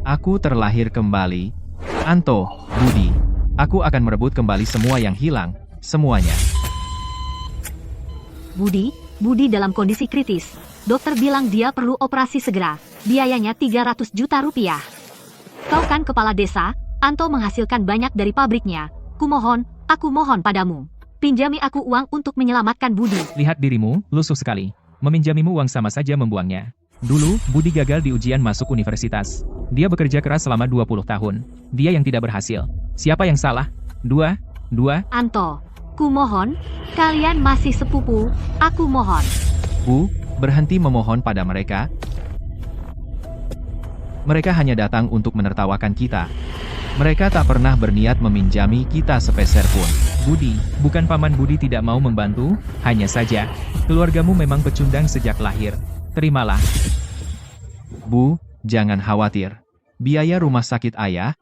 Aku terlahir kembali. Anto, Budi. Aku akan merebut kembali semua yang hilang. Semuanya. Budi dalam kondisi kritis. Dokter bilang dia perlu operasi segera. Biayanya 300 juta rupiah. Kau kan kepala desa, Anto menghasilkan banyak dari pabriknya. Aku mohon padamu. Pinjami aku uang untuk menyelamatkan Budi. Lihat dirimu, lusuh sekali. Meminjamimu uang sama saja membuangnya. Dulu, Budi gagal di ujian masuk universitas. Dia bekerja keras selama 20 tahun. Dia yang tidak berhasil. Siapa yang salah? Dua. Anto, kumohon, kalian masih sepupu, aku mohon. Bu, berhenti memohon pada mereka. Mereka hanya datang untuk menertawakan kita. Mereka tak pernah berniat meminjami kita sepeser pun. Budi, bukan paman Budi tidak mau membantu, hanya saja, keluargamu memang pecundang sejak lahir. Terimalah. Bu, jangan khawatir. Biaya rumah sakit ayah,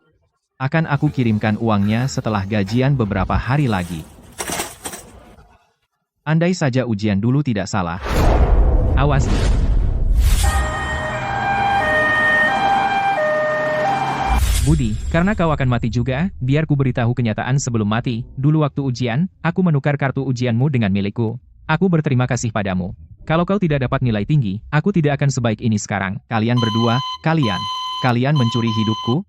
akan aku kirimkan uangnya setelah gajian beberapa hari lagi. Andai saja ujian dulu tidak salah. Awas. Budi, karena kau akan mati juga, biar ku beritahu kenyataan sebelum mati. Dulu waktu ujian, aku menukar kartu ujianmu dengan milikku. Aku berterima kasih padamu. Kalau kau tidak dapat nilai tinggi, aku tidak akan sebaik ini sekarang. Kalian berdua, kalian mencuri hidupku?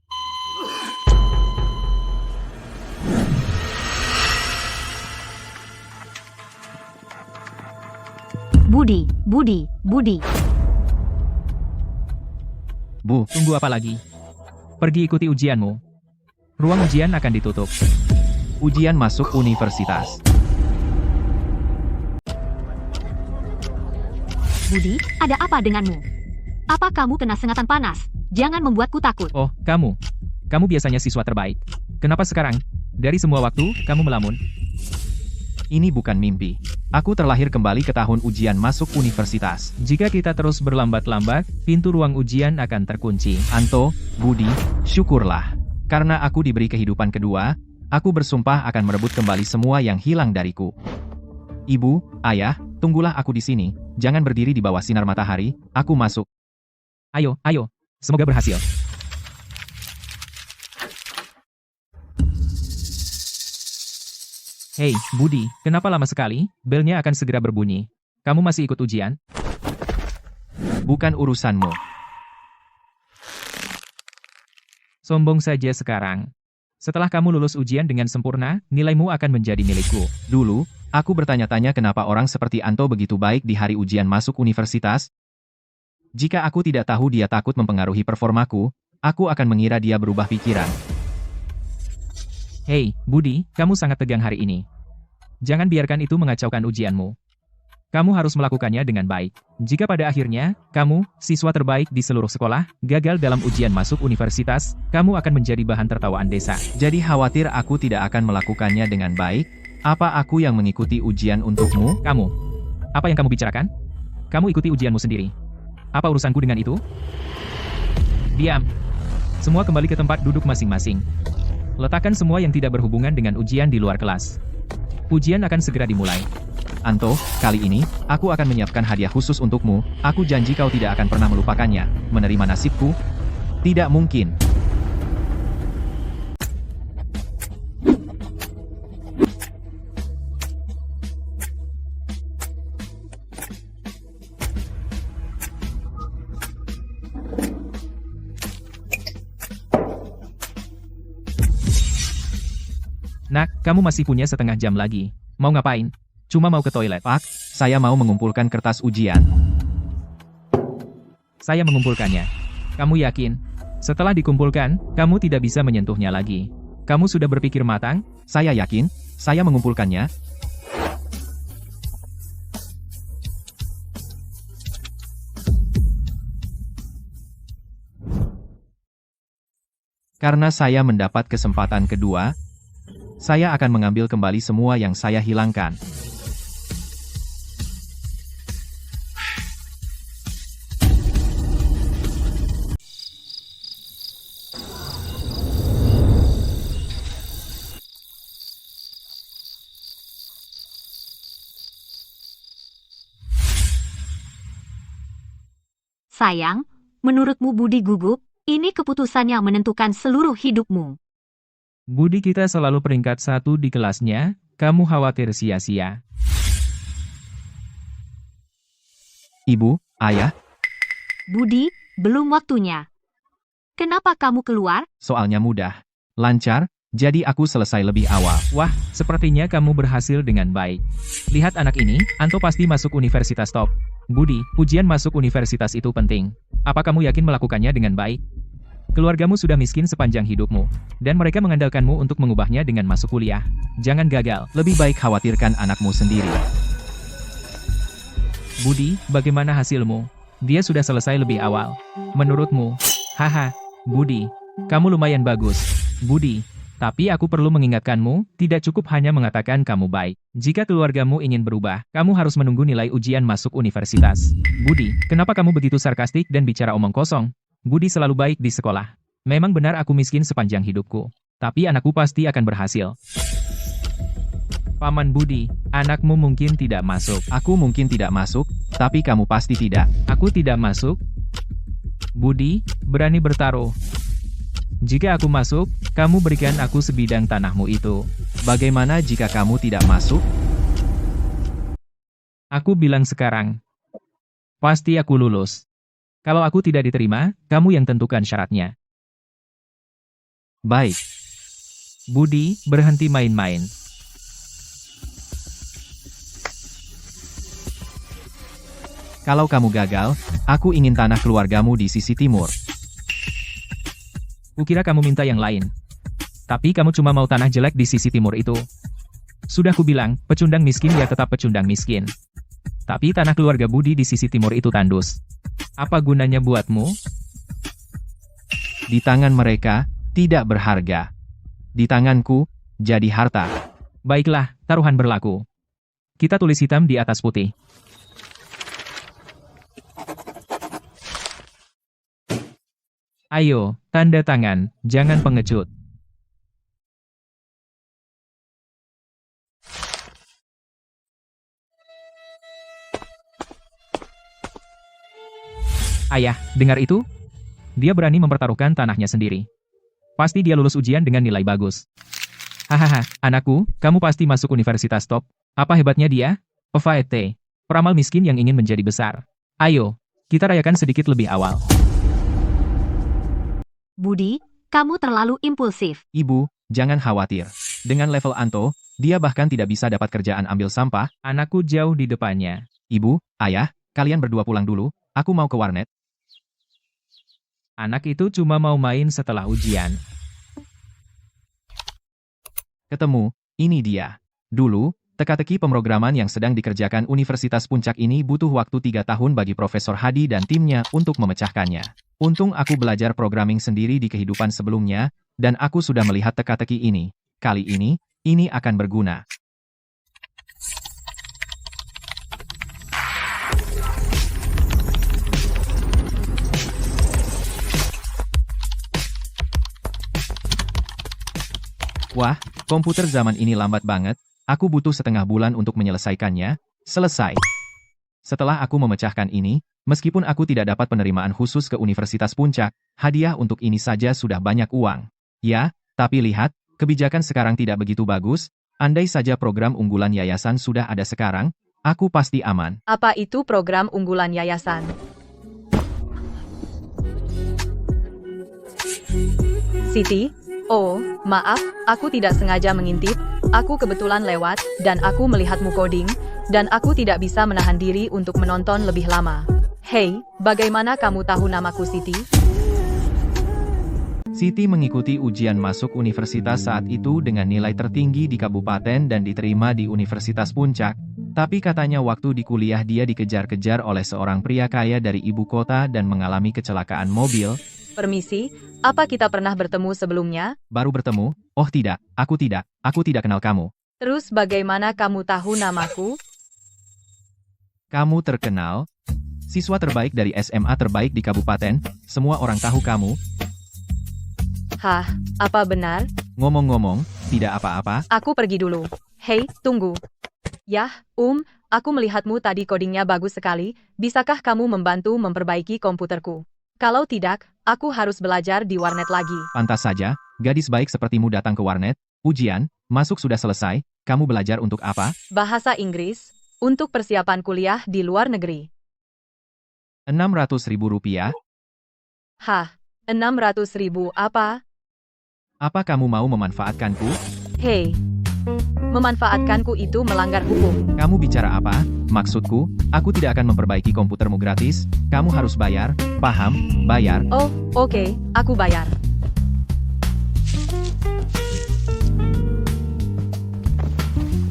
Budi. Bu, Tunggu apa lagi? Pergi ikuti ujianmu. Ruang ujian akan ditutup. ujian masuk universitas. Budi, ada apa denganmu? Apa kamu kena sengatan panas? Jangan membuatku takut. Oh, kamu. Kamu biasanya siswa terbaik. Kenapa sekarang? Dari semua waktu, kamu melamun. Ini bukan mimpi. Aku terlahir kembali ke tahun ujian masuk universitas. Jika kita terus berlambat-lambat, pintu ruang ujian akan terkunci. Anto, Budi, syukurlah. Karena aku diberi kehidupan kedua, aku bersumpah akan merebut kembali semua yang hilang dariku. Ibu, ayah, tunggulah aku di sini. Jangan berdiri di bawah sinar matahari, aku masuk. Ayo. Semoga berhasil. Hei, Budi, kenapa lama sekali? Belnya akan segera berbunyi. Kamu masih ikut ujian? Bukan urusanmu. Sombong saja sekarang. Setelah kamu lulus ujian dengan sempurna, nilaimu akan menjadi milikku. Dulu, aku bertanya-tanya kenapa orang seperti Anto begitu baik di hari ujian masuk universitas. Jika aku tidak tahu dia takut mempengaruhi performaku, aku akan mengira dia berubah pikiran. Hei, Budi, kamu sangat tegang hari ini. Jangan biarkan itu mengacaukan ujianmu. Kamu harus melakukannya dengan baik. Jika pada akhirnya, kamu, siswa terbaik di seluruh sekolah, gagal dalam ujian masuk universitas, kamu akan menjadi bahan tertawaan desa. Jadi khawatir aku tidak akan melakukannya dengan baik? Apa aku yang mengikuti ujian untukmu? Kamu, apa yang kamu bicarakan? Kamu ikuti ujianmu sendiri. Apa urusanku dengan itu? Diam. Semua kembali ke tempat duduk masing-masing. Letakkan semua yang tidak berhubungan dengan ujian di luar kelas. Ujian akan segera dimulai. Anto, kali ini, aku akan menyiapkan hadiah khusus untukmu. Aku janji kau tidak akan pernah melupakannya. Menerima nasibku? Tidak mungkin. Nak, kamu masih punya setengah jam lagi. Mau ngapain? Cuma mau ke toilet. Pak, saya mau mengumpulkan kertas ujian. Saya mengumpulkannya. Kamu yakin? Setelah dikumpulkan, kamu tidak bisa menyentuhnya lagi. Kamu sudah berpikir matang? Saya yakin, saya mengumpulkannya. Karena saya mendapat kesempatan kedua, saya akan mengambil kembali semua yang saya hilangkan. Sayang, menurutmu Budi gugup? Ini keputusan yang menentukan seluruh hidupmu. Budi kita selalu peringkat 1 di kelasnya, kamu khawatir sia-sia. Ibu, ayah, Budi, belum waktunya. Kenapa kamu keluar? soalnya mudah. Lancar, jadi aku selesai lebih awal. Wah, sepertinya kamu berhasil dengan baik. Lihat anak ini, Anto pasti masuk universitas top. Budi, ujian masuk universitas itu penting. Apa kamu yakin melakukannya dengan baik? Keluargamu sudah miskin sepanjang hidupmu, dan mereka mengandalkanmu untuk mengubahnya dengan masuk kuliah. Jangan gagal. Lebih baik khawatirkan anakmu sendiri. Budi, bagaimana hasilmu? Dia sudah selesai lebih awal. Menurutmu? Haha, Budi, kamu lumayan bagus. Budi, tapi aku perlu mengingatkanmu, tidak cukup hanya mengatakan kamu baik. Jika keluargamu ingin berubah, kamu harus menunggu nilai ujian masuk universitas. Budi, kenapa kamu begitu sarkastik dan bicara omong kosong? Budi selalu baik di sekolah. Memang benar aku miskin sepanjang hidupku. Tapi anakku pasti akan berhasil. Paman Budi, anakmu mungkin tidak masuk. Aku mungkin tidak masuk, tapi kamu pasti tidak. Aku tidak masuk. Budi, berani bertaruh. Jika aku masuk, kamu berikan aku sebidang tanahmu itu. Bagaimana jika kamu tidak masuk? Aku bilang sekarang. Pasti aku lulus. Kalau aku tidak diterima, kamu yang tentukan syaratnya. Baik. Budi, berhenti main-main. Kalau kamu gagal, aku ingin tanah keluargamu di sisi timur. Kukira kamu minta yang lain. Tapi kamu cuma mau tanah jelek di sisi timur itu. Sudah kubilang, pecundang miskin ya tetap pecundang miskin. Tapi tanah keluarga Budi di sisi timur itu tandus. Apa gunanya buatmu? Di tangan mereka, tidak berharga. Di tanganku, jadi harta. Baiklah, taruhan berlaku. Kita tulis hitam di atas putih. Ayo, tanda tangan, jangan pengecut. Ayah, dengar itu? Dia berani mempertaruhkan tanahnya sendiri. Pasti dia lulus ujian dengan nilai bagus. Hahaha, anakku, kamu pasti masuk universitas top. Apa hebatnya dia? Ovaete, peramal miskin yang ingin menjadi besar. Ayo, kita rayakan sedikit lebih awal. Budi, kamu terlalu impulsif. Ibu, jangan khawatir. Dengan level Anto, dia bahkan tidak bisa dapat kerjaan ambil sampah. Anakku jauh di depannya. Ibu, ayah, kalian berdua pulang dulu. Aku mau ke warnet. Anak itu cuma mau main setelah ujian. Ketemu, ini dia. Dulu, teka-teki pemrograman yang sedang dikerjakan Universitas Puncak ini butuh waktu 3 tahun bagi Profesor Hadi dan timnya untuk memecahkannya. Untung aku belajar programming sendiri di kehidupan sebelumnya, dan aku sudah melihat teka-teki ini. Kali ini akan berguna. Wah, komputer zaman ini lambat banget. Aku butuh setengah bulan untuk menyelesaikannya. Selesai. Setelah aku memecahkan ini, meskipun aku tidak dapat penerimaan khusus ke Universitas Puncak, hadiah untuk ini saja sudah banyak uang. Ya, tapi lihat, kebijakan sekarang tidak begitu bagus. Andai saja program unggulan yayasan sudah ada sekarang, aku pasti aman. Apa itu program unggulan yayasan? Siti? Oh, maaf, aku tidak sengaja mengintip. Aku kebetulan lewat, dan aku melihatmu coding, dan aku tidak bisa menahan diri untuk menonton lebih lama. Hei, bagaimana kamu tahu namaku Siti? Siti mengikuti ujian masuk universitas saat itu dengan nilai tertinggi di kabupaten dan diterima di Universitas Puncak. Tapi katanya waktu di kuliah dia dikejar-kejar oleh seorang pria kaya dari ibu kota dan mengalami kecelakaan mobil. Permisi, apa kita pernah bertemu sebelumnya? Baru bertemu? Oh tidak, aku tidak kenal kamu. Terus bagaimana kamu tahu namaku? Kamu terkenal? Siswa terbaik dari SMA terbaik di kabupaten, semua orang tahu kamu. Hah, apa benar? Ngomong-ngomong, tidak apa-apa. Aku pergi dulu. Hei, tunggu. Yah, aku melihatmu tadi codingnya bagus sekali. Bisakah kamu membantu memperbaiki komputerku? Kalau tidak, aku harus belajar di warnet lagi. Pantas saja, gadis baik sepertimu datang ke warnet. Ujian, masuk sudah selesai, kamu belajar untuk apa? Bahasa Inggris, untuk persiapan kuliah di luar negeri. Rp600.000. Hah, 600.000 apa? Apa kamu mau memanfaatkanku? Hei, memanfaatkanku itu melanggar hukum. Kamu bicara apa? Maksudku, aku tidak akan memperbaiki komputermu gratis, kamu harus bayar, paham? Bayar. Oh, oke, aku bayar.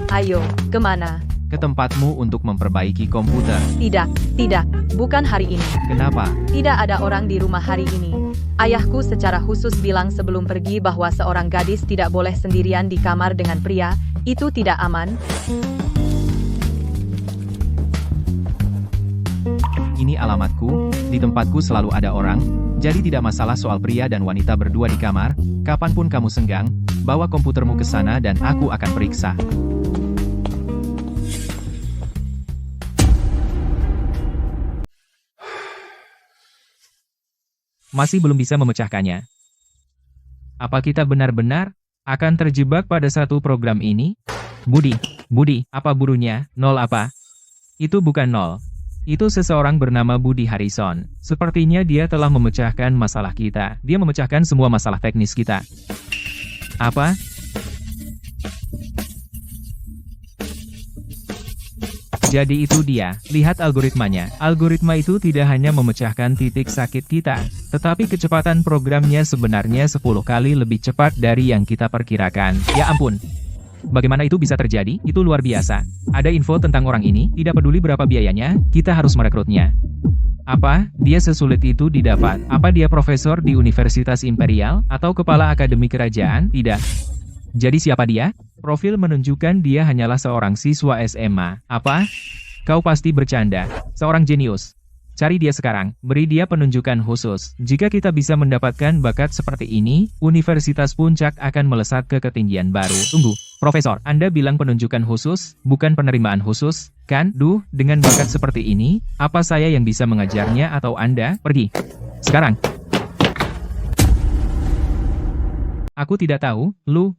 Ayo, kemana? Ke tempatmu untuk memperbaiki komputer. Tidak, bukan hari ini. Kenapa? Tidak ada orang di rumah hari ini. Ayahku secara khusus bilang sebelum pergi bahwa seorang gadis tidak boleh sendirian di kamar dengan pria, itu tidak aman. Ini alamatku, di tempatku selalu ada orang, jadi tidak masalah soal pria dan wanita berdua di kamar, kapanpun kamu senggang, bawa komputermu ke sana dan aku akan periksa. Masih belum bisa memecahkannya. Apa kita benar-benar akan terjebak pada satu program ini? Budi, apa burunya? 0 apa? Itu bukan 0. Itu seseorang bernama Budi Harrison. Sepertinya dia telah memecahkan masalah kita. Dia memecahkan semua masalah teknis kita. Apa? Jadi itu dia, lihat algoritmanya. Algoritma itu tidak hanya memecahkan titik sakit kita, tetapi kecepatan programnya sebenarnya 10 kali lebih cepat dari yang kita perkirakan. Ya ampun. Bagaimana itu bisa terjadi? Itu luar biasa. Ada info tentang orang ini, tidak peduli berapa biayanya, kita harus merekrutnya. Apa? Dia sesulit itu didapat? Apa dia profesor di Universitas Imperial? Atau kepala akademi kerajaan? Tidak. Jadi siapa dia? Profil menunjukkan dia hanyalah seorang siswa SMA. Apa? Kau pasti bercanda. Seorang jenius. Cari dia sekarang, beri dia penunjukan khusus. Jika kita bisa mendapatkan bakat seperti ini, Universitas Puncak akan melesat ke ketinggian baru. Tunggu, Profesor, Anda bilang penunjukan khusus, bukan penerimaan khusus, kan? Dengan bakat seperti ini, apa saya yang bisa mengajarnya atau Anda? Pergi. Sekarang. Aku tidak tahu,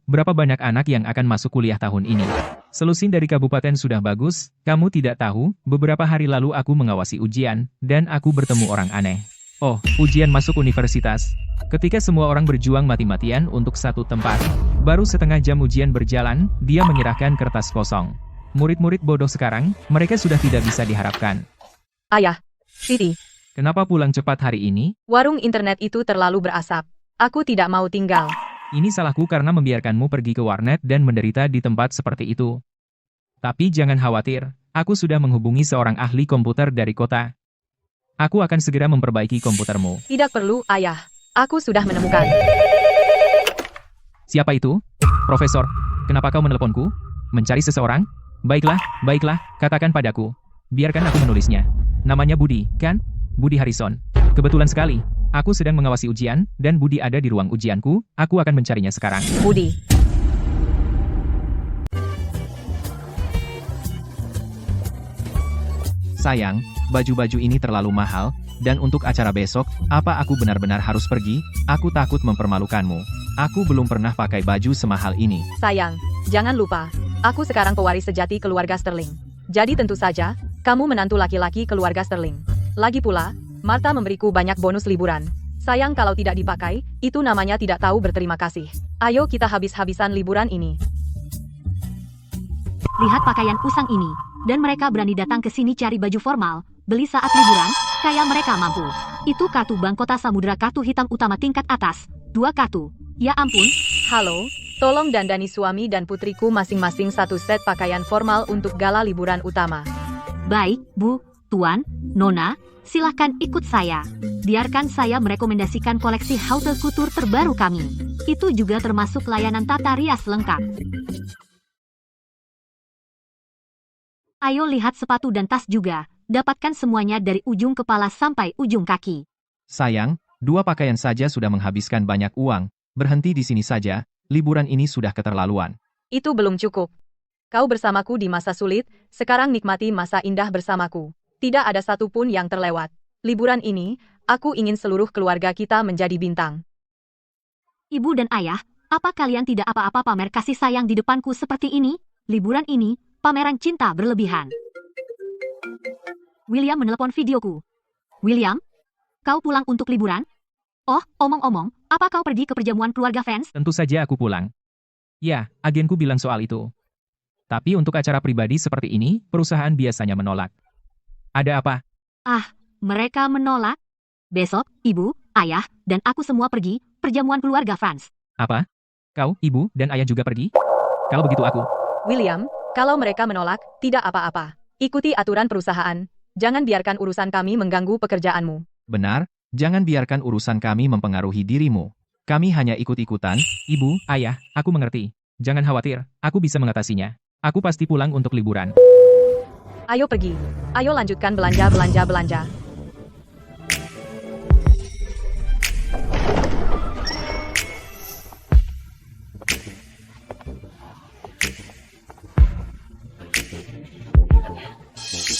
berapa banyak anak yang akan masuk kuliah tahun ini. Selusin dari kabupaten sudah bagus, kamu tidak tahu, beberapa hari lalu aku mengawasi ujian, dan aku bertemu orang aneh. Oh, ujian masuk universitas. Ketika semua orang berjuang mati-matian untuk satu tempat, baru setengah jam ujian berjalan, dia menyerahkan kertas kosong. Murid-murid bodoh sekarang, mereka sudah tidak bisa diharapkan. Ayah, Siti, Kenapa pulang cepat hari ini? warung internet itu terlalu berasap. Aku tidak mau tinggal. Ini salahku karena membiarkanmu pergi ke warnet dan menderita di tempat seperti itu. Tapi jangan khawatir, aku sudah menghubungi seorang ahli komputer dari kota. Aku akan segera memperbaiki komputermu. Tidak perlu, Ayah. Aku sudah menemukan. Siapa itu? Profesor, kenapa kau meneleponku? Mencari seseorang? Baiklah, katakan padaku. Biarkan aku menulisnya. Namanya Budi, kan? Budi Harrison. Kebetulan sekali. Aku sedang mengawasi ujian, dan Budi ada di ruang ujianku, aku akan mencarinya sekarang. Budi. Sayang, baju-baju ini terlalu mahal, dan untuk acara besok, apa aku benar-benar harus pergi? Aku takut mempermalukanmu. Aku belum pernah pakai baju semahal ini. Sayang, jangan lupa. Aku sekarang pewaris sejati keluarga Sterling. Jadi tentu saja, kamu menantu laki-laki keluarga Sterling. Lagi pula, Martha memberiku banyak bonus liburan. Sayang kalau tidak dipakai, itu namanya tidak tahu berterima kasih. Ayo kita habis-habisan liburan ini. Lihat pakaian usang ini, dan mereka berani datang ke sini cari baju formal, beli saat liburan, kayak mereka mampu. Itu kartu bank kota samudra kartu hitam utama tingkat atas, 2 kartu. Ya ampun. Halo, tolong dandani suami dan putriku masing-masing satu set pakaian formal untuk gala liburan utama. Baik, Bu, Tuan, Nona, silahkan ikut saya. Biarkan saya merekomendasikan koleksi haute couture terbaru kami. Itu juga termasuk layanan tata rias lengkap. Ayo lihat sepatu dan tas juga. Dapatkan semuanya dari ujung kepala sampai ujung kaki. Sayang, 2 pakaian saja sudah menghabiskan banyak uang. Berhenti di sini saja, liburan ini sudah keterlaluan. Itu belum cukup. Kau bersamaku di masa sulit, sekarang nikmati masa indah bersamaku. Tidak ada satupun yang terlewat. Liburan ini, Aku ingin seluruh keluarga kita menjadi bintang. Ibu dan ayah, apa kalian tidak apa-apa pamer kasih sayang di depanku seperti ini? Liburan ini, pameran cinta berlebihan. William menelepon videoku. William, kau pulang untuk liburan? Oh, omong-omong, apa kau pergi ke perjamuan keluarga fans? Tentu saja aku pulang. Ya, agenku bilang soal itu. Tapi untuk acara pribadi seperti ini, perusahaan biasanya menolak. Ada apa? Mereka menolak. Besok, ibu, ayah, dan aku semua pergi perjamuan keluarga fans. Apa? Kau, ibu, dan ayah juga pergi? Kalau begitu aku. William, kalau mereka menolak, tidak apa-apa. Ikuti aturan perusahaan. Jangan biarkan urusan kami mengganggu pekerjaanmu. Benar, jangan biarkan urusan kami mempengaruhi dirimu. Kami hanya ikut-ikutan. Ibu, ayah, aku mengerti. Jangan khawatir, aku bisa mengatasinya. Aku pasti pulang untuk liburan. Ayo pergi. Ayo lanjutkan belanja.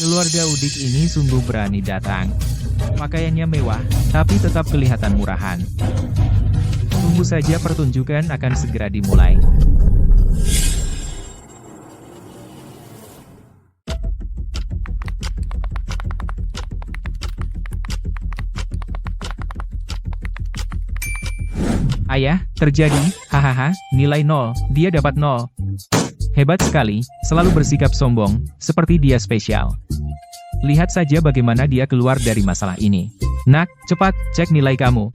Keluarga Udik ini sungguh berani datang. Pakaiannya mewah, tapi tetap kelihatan murahan. Tunggu saja pertunjukan akan segera dimulai. Ayah, terjadi, hahaha, nilai 0, dia dapat 0. Hebat sekali, selalu bersikap sombong, seperti dia spesial. Lihat saja bagaimana dia keluar dari masalah ini. Nak, cepat, cek nilai kamu.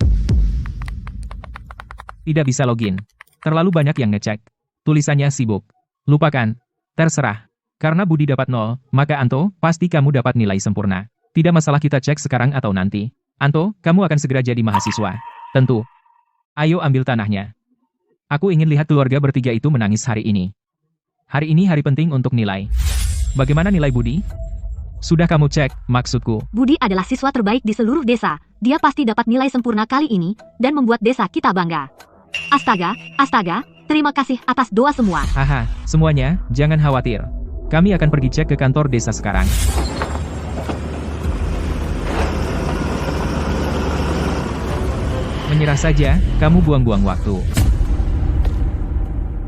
Tidak bisa login. Terlalu banyak yang ngecek. Tulisannya sibuk. Lupakan. Terserah. Karena Budi dapat 0, maka Anto, pasti kamu dapat nilai sempurna. Tidak masalah kita cek sekarang atau nanti. Anto, kamu akan segera jadi mahasiswa. Tentu. Ayo ambil tanahnya. Aku ingin lihat keluarga bertiga itu menangis hari ini. Hari ini hari penting untuk nilai. Bagaimana nilai Budi? Sudah kamu cek, maksudku. Budi adalah siswa terbaik di seluruh desa. Dia pasti dapat nilai sempurna kali ini, dan membuat desa kita bangga. Astaga, terima kasih atas doa semua. Haha, semuanya, jangan khawatir. Kami akan pergi cek ke kantor desa sekarang. Menyerah saja, kamu buang-buang waktu.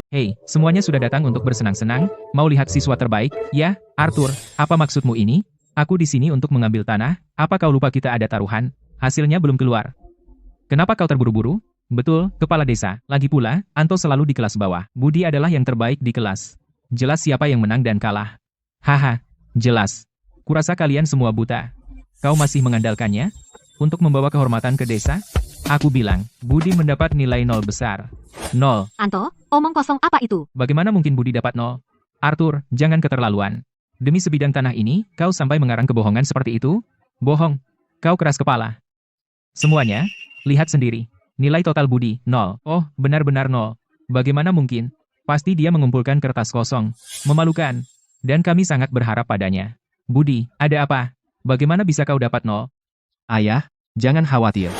Hei, semuanya sudah datang untuk bersenang-senang, mau lihat siswa terbaik, ya? Arthur, apa maksudmu ini? Aku di sini untuk mengambil tanah, apa kau lupa kita ada taruhan? Hasilnya belum keluar. Kenapa kau terburu-buru? Betul, kepala desa. Lagi pula, Anto selalu di kelas bawah. Budi adalah yang terbaik di kelas. Jelas siapa yang menang dan kalah. Haha, jelas. Kurasa kalian semua buta. Kau masih mengandalkannya? Untuk membawa kehormatan ke desa? Aku bilang, Budi mendapat nilai 0 besar. 0. Anto, omong kosong apa itu? Bagaimana mungkin Budi dapat 0? Arthur, jangan keterlaluan. Demi sebidang tanah ini, kau sampai mengarang kebohongan seperti itu? Bohong. Kau keras kepala. Semuanya, lihat sendiri. Nilai total Budi, 0. Oh, benar-benar 0. Bagaimana mungkin? Pasti dia mengumpulkan kertas kosong. Memalukan. Dan kami sangat berharap padanya. Budi, ada apa? Bagaimana bisa kau dapat 0? Ayah, jangan khawatir.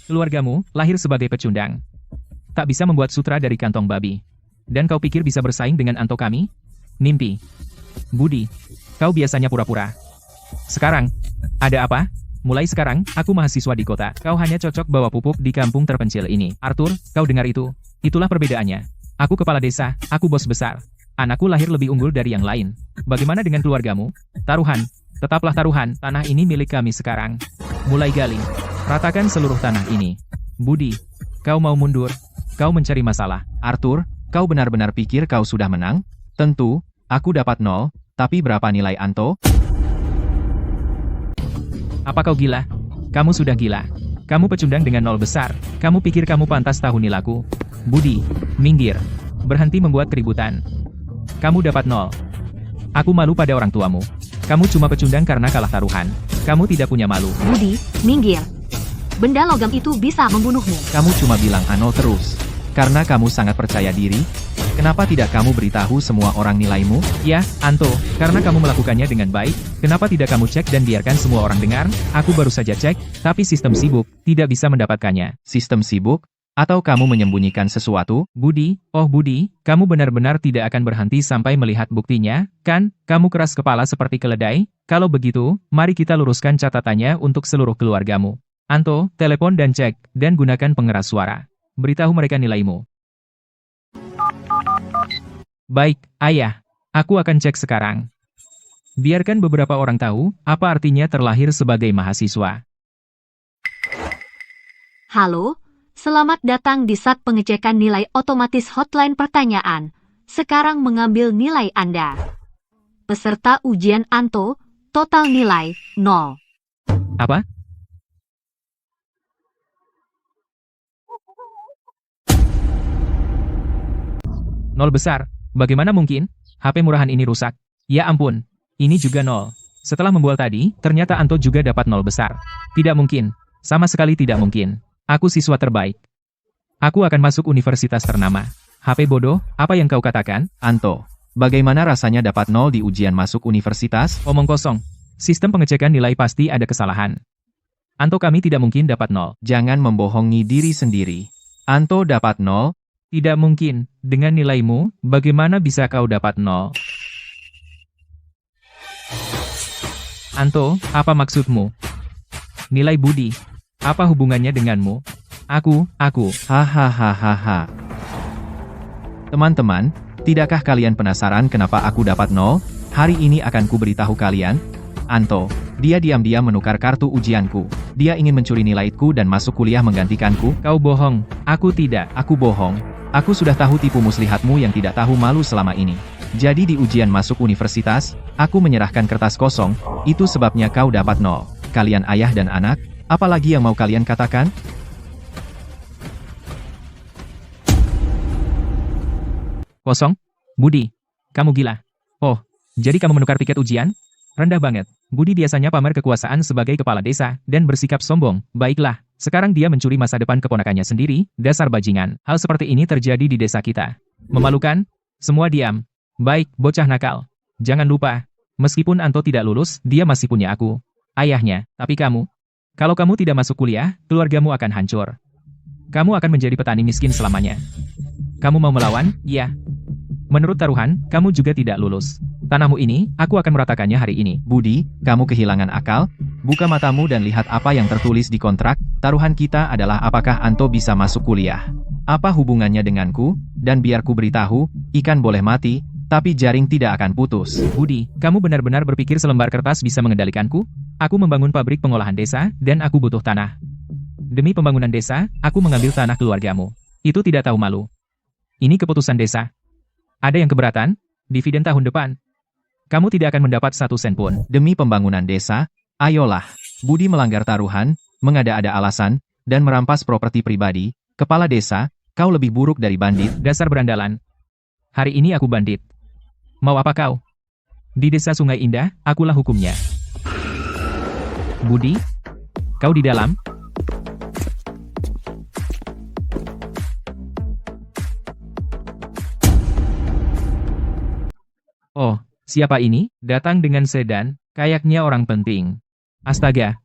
Keluargamu lahir sebagai pecundang. Tak bisa membuat sutra dari kantong babi. Dan kau pikir bisa bersaing dengan Anto kami? Mimpi. Budi, kau biasanya pura-pura. Sekarang, ada apa? Mulai sekarang, aku mahasiswa di kota. Kau hanya cocok bawa pupuk di kampung terpencil ini. Arthur, kau dengar itu? Itulah perbedaannya. Aku kepala desa, aku bos besar. Anakku lahir lebih unggul dari yang lain. Bagaimana dengan keluargamu? Taruhan. Tetaplah taruhan. Tanah ini milik kami sekarang. Mulai gali. Ratakan seluruh tanah ini. Budi, kau mau mundur? Kau mencari masalah. Arthur, kau benar-benar pikir kau sudah menang? Tentu, aku dapat 0, tapi berapa nilai Anto? Apa kau gila? Kamu sudah gila. Kamu pecundang dengan 0 besar. Kamu pikir kamu pantas tahu nilaiku? Budi, minggir. Berhenti membuat keributan. Kamu dapat 0. Aku malu pada orang tuamu. Kamu cuma pecundang karena kalah taruhan. Kamu tidak punya malu. Budi, minggir. Benda logam itu bisa membunuhmu. Kamu cuma bilang ano terus. Karena kamu sangat percaya diri. Kenapa tidak kamu beritahu semua orang nilaimu? Ya, Anto, karena kamu melakukannya dengan baik, kenapa tidak kamu cek dan biarkan semua orang dengar? Aku baru saja cek, tapi sistem sibuk, tidak bisa mendapatkannya. Sistem sibuk? Atau kamu menyembunyikan sesuatu? Budi, oh Budi, kamu benar-benar tidak akan berhenti sampai melihat buktinya, kan? Kamu keras kepala seperti keledai? Kalau begitu, mari kita luruskan catatannya untuk seluruh keluargamu. Anto, telepon dan cek, dan gunakan pengeras suara. Beritahu mereka nilaimu. Baik, ayah. Aku akan cek sekarang. Biarkan beberapa orang tahu apa artinya terlahir sebagai mahasiswa. Halo, selamat datang di SAT pengecekan nilai otomatis hotline pertanyaan. Sekarang mengambil nilai Anda. Peserta ujian Anto, total nilai 0. Apa? Nol besar. Bagaimana mungkin? HP murahan ini rusak. Ya ampun. Ini juga 0. Setelah membual tadi, ternyata Anto juga dapat 0 besar. Tidak mungkin. Sama sekali tidak mungkin. Aku siswa terbaik. Aku akan masuk universitas ternama. HP bodoh, apa yang kau katakan? Anto, bagaimana rasanya dapat 0 di ujian masuk universitas? Omong kosong. Sistem pengecekan nilai pasti ada kesalahan. Anto, kami tidak mungkin dapat 0. Jangan membohongi diri sendiri. Anto dapat 0? Tidak mungkin. Dengan nilaimu, bagaimana bisa kau dapat 0? Anto, apa maksudmu? Nilai budi. Apa hubungannya denganmu? Aku. Hahaha. Teman-teman, tidakkah kalian penasaran kenapa aku dapat 0? Hari ini akan kuberitahu kalian. Anto, dia diam-diam menukar kartu ujianku. Dia ingin mencuri nilaiku dan masuk kuliah menggantikanku. Kau bohong. Aku tidak. Aku bohong. Aku sudah tahu tipu muslihatmu yang tidak tahu malu selama ini. Jadi di ujian masuk universitas, aku menyerahkan kertas kosong, itu sebabnya kau dapat 0. Kalian ayah dan anak, apalagi yang mau kalian katakan? Kosong? Budi, kamu gila. Oh, jadi kamu menukar tiket ujian? Rendah banget. Budi biasanya pamer kekuasaan sebagai kepala desa, dan bersikap sombong. Baiklah, sekarang dia mencuri masa depan keponakannya sendiri, dasar bajingan. Hal seperti ini terjadi di desa kita. Memalukan? Semua diam. Baik, bocah nakal. Jangan lupa, meskipun Anto tidak lulus, dia masih punya aku. Ayahnya, tapi kamu? Kalau kamu tidak masuk kuliah, keluargamu akan hancur. Kamu akan menjadi petani miskin selamanya. Kamu mau melawan? Iya. Menurut taruhan, kamu juga tidak lulus. Tanahmu ini, aku akan meratakannya hari ini. Budi, kamu kehilangan akal? Buka matamu dan lihat apa yang tertulis di kontrak. Taruhan kita adalah apakah Anto bisa masuk kuliah. Apa hubungannya denganku? Dan biar ku beritahu, ikan boleh mati, tapi jaring tidak akan putus. Budi, kamu benar-benar berpikir selembar kertas bisa mengendalikanku? Aku membangun pabrik pengolahan desa, dan aku butuh tanah. Demi pembangunan desa, aku mengambil tanah keluargamu. Itu tidak tahu malu. Ini keputusan desa. Ada yang keberatan? Dividen tahun depan. Kamu tidak akan mendapat 1 sen pun. Demi pembangunan desa, ayolah. Budi melanggar taruhan, mengada-ada alasan, dan merampas properti pribadi. Kepala desa, kau lebih buruk dari bandit. Dasar berandalan. Hari ini aku bandit. Mau apa kau? Di desa Sungai Indah, akulah hukumnya. Budi? Kau di dalam? Oh, siapa ini? Datang dengan sedan, kayaknya orang penting. Astaga,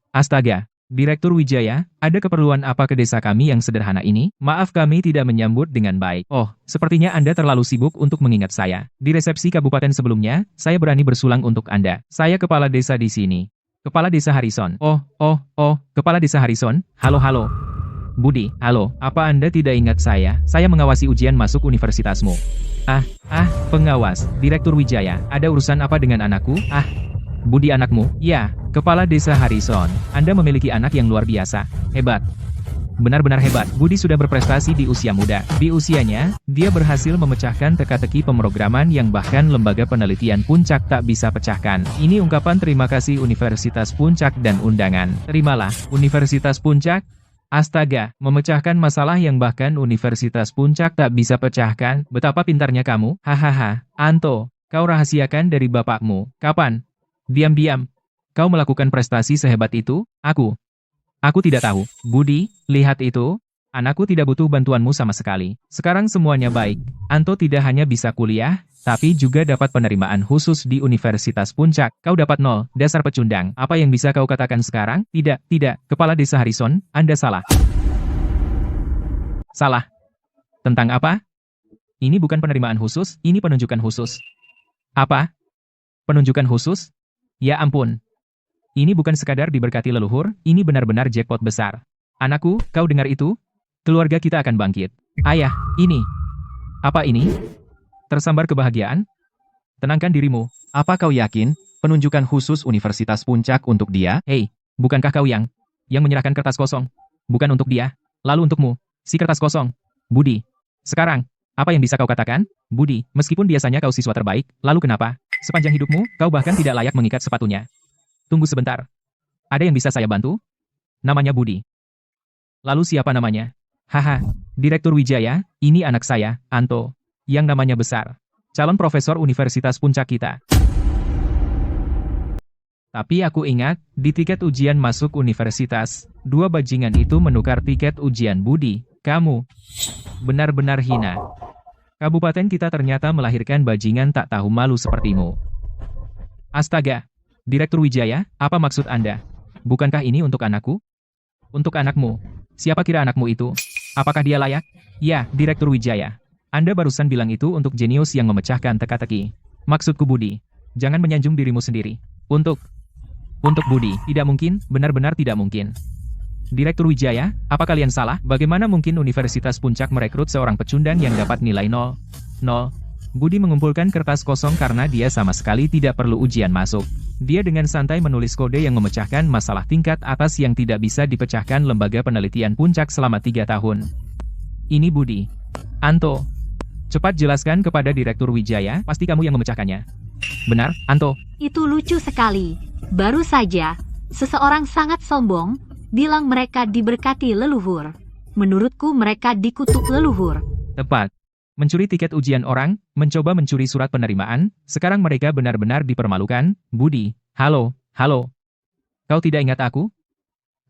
Direktur Wijaya, ada keperluan apa ke desa kami yang sederhana ini? Maaf kami tidak menyambut dengan baik. Oh, sepertinya Anda terlalu sibuk untuk mengingat saya. Di resepsi kabupaten sebelumnya, saya berani bersulang untuk Anda. Saya kepala desa di sini. Kepala desa Harrison. Oh, kepala desa Harrison. Halo. Budi, halo. Apa Anda tidak ingat saya? Saya mengawasi ujian masuk universitasmu. Pengawas, Direktur Wijaya, ada urusan apa dengan anakku? Budi anakmu? Ya, Kepala Desa Harrison. Anda memiliki anak yang luar biasa. Hebat. Benar-benar hebat. Budi sudah berprestasi di usia muda. Di usianya, dia berhasil memecahkan teka-teki pemrograman yang bahkan lembaga penelitian Puncak tak bisa pecahkan. Ini ungkapan terima kasih Universitas Puncak dan undangan. Terimalah, Universitas Puncak. Astaga, memecahkan masalah yang bahkan Universitas Puncak tak bisa pecahkan. Betapa pintarnya kamu. Hahaha. Anto, kau rahasiakan dari bapakmu. Kapan? Diam-diam. Kau melakukan prestasi sehebat itu? Aku tidak tahu. Budi, lihat itu. Anakku tidak butuh bantuanmu sama sekali. Sekarang semuanya baik. Anto tidak hanya bisa kuliah, tapi juga dapat penerimaan khusus di Universitas Puncak. Kau dapat 0, dasar pecundang. Apa yang bisa kau katakan sekarang? Tidak. Kepala Desa Harrison, Anda salah. Salah. Tentang apa? Ini bukan penerimaan khusus, ini penunjukan khusus. Apa? Penunjukan khusus? Ya ampun. Ini bukan sekadar diberkati leluhur, ini benar-benar jackpot besar. Anakku, kau dengar itu? Keluarga kita akan bangkit. Ayah, ini. Apa ini? Tersambar kebahagiaan? Tenangkan dirimu. Apa kau yakin? Penunjukan khusus Universitas Puncak untuk dia? Hei, bukankah kau yang menyerahkan kertas kosong? Bukan untuk dia, lalu untukmu, si kertas kosong. Budi. Sekarang, apa yang bisa kau katakan? Budi, meskipun biasanya kau siswa terbaik, lalu kenapa? Sepanjang hidupmu, kau bahkan tidak layak mengikat sepatunya. Tunggu sebentar. Ada yang bisa saya bantu? Namanya Budi. Lalu siapa namanya? Haha, Direktur Wijaya, ini anak saya, Anto. Yang namanya besar. Calon profesor Universitas Puncak kita. Tapi aku ingat, di tiket ujian masuk universitas, 2 bajingan itu menukar tiket ujian Budi. Kamu benar-benar hina. Kabupaten kita ternyata melahirkan bajingan tak tahu malu sepertimu. Astaga. Direktur Wijaya, apa maksud Anda? Bukankah ini untuk anakku? Untuk anakmu. Siapa kira anakmu itu? Apakah dia layak? Ya, Direktur Wijaya. Anda barusan bilang itu untuk jenius yang memecahkan teka-teki. Maksudku Budi. Jangan menyanjung dirimu sendiri. Untuk Budi, tidak mungkin, benar-benar tidak mungkin. Direktur Wijaya, apa kalian salah? Bagaimana mungkin Universitas Puncak merekrut seorang pecundang yang dapat nilai 0? Budi mengumpulkan kertas kosong karena dia sama sekali tidak perlu ujian masuk. Dia dengan santai menulis kode yang memecahkan masalah tingkat atas yang tidak bisa dipecahkan lembaga penelitian Puncak selama 3 tahun. Ini Budi. Anto. Cepat jelaskan kepada Direktur Wijaya, pasti kamu yang memecahkannya. Benar, Anto? Itu lucu sekali. Baru saja, seseorang sangat sombong, bilang mereka diberkati leluhur. Menurutku mereka dikutuk leluhur. Tepat. Mencuri tiket ujian orang, mencoba mencuri surat penerimaan, sekarang mereka benar-benar dipermalukan. Budi, halo. Kau tidak ingat aku?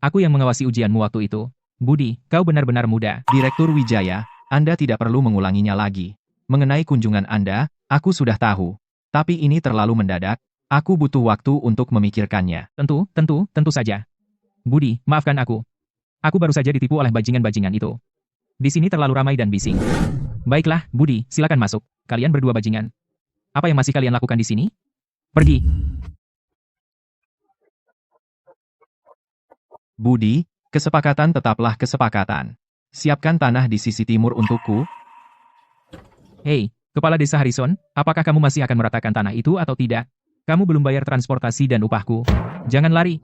Aku yang mengawasi ujianmu waktu itu. Budi, kau benar-benar muda. Direktur Wijaya, Anda tidak perlu mengulanginya lagi. Mengenai kunjungan Anda, aku sudah tahu. Tapi ini terlalu mendadak, aku butuh waktu untuk memikirkannya. Tentu saja. Budi, maafkan aku. Aku baru saja ditipu oleh bajingan-bajingan itu. Di sini terlalu ramai dan bising. Baiklah, Budi, silakan masuk. Kalian berdua bajingan. Apa yang masih kalian lakukan di sini? Pergi. Budi, kesepakatan tetaplah kesepakatan. Siapkan tanah di sisi timur untukku. Hei, Kepala Desa Harrison, apakah kamu masih akan meratakan tanah itu atau tidak? Kamu belum bayar transportasi dan upahku. Jangan lari.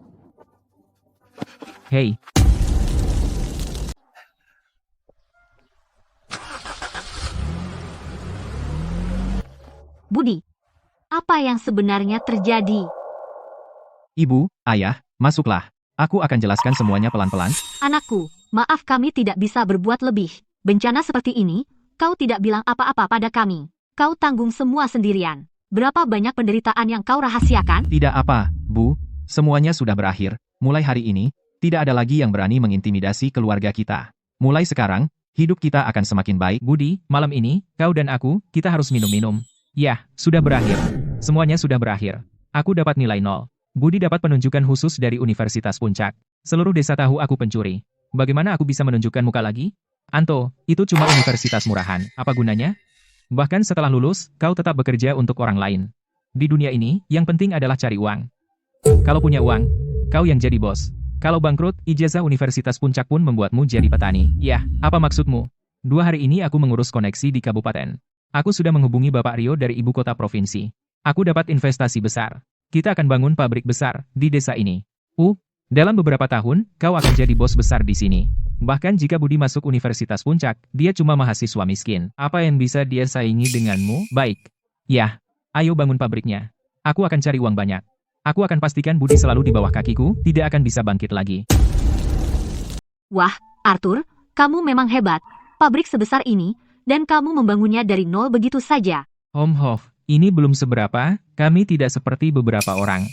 Hei. Budi, apa yang sebenarnya terjadi? Ibu, ayah, masuklah. Aku akan jelaskan semuanya pelan-pelan. Anakku, maaf kami tidak bisa berbuat lebih. Bencana seperti ini, kau tidak bilang apa-apa pada kami. Kau tanggung semua sendirian. Berapa banyak penderitaan yang kau rahasiakan? Tidak apa, Bu. Semuanya sudah berakhir. Mulai hari ini, tidak ada lagi yang berani mengintimidasi keluarga kita. Mulai sekarang, hidup kita akan semakin baik. Budi, malam ini, kau dan aku, kita harus minum-minum. Ya, sudah berakhir. Semuanya sudah berakhir. Aku dapat nilai 0. Budi dapat penunjukan khusus dari Universitas Puncak. Seluruh desa tahu aku pencuri. Bagaimana aku bisa menunjukkan muka lagi? Anto, itu cuma universitas murahan. Apa gunanya? Bahkan setelah lulus, kau tetap bekerja untuk orang lain. Di dunia ini, yang penting adalah cari uang. Kalau punya uang, kau yang jadi bos. Kalau bangkrut, ijazah Universitas Puncak pun membuatmu jadi petani. Yah, apa maksudmu? 2 hari ini aku mengurus koneksi di kabupaten. Aku sudah menghubungi Bapak Rio dari ibu kota provinsi. Aku dapat investasi besar. Kita akan bangun pabrik besar di desa ini. Dalam beberapa tahun, kau akan jadi bos besar di sini. Bahkan jika Budi masuk Universitas Puncak, dia cuma mahasiswa miskin. Apa yang bisa dia saingi denganmu? Baik. Yah, ayo bangun pabriknya. Aku akan cari uang banyak. Aku akan pastikan Budi selalu di bawah kakiku, tidak akan bisa bangkit lagi. Wah, Arthur, kamu memang hebat. Pabrik sebesar ini, dan kamu membangunnya dari nol begitu saja. Om Hof, ini belum seberapa, kami tidak seperti beberapa orang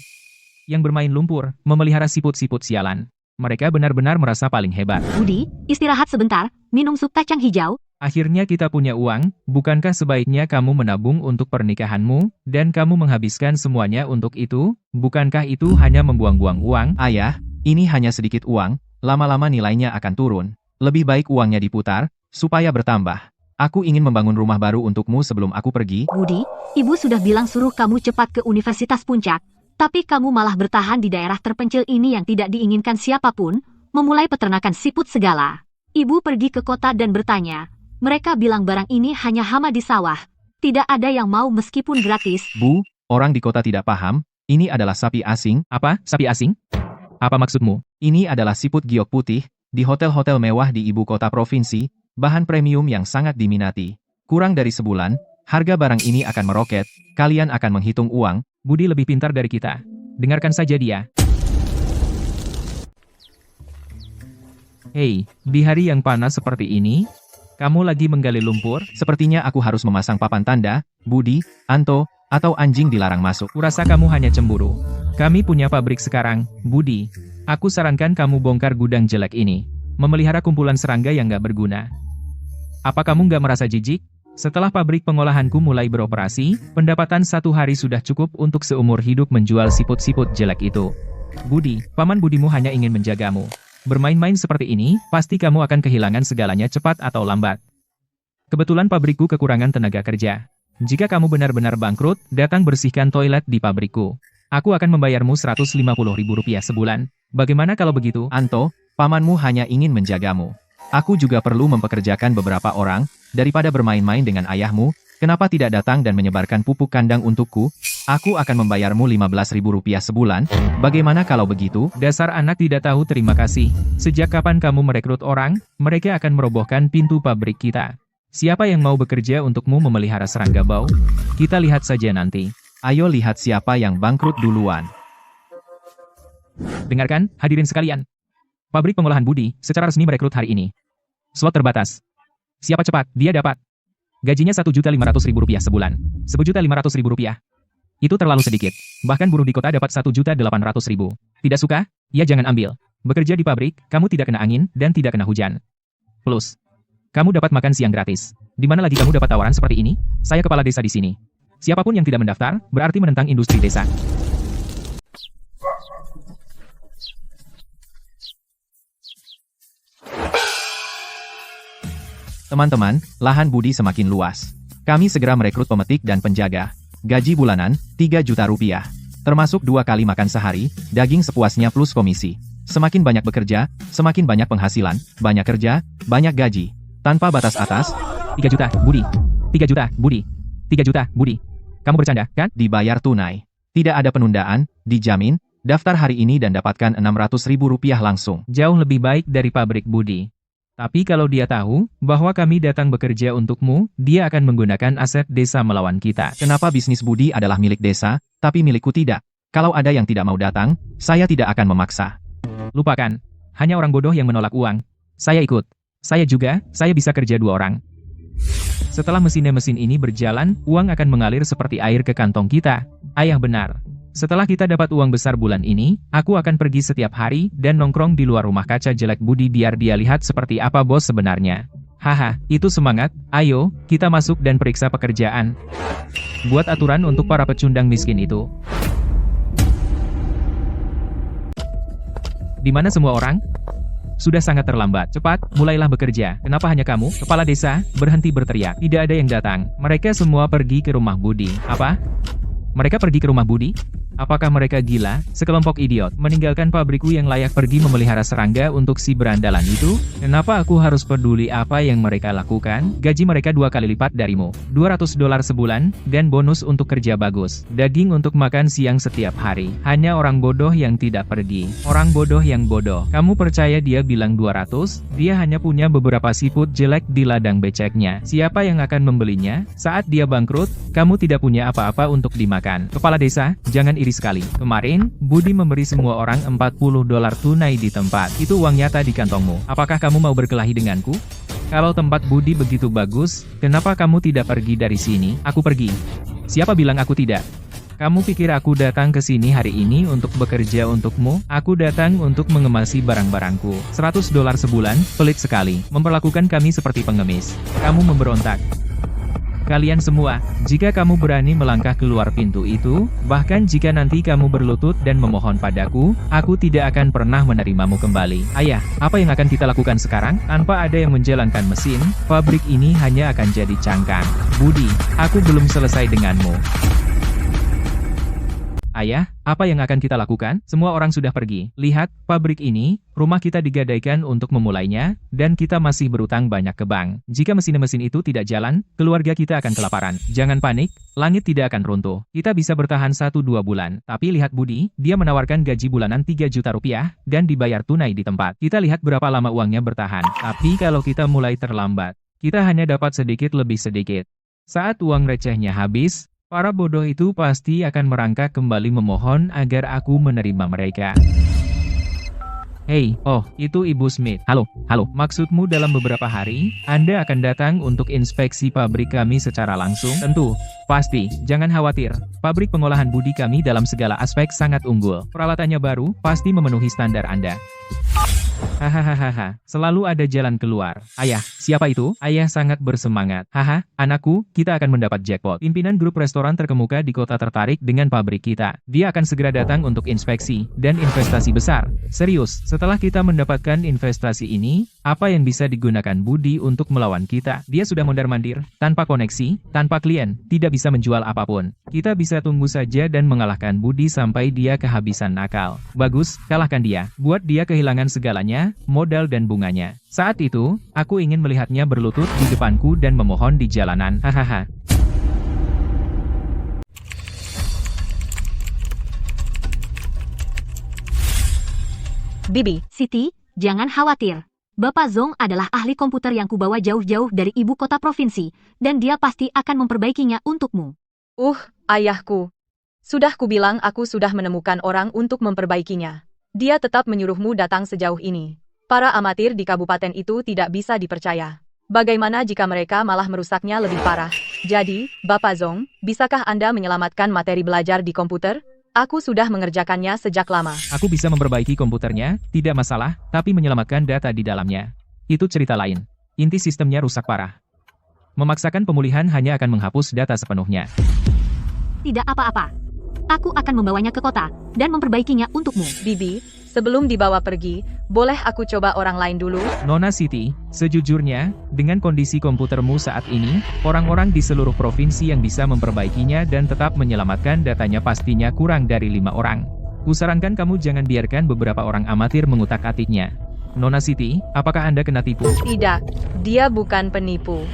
yang bermain lumpur, memelihara siput-siput sialan. Mereka benar-benar merasa paling hebat. Budi, istirahat sebentar, minum sup kacang hijau. Akhirnya kita punya uang, bukankah sebaiknya kamu menabung untuk pernikahanmu, dan kamu menghabiskan semuanya untuk itu? Bukankah itu hanya membuang-buang uang? Ayah, ini hanya sedikit uang, lama-lama nilainya akan turun. Lebih baik uangnya diputar, supaya bertambah. Aku ingin membangun rumah baru untukmu sebelum aku pergi. Budi, ibu sudah bilang suruh kamu cepat ke Universitas Puncak. Tapi kamu malah bertahan di daerah terpencil ini yang tidak diinginkan siapapun, memulai peternakan siput segala. Ibu pergi ke kota dan bertanya. Mereka bilang barang ini hanya hama di sawah. Tidak ada yang mau meskipun gratis. Bu, orang di kota tidak paham, ini adalah sapi asing. Apa? Sapi asing? Apa maksudmu? Ini adalah siput giok putih, di hotel-hotel mewah di ibu kota provinsi, bahan premium yang sangat diminati. Kurang dari sebulan, harga barang ini akan meroket, kalian akan menghitung uang. Budi lebih pintar dari kita. Dengarkan saja dia. Hei, di hari yang panas seperti ini, kamu lagi menggali lumpur? Sepertinya aku harus memasang papan tanda, Budi, Anto, atau anjing dilarang masuk. Kurasa kamu hanya cemburu. Kami punya pabrik sekarang, Budi. Aku sarankan kamu bongkar gudang jelek ini. Memelihara kumpulan serangga yang gak berguna. Apa kamu gak merasa jijik? Setelah pabrik pengolahanku mulai beroperasi, pendapatan satu hari sudah cukup untuk seumur hidup menjual siput-siput jelek itu. Budi, paman budimu hanya ingin menjagamu. Bermain-main seperti ini, pasti kamu akan kehilangan segalanya cepat atau lambat. Kebetulan pabrikku kekurangan tenaga kerja. Jika kamu benar-benar bangkrut, datang bersihkan toilet di pabrikku. Aku akan membayarmu Rp150.000 sebulan. Bagaimana kalau begitu? Anto, pamanmu hanya ingin menjagamu. Aku juga perlu mempekerjakan beberapa orang, daripada bermain-main dengan ayahmu, kenapa tidak datang dan menyebarkan pupuk kandang untukku? Aku akan membayarmu Rp15.000 sebulan. Bagaimana kalau begitu? Dasar anak tidak tahu terima kasih. Sejak kapan kamu merekrut orang, mereka akan merobohkan pintu pabrik kita. Siapa yang mau bekerja untukmu memelihara serangga bau? Kita lihat saja nanti. Ayo lihat siapa yang bangkrut duluan. Dengarkan, hadirin sekalian. Pabrik pengolahan Budi secara resmi merekrut hari ini. Slot terbatas. Siapa cepat, dia dapat. Gajinya Rp1.500.000 sebulan. Rp1.500.000. Itu terlalu sedikit. Bahkan buruh di kota dapat Rp1.800.000. Tidak suka? Ya jangan ambil. Bekerja di pabrik, kamu tidak kena angin dan tidak kena hujan. Plus, kamu dapat makan siang gratis. Di mana lagi kamu dapat tawaran seperti ini? Saya kepala desa di sini. Siapapun yang tidak mendaftar, berarti menentang industri desa. Teman-teman, lahan Budi semakin luas. Kami segera merekrut pemetik dan penjaga. Gaji bulanan, Rp3 juta. Termasuk 2 kali makan sehari, daging sepuasnya plus komisi. Semakin banyak bekerja, semakin banyak penghasilan, banyak kerja, banyak gaji. Tanpa batas atas. 3 juta, Budi. 3 juta, Budi. 3 juta, Budi. Kamu bercanda, kan? Dibayar tunai. Tidak ada penundaan, dijamin. Daftar hari ini dan dapatkan Rp600.000 langsung. Jauh lebih baik dari pabrik Budi. Tapi kalau dia tahu bahwa kami datang bekerja untukmu, dia akan menggunakan aset desa melawan kita. Kenapa bisnis Budi adalah milik desa, tapi milikku tidak? Kalau ada yang tidak mau datang, saya tidak akan memaksa. Lupakan. Hanya orang bodoh yang menolak uang. Saya ikut. Saya juga, saya bisa kerja 2 orang. Setelah mesin ini berjalan, uang akan mengalir seperti air ke kantong kita. Ayah benar. Setelah kita dapat uang besar bulan ini, aku akan pergi setiap hari dan nongkrong di luar rumah kaca jelek Budi biar dia lihat seperti apa bos sebenarnya. Haha, itu semangat. Ayo, kita masuk dan periksa pekerjaan. Buat aturan untuk para pecundang miskin itu. Di mana semua orang? Sudah sangat terlambat. Cepat, mulailah bekerja. Kenapa hanya kamu, kepala desa, berhenti berteriak? Tidak ada yang datang. Mereka semua pergi ke rumah Budi. Apa? Mereka pergi ke rumah Budi? Apakah mereka gila? Sekelompok idiot, meninggalkan pabrikku yang layak pergi memelihara serangga untuk si berandalan itu? Kenapa aku harus peduli apa yang mereka lakukan? Gaji mereka 2 kali lipat darimu. $200 sebulan, dan bonus untuk kerja bagus. Daging untuk makan siang setiap hari. Hanya orang bodoh yang tidak pergi. Orang bodoh yang bodoh. Kamu percaya dia bilang 200? Dia hanya punya beberapa siput jelek di ladang beceknya. Siapa yang akan membelinya? Saat dia bangkrut, kamu tidak punya apa-apa untuk dimakan. Kepala desa, jangan iri sekali. Kemarin, Budi memberi semua orang $40 tunai di tempat. Itu uang nyata di kantongmu. Apakah kamu mau berkelahi denganku? Kalau tempat Budi begitu bagus, kenapa kamu tidak pergi dari sini? Aku pergi. Siapa bilang aku tidak? Kamu pikir aku datang ke sini hari ini untuk bekerja untukmu? Aku datang untuk mengemasi barang-barangku. $100 sebulan, pelit sekali. Memperlakukan kami seperti pengemis. Kamu memberontak. Kalian semua, jika kamu berani melangkah keluar pintu itu, bahkan jika nanti kamu berlutut dan memohon padaku, aku tidak akan pernah menerimamu kembali. Ayah, apa yang akan kita lakukan sekarang? Tanpa ada yang menjalankan mesin, pabrik ini hanya akan jadi cangkang. Budi, aku belum selesai denganmu. Ayah, Apa yang akan kita lakukan? Semua orang sudah pergi. Lihat, pabrik ini, rumah kita digadaikan untuk memulainya, dan kita masih berutang banyak ke bank. Jika mesin-mesin itu tidak jalan, keluarga kita akan kelaparan. Jangan panik, langit tidak akan runtuh. Kita bisa bertahan 1-2 bulan. Tapi lihat Budi, dia menawarkan gaji bulanan 3 juta rupiah, dan dibayar tunai di tempat. Kita lihat berapa lama uangnya bertahan. Tapi kalau kita mulai terlambat, kita hanya dapat sedikit lebih sedikit. Saat uang recehnya habis, para bodoh itu pasti akan merangkak kembali memohon agar aku menerima mereka. Hei, oh, itu Ibu Smith. Halo, maksudmu dalam beberapa hari, Anda akan datang untuk inspeksi pabrik kami secara langsung? Tentu, pasti, jangan khawatir. Pabrik pengolahan budi kami dalam segala aspek sangat unggul. Peralatannya baru, pasti memenuhi standar Anda. Hahaha, selalu ada jalan keluar. Ayah, siapa itu? Ayah sangat bersemangat. Haha, anakku, kita akan mendapat jackpot. Pimpinan grup restoran terkemuka di kota tertarik dengan pabrik kita. Dia akan segera datang untuk inspeksi dan investasi besar. Serius, setelah kita mendapatkan investasi ini, apa yang bisa digunakan Budi untuk melawan kita? Dia sudah mondar-mandir, tanpa koneksi, tanpa klien, tidak bisa menjual apapun. Kita bisa tunggu saja dan mengalahkan Budi sampai dia kehabisan akal. Bagus, kalahkan dia. Buat dia kehilangan segalanya, modal dan bunganya. Saat itu, aku ingin melihatnya berlutut di depanku dan memohon di jalanan. Hahaha. Bibi, Siti, jangan khawatir. Bapak Zong adalah ahli komputer yang kubawa jauh-jauh dari ibu kota provinsi, dan dia pasti akan memperbaikinya untukmu. Ayahku. Sudah kubilang aku sudah menemukan orang untuk memperbaikinya. Dia tetap menyuruhmu datang sejauh ini. Para amatir di kabupaten itu tidak bisa dipercaya. Bagaimana jika mereka malah merusaknya lebih parah? Jadi, Bapak Zong, bisakah Anda menyelamatkan materi belajar di komputer? Aku sudah mengerjakannya sejak lama. Aku bisa memperbaiki komputernya, tidak masalah, tapi menyelamatkan data di dalamnya. Itu cerita lain. Inti sistemnya rusak parah. Memaksakan pemulihan hanya akan menghapus data sepenuhnya. Tidak apa-apa. Aku akan membawanya ke kota, dan memperbaikinya untukmu. Bibi, sebelum dibawa pergi, boleh aku coba orang lain dulu? Nona Siti, sejujurnya, dengan kondisi komputermu saat ini, orang-orang di seluruh provinsi yang bisa memperbaikinya dan tetap menyelamatkan datanya pastinya kurang dari 5 orang. Kusarankan kamu jangan biarkan beberapa orang amatir mengutak-atiknya. Nona Siti, apakah Anda kena tipu? Tidak, dia bukan penipu.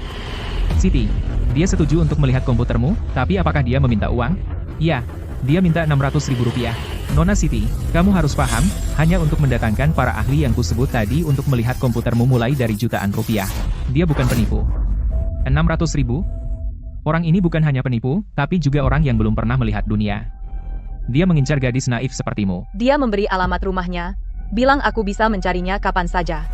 Siti, dia setuju untuk melihat komputermu, tapi apakah dia meminta uang? Iya, dia minta 600.000 rupiah. Nona Siti, kamu harus paham, hanya untuk mendatangkan para ahli yang kusebut tadi untuk melihat komputermu mulai dari jutaan rupiah. Dia bukan penipu. 600.000? Orang ini bukan hanya penipu, tapi juga orang yang belum pernah melihat dunia. Dia mengincar gadis naif sepertimu. Dia memberi alamat rumahnya. Bilang aku bisa mencarinya kapan saja.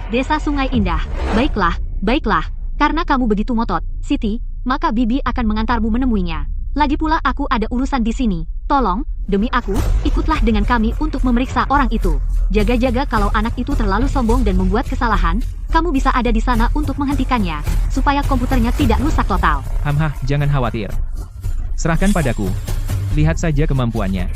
Desa Sungai Indah. Baiklah. Karena kamu begitu ngotot, Siti, maka Bibi akan mengantarmu menemuinya. Lagi pula aku ada urusan di sini. Tolong, demi aku, ikutlah dengan kami untuk memeriksa orang itu. Jaga-jaga kalau anak itu terlalu sombong dan membuat kesalahan, kamu bisa ada di sana untuk menghentikannya, supaya komputernya tidak rusak total. Jangan khawatir. Serahkan padaku. Lihat saja kemampuannya.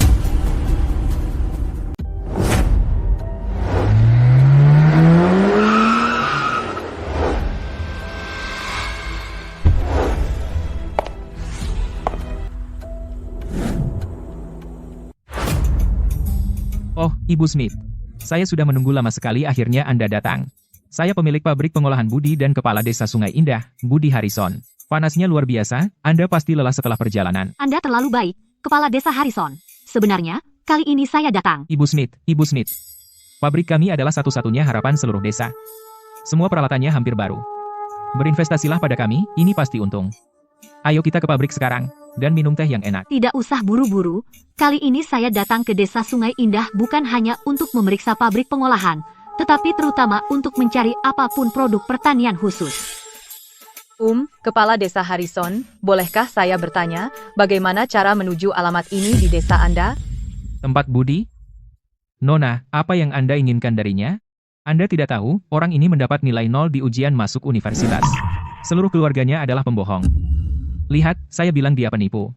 Oh, Ibu Smith. Saya sudah menunggu lama sekali akhirnya Anda datang. Saya pemilik pabrik pengolahan budi dan kepala desa Sungai Indah, Budi Harrison. Panasnya luar biasa, Anda pasti lelah setelah perjalanan. Anda terlalu baik, Kepala Desa Harrison. Sebenarnya, kali ini saya datang. Ibu Smith. Pabrik kami adalah satu-satunya harapan seluruh desa. Semua peralatannya hampir baru. Berinvestasilah pada kami, ini pasti untung. Ayo kita ke pabrik sekarang, dan minum teh yang enak. Tidak usah buru-buru, kali ini saya datang ke Desa Sungai Indah bukan hanya untuk memeriksa pabrik pengolahan, tetapi terutama untuk mencari apapun produk pertanian khusus. Kepala Desa Harrison, bolehkah saya bertanya, bagaimana cara menuju alamat ini di desa Anda? Tempat Budi? Nona, apa yang Anda inginkan darinya? Anda tidak tahu, orang ini mendapat nilai 0 di ujian masuk universitas. Seluruh keluarganya adalah pembohong. Lihat, saya bilang dia penipu.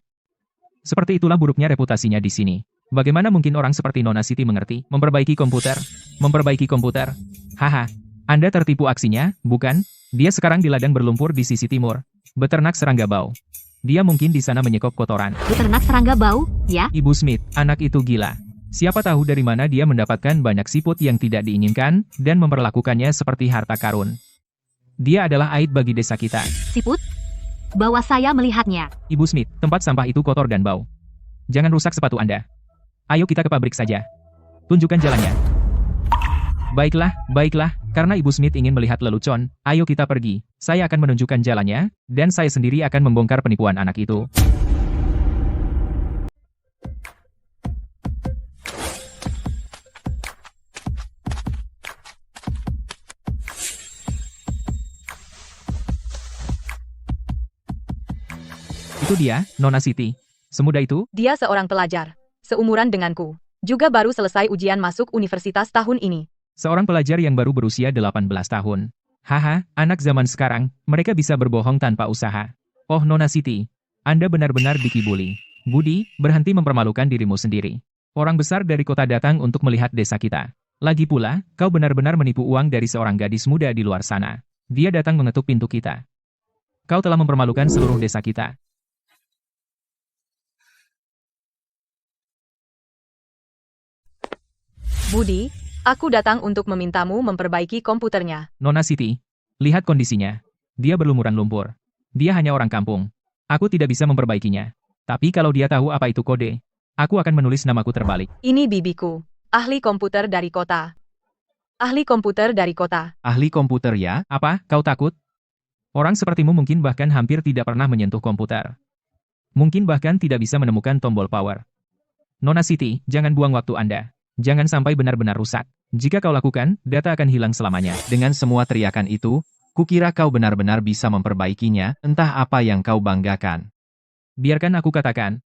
Seperti itulah buruknya reputasinya di sini. Bagaimana mungkin orang seperti Nona Siti mengerti? Memperbaiki komputer. Haha, Anda tertipu aksinya, bukan? Dia sekarang di ladang berlumpur di sisi timur. Beternak serangga bau. Dia mungkin di sana menyekop kotoran. Beternak serangga bau, ya? Ibu Smith, anak itu gila. Siapa tahu dari mana dia mendapatkan banyak siput yang tidak diinginkan, dan memperlakukannya seperti harta karun. Dia adalah aib bagi desa kita. Siput? Bawa saya melihatnya. Ibu Smith, tempat sampah itu kotor dan bau. Jangan rusak sepatu Anda. Ayo kita ke pabrik saja. Tunjukkan jalannya. Baiklah, baiklah, karena Ibu Smith ingin melihat lelucon, ayo kita pergi. Saya akan menunjukkan jalannya, dan saya sendiri akan membongkar penipuan anak itu. Itu dia, Nona Siti. Semudah itu? Dia seorang pelajar, seumuran denganku. Juga baru selesai ujian masuk universitas tahun ini. Seorang pelajar yang baru berusia 18 tahun. Haha, anak zaman sekarang, mereka bisa berbohong tanpa usaha. Oh Nona Siti, Anda benar-benar dikibuli. Budi, berhenti mempermalukan dirimu sendiri. Orang besar dari kota datang untuk melihat desa kita. Lagi pula, kau benar-benar menipu uang dari seorang gadis muda di luar sana. Dia datang mengetuk pintu kita. Kau telah mempermalukan seluruh desa kita. Budi, aku datang untuk memintamu memperbaiki komputernya. Nona Siti, lihat kondisinya. Dia berlumuran lumpur. Dia hanya orang kampung. Aku tidak bisa memperbaikinya. Tapi kalau dia tahu apa itu kode, aku akan menulis namaku terbalik. Ini bibiku, ahli komputer dari kota. Ahli komputer dari kota. Ahli komputer ya? Apa, kau takut? Orang sepertimu mungkin bahkan hampir tidak pernah menyentuh komputer. Mungkin bahkan tidak bisa menemukan tombol power. Nona Siti, jangan buang waktu Anda. Jangan sampai benar-benar rusak. Jika kau lakukan, data akan hilang selamanya. Dengan semua teriakan itu, kukira kau benar-benar bisa memperbaikinya, entah apa yang kau banggakan. Biarkan aku katakan.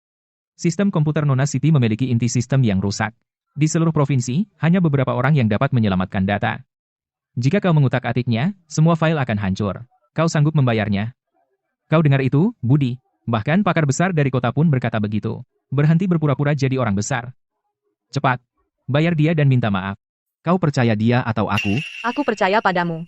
Sistem komputer Nona Siti memiliki inti sistem yang rusak. Di seluruh provinsi, hanya beberapa orang yang dapat menyelamatkan data. Jika kau mengutak-atiknya, semua file akan hancur. Kau sanggup membayarnya? Kau dengar itu, Budi? Bahkan pakar besar dari kota pun berkata begitu. Berhenti berpura-pura jadi orang besar. Cepat. Bayar dia dan minta maaf. Kau percaya dia atau aku? Aku percaya padamu.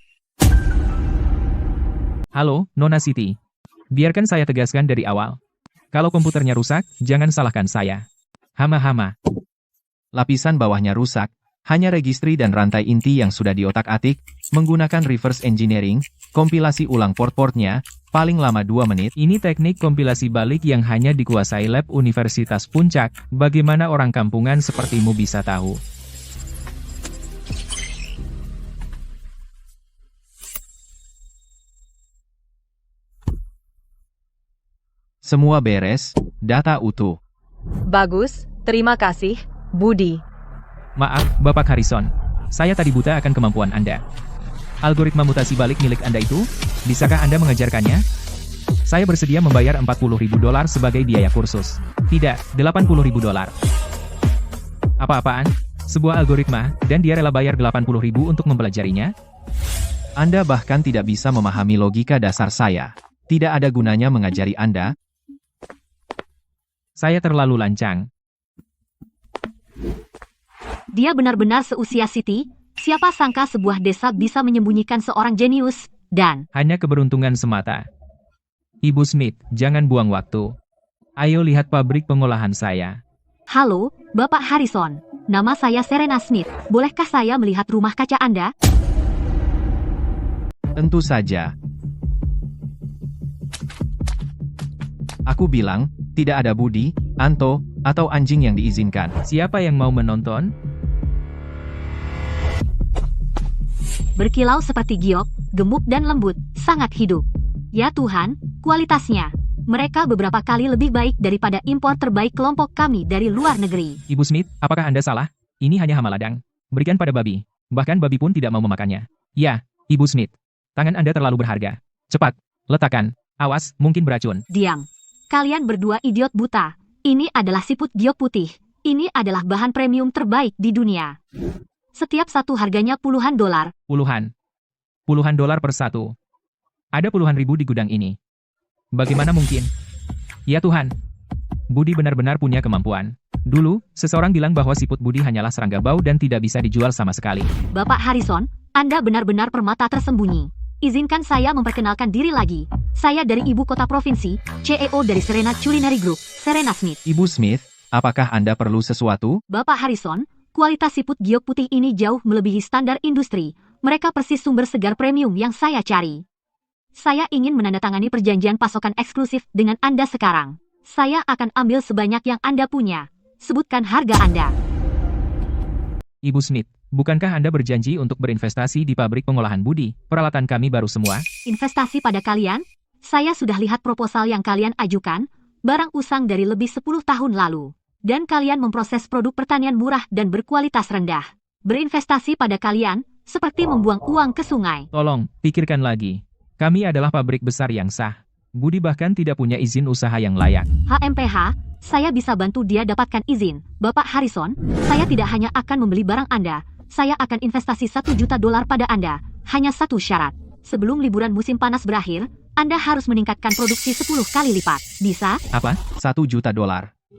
Halo, Nona Siti. Biarkan saya tegaskan dari awal. Kalau komputernya rusak, jangan salahkan saya. Hama-hama. Lapisan bawahnya rusak, hanya registri dan rantai inti yang sudah diotak-atik, menggunakan reverse engineering, kompilasi ulang port-portnya, paling lama 2 menit. Ini teknik kompilasi balik yang hanya dikuasai lab Universitas Puncak. Bagaimana orang kampungan sepertimu bisa tahu? Semua beres, data utuh. Bagus, terima kasih, Budi. Maaf, Bapak Harrison. Saya tadi buta akan kemampuan Anda. Algoritma mutasi balik milik Anda itu, bisakah Anda mengajarkannya? Saya bersedia membayar $40.000 sebagai biaya kursus. Tidak, $80.000. Apa-apaan? Sebuah algoritma, dan dia rela bayar $80.000 untuk mempelajarinya? Anda bahkan tidak bisa memahami logika dasar saya. Tidak ada gunanya mengajari Anda. Saya terlalu lancang. Dia benar-benar seusia Siti. Siapa sangka sebuah desa bisa menyembunyikan seorang jenius, dan Hanya keberuntungan semata. Ibu Smith, jangan buang waktu. Ayo lihat pabrik pengolahan saya. halo, Bapak Harrison. Nama saya Serena Smith. Bolehkah saya melihat rumah kaca Anda? Tentu saja. Aku bilang, tidak ada Budi, Anto, atau anjing yang diizinkan. Siapa yang mau menonton? Berkilau seperti giok, gemuk dan lembut, sangat hidup. Ya Tuhan, kualitasnya. Mereka beberapa kali lebih baik daripada impor terbaik kelompok kami dari luar negeri. Ibu Smith, apakah Anda salah? Ini hanya hama ladang. Berikan pada babi. Bahkan babi pun tidak mau memakannya. Ya, Ibu Smith. Tangan Anda terlalu berharga. Cepat, letakkan. Awas, mungkin beracun. Diam. Kalian berdua idiot buta. Ini adalah siput giok putih. Ini adalah bahan premium terbaik di dunia. Setiap satu harganya puluhan dolar. Puluhan. Puluhan dolar per satu. Ada puluhan ribu di gudang ini. Bagaimana mungkin? Ya Tuhan. Budi benar-benar punya kemampuan. Dulu, seseorang bilang bahwa siput Budi hanyalah serangga bau dan tidak bisa dijual sama sekali. Bapak Harrison, Anda benar-benar permata tersembunyi. Izinkan saya memperkenalkan diri lagi. Saya dari ibu kota provinsi, CEO dari Serena Culinary Group, Serena Smith. Ibu Smith, apakah Anda perlu sesuatu? Bapak Harrison, kualitas siput giok putih ini jauh melebihi standar industri. Mereka persis sumber segar premium yang saya cari. Saya ingin menandatangani perjanjian pasokan eksklusif dengan Anda sekarang. Saya akan ambil sebanyak yang Anda punya. Sebutkan harga Anda. Ibu Smith, bukankah Anda berjanji untuk berinvestasi di pabrik pengolahan budi? Peralatan kami baru semua. Investasi pada kalian? Saya sudah lihat proposal yang kalian ajukan, barang usang dari lebih 10 tahun lalu. Dan kalian memproses produk pertanian murah dan berkualitas rendah. Berinvestasi pada kalian, seperti membuang uang ke sungai. Tolong, pikirkan lagi. Kami adalah pabrik besar yang sah. Budi bahkan tidak punya izin usaha yang layak. HMPH, saya bisa bantu dia dapatkan izin. Bapak Harrison, saya tidak hanya akan membeli barang Anda, saya akan investasi $1 juta pada Anda. Hanya satu syarat. Sebelum liburan musim panas berakhir, Anda harus meningkatkan produksi 10 kali lipat. Bisa? Apa? $1 juta.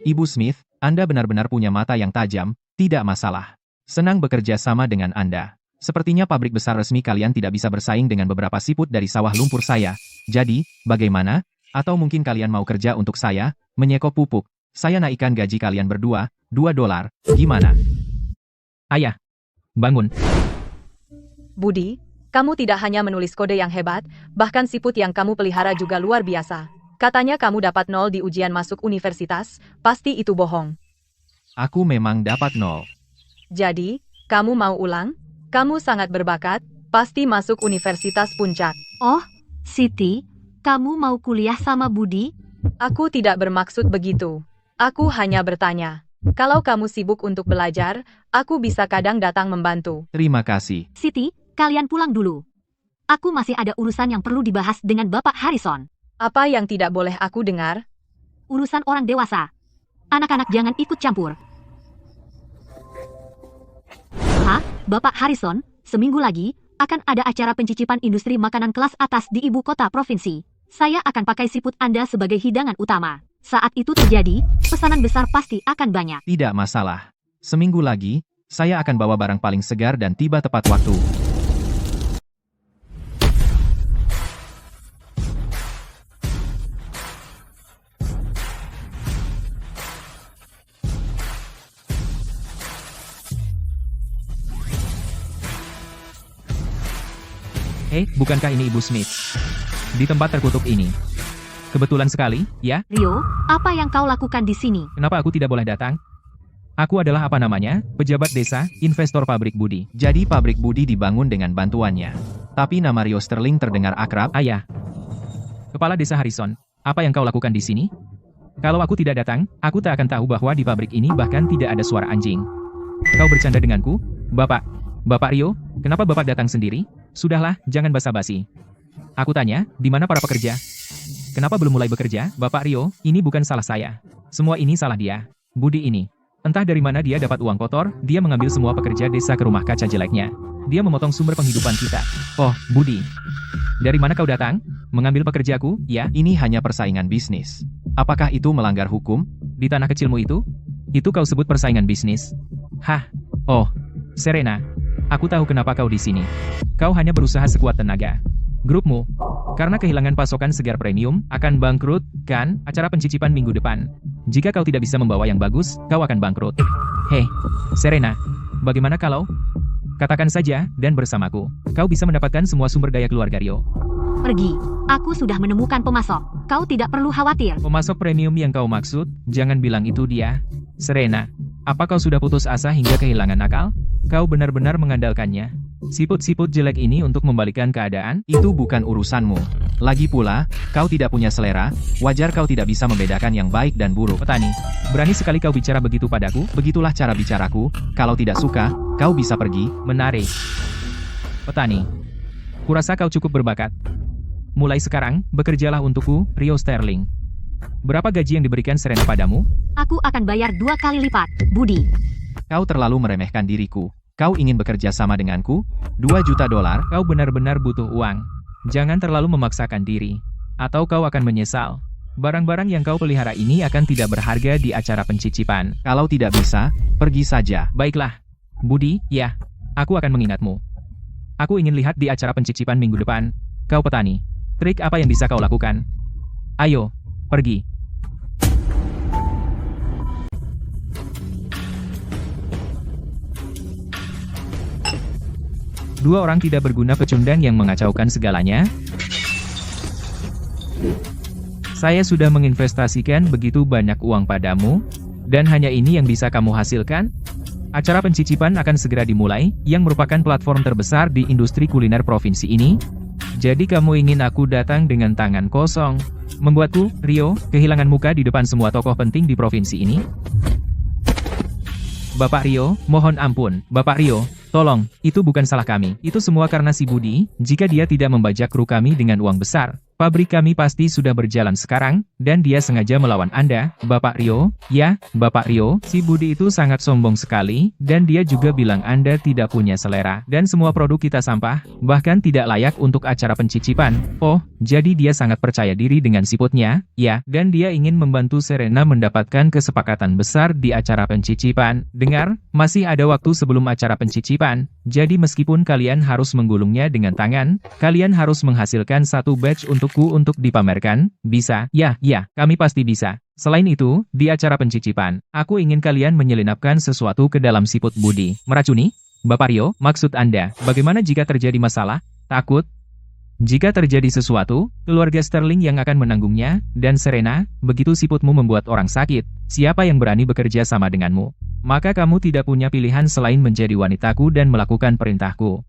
Ibu Smith, Anda benar-benar punya mata yang tajam, tidak masalah. Senang bekerja sama dengan Anda. Sepertinya pabrik besar resmi kalian tidak bisa bersaing dengan beberapa siput dari sawah lumpur saya. Jadi, bagaimana? Atau mungkin kalian mau kerja untuk saya, menyekop pupuk. Saya naikkan gaji kalian berdua, $2. Gimana? Ayah, bangun. Budi, kamu tidak hanya menulis kode yang hebat, bahkan siput yang kamu pelihara juga luar biasa. Katanya kamu dapat 0 di ujian masuk universitas, pasti itu bohong. Aku memang dapat 0. Jadi, kamu mau ulang? Kamu sangat berbakat, pasti masuk Universitas Puncak. Oh, Siti, kamu mau kuliah sama Budi? Aku tidak bermaksud begitu. Aku hanya bertanya. Kalau kamu sibuk untuk belajar, aku bisa kadang datang membantu. Terima kasih. Siti, kalian pulang dulu. Aku masih ada urusan yang perlu dibahas dengan Bapak Harrison. Apa yang tidak boleh aku dengar? Urusan orang dewasa. Anak-anak jangan ikut campur. Bapak Harrison, seminggu lagi, akan ada acara pencicipan industri makanan kelas atas di ibu kota provinsi. Saya akan pakai siput Anda sebagai hidangan utama. Saat itu terjadi, pesanan besar pasti akan banyak. Tidak masalah. Seminggu lagi, saya akan bawa barang paling segar dan tiba tepat waktu. Bukankah ini Ibu Smith? Di tempat terkutuk ini. Kebetulan sekali, ya? Rio, apa yang kau lakukan di sini? Kenapa aku tidak boleh datang? Aku adalah pejabat desa, investor pabrik budi. Jadi pabrik budi dibangun dengan bantuannya. Tapi nama Rio Sterling terdengar akrab. Ayah. Kepala Desa Harrison, apa yang kau lakukan di sini? Kalau aku tidak datang, aku tak akan tahu bahwa di pabrik ini bahkan tidak ada suara anjing. Kau bercanda denganku? Bapak Rio, kenapa Bapak datang sendiri? Sudahlah, jangan basa-basi. Aku tanya, di mana para pekerja? Kenapa belum mulai bekerja? Bapak Rio, ini bukan salah saya. Semua ini salah dia. Budi ini. Entah dari mana dia dapat uang kotor, dia mengambil semua pekerja desa ke rumah kaca jeleknya. Dia memotong sumber penghidupan kita. Oh, Budi. Dari mana kau datang? Mengambil pekerjaku, ya? Ini hanya persaingan bisnis. Apakah itu melanggar hukum? Di tanah kecilmu itu? Itu kau sebut persaingan bisnis? Hah? Oh, Serena. Aku tahu kenapa kau di sini. Kau hanya berusaha sekuat tenaga. Grupmu, karena kehilangan pasokan segar premium, akan bangkrut, kan? Acara pencicipan minggu depan. Jika kau tidak bisa membawa yang bagus, kau akan bangkrut. Hei, Serena, bagaimana kalau? Katakan saja, dan bersamaku, kau bisa mendapatkan semua sumber daya keluarga Rio. Pergi. Aku sudah menemukan pemasok. Kau tidak perlu khawatir. Pemasok premium yang kau maksud, jangan bilang itu dia. Serena, apa kau sudah putus asa hingga kehilangan akal? Kau benar-benar mengandalkannya. Siput-siput jelek ini untuk membalikan keadaan? Itu bukan urusanmu. Lagi pula, kau tidak punya selera, wajar kau tidak bisa membedakan yang baik dan buruk. Petani, berani sekali kau bicara begitu padaku? Begitulah cara bicaraku, kalau tidak suka, kau bisa pergi. Menarik. Petani, kurasa kau cukup berbakat. Mulai sekarang, bekerjalah untukku, Rio Sterling. Berapa gaji yang diberikan Serena padamu? Aku akan bayar 2 kali lipat, Budi. Kau terlalu meremehkan diriku. Kau ingin bekerja sama denganku? $2 juta. Kau benar-benar butuh uang. Jangan terlalu memaksakan diri. Atau kau akan menyesal. Barang-barang yang kau pelihara ini akan tidak berharga di acara pencicipan. Kalau tidak bisa, pergi saja. Baiklah. Budi, ya. Aku akan mengingatmu. Aku ingin lihat di acara pencicipan minggu depan. Kau petani. Trik apa yang bisa kau lakukan? Ayo, pergi. Dua orang tidak berguna pecundang yang mengacaukan segalanya. Saya sudah menginvestasikan begitu banyak uang padamu, dan hanya ini yang bisa kamu hasilkan? Acara pencicipan akan segera dimulai, yang merupakan platform terbesar di industri kuliner provinsi ini. Jadi kamu ingin aku datang dengan tangan kosong, membuatku, Rio, kehilangan muka di depan semua tokoh penting di provinsi ini? Bapak Rio, mohon ampun, Bapak Rio, tolong, itu bukan salah kami. Itu semua karena si Budi, jika dia tidak membajak kru kami dengan uang besar, pabrik kami pasti sudah berjalan sekarang, dan dia sengaja melawan Anda, Bapak Rio. Ya, Bapak Rio, si Budi itu sangat sombong sekali, dan dia juga bilang Anda tidak punya selera, dan semua produk kita sampah, bahkan tidak layak untuk acara pencicipan. Oh, jadi dia sangat percaya diri dengan siputnya, ya, dan dia ingin membantu Serena mendapatkan kesepakatan besar di acara pencicipan. Dengar, masih ada waktu sebelum acara pencicipan, jadi meskipun kalian harus menggulungnya dengan tangan, kalian harus menghasilkan satu batch untuk dipamerkan. Bisa? Ya, kami pasti bisa. Selain itu, di acara pencicipan, aku ingin kalian menyelinapkan sesuatu ke dalam siput Budi. Meracuni? Bapak Rio, maksud Anda, bagaimana jika terjadi masalah? Takut? Jika terjadi sesuatu, keluarga Sterling yang akan menanggungnya, dan Serena, begitu siputmu membuat orang sakit, siapa yang berani bekerja sama denganmu? Maka kamu tidak punya pilihan selain menjadi wanitaku dan melakukan perintahku.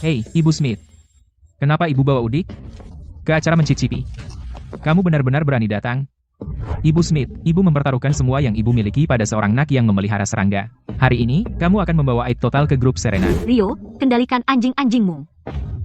Hei, Ibu Smith. Kenapa Ibu bawa Udik ke acara mencicipi? Kamu benar-benar berani datang. Ibu Smith, Ibu mempertaruhkan semua yang Ibu miliki pada seorang nak yang memelihara serangga. Hari ini, kamu akan membawa aib total ke grup Serena. Rio, kendalikan anjing-anjingmu.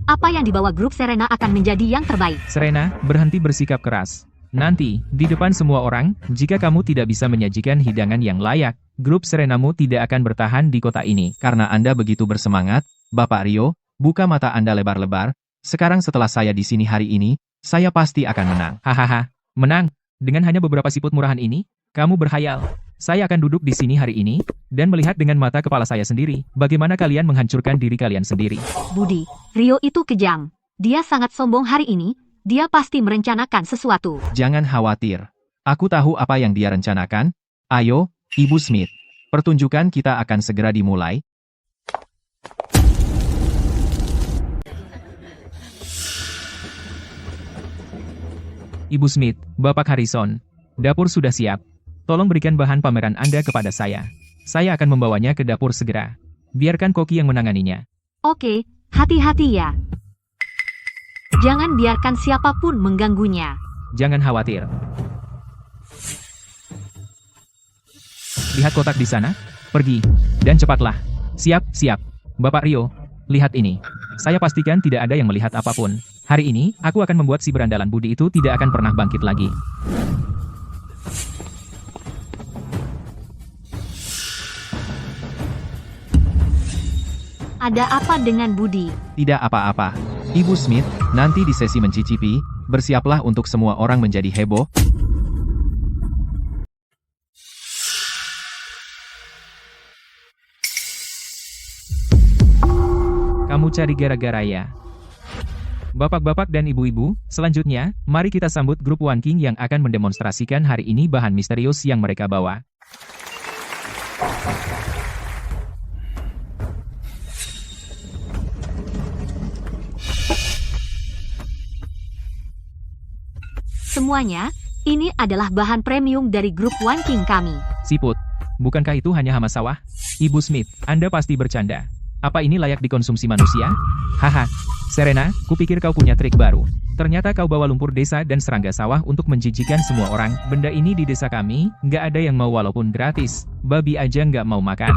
Apa yang dibawa grup Serena akan menjadi yang terbaik. Serena, berhenti bersikap keras. Nanti, di depan semua orang, jika kamu tidak bisa menyajikan hidangan yang layak, grup Serenamu tidak akan bertahan di kota ini. Karena Anda begitu bersemangat, Bapak Rio, buka mata Anda lebar-lebar. Sekarang setelah saya di sini hari ini, saya pasti akan menang. Hahaha, menang? Dengan hanya beberapa siput murahan ini, kamu berhayal. Saya akan duduk di sini hari ini, dan melihat dengan mata kepala saya sendiri, bagaimana kalian menghancurkan diri kalian sendiri. Budi, Rio itu kejam. Dia sangat sombong hari ini, dia pasti merencanakan sesuatu. Jangan khawatir. Aku tahu apa yang dia rencanakan. Ayo, Ibu Smith. Pertunjukan kita akan segera dimulai. Ibu Smith, Bapak Harrison, dapur sudah siap. Tolong berikan bahan pameran Anda kepada saya. Saya akan membawanya ke dapur segera. Biarkan Koki yang menanganinya. Oke, hati-hati ya. Jangan biarkan siapapun mengganggunya. Jangan khawatir. Lihat kotak di sana. Pergi. Dan cepatlah. Siap. Bapak Rio, lihat ini. Saya pastikan tidak ada yang melihat apapun. Hari ini, aku akan membuat si berandalan Budi itu tidak akan pernah bangkit lagi. Ada apa dengan Budi? Tidak apa-apa. Ibu Smith, nanti di sesi mencicipi, bersiaplah untuk semua orang menjadi heboh. Kamu cari gara-gara ya. Bapak-bapak dan ibu-ibu, selanjutnya, mari kita sambut grup One King yang akan mendemonstrasikan hari ini bahan misterius yang mereka bawa. Semuanya, ini adalah bahan premium dari grup One King kami. Siput, bukankah itu hanya hama sawah? Ibu Smith, Anda pasti bercanda. Apa ini layak dikonsumsi manusia? Haha, Serena, kupikir kau punya trik baru. Ternyata kau bawa lumpur desa dan serangga sawah untuk menjijikan semua orang. Benda ini di desa kami, nggak ada yang mau walaupun gratis. Babi aja nggak mau makan.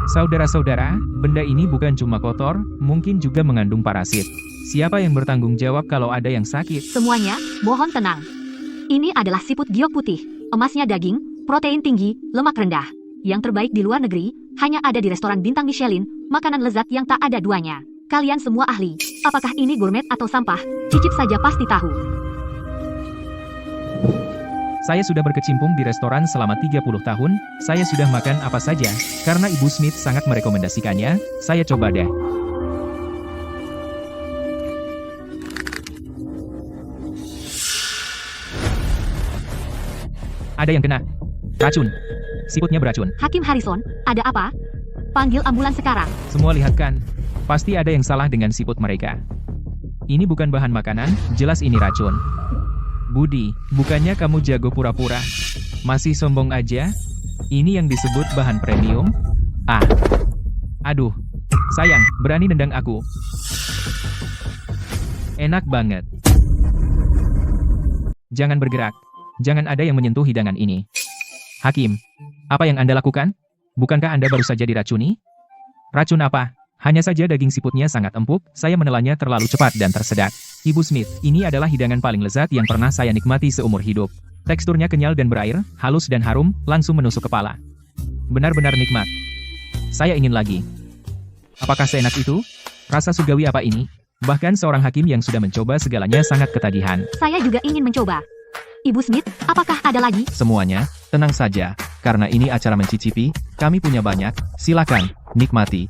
Saudara-saudara, benda ini bukan cuma kotor, mungkin juga mengandung parasit. Siapa yang bertanggung jawab kalau ada yang sakit? Semuanya, mohon tenang. Ini adalah siput giok putih. Emasnya daging, protein tinggi, lemak rendah. Yang terbaik di luar negeri, hanya ada di restoran bintang Michelin, makanan lezat yang tak ada duanya. Kalian semua ahli. Apakah ini gourmet atau sampah? Cicip saja pasti tahu. Saya sudah berkecimpung di restoran selama 30 tahun, saya sudah makan apa saja. Karena Ibu Smith sangat merekomendasikannya, saya coba deh. Ada yang kena. Racun. Siputnya beracun. Hakim Harrison, ada apa? Panggil ambulans sekarang. Semua lihat kan? Pasti ada yang salah dengan siput mereka. Ini bukan bahan makanan, jelas ini racun. Budi, bukannya kamu jago pura-pura? Masih sombong aja? Ini yang disebut bahan premium? Ah. Aduh. Sayang, berani nendang aku. Enak banget. Jangan bergerak. Jangan ada yang menyentuh hidangan ini. Hakim, apa yang Anda lakukan? Bukankah Anda baru saja diracuni? Racun apa? Hanya saja daging siputnya sangat empuk, saya menelannya terlalu cepat dan tersedak. Ibu Smith, ini adalah hidangan paling lezat yang pernah saya nikmati seumur hidup. Teksturnya kenyal dan berair, halus dan harum, langsung menusuk kepala. Benar-benar nikmat. Saya ingin lagi. Apakah seenak itu? Rasa surgawi apa ini? Bahkan seorang hakim yang sudah mencoba segalanya sangat ketagihan. Saya juga ingin mencoba. Ibu Smith, apakah ada lagi? Semuanya, tenang saja, karena ini acara mencicipi, kami punya banyak, silakan, nikmati.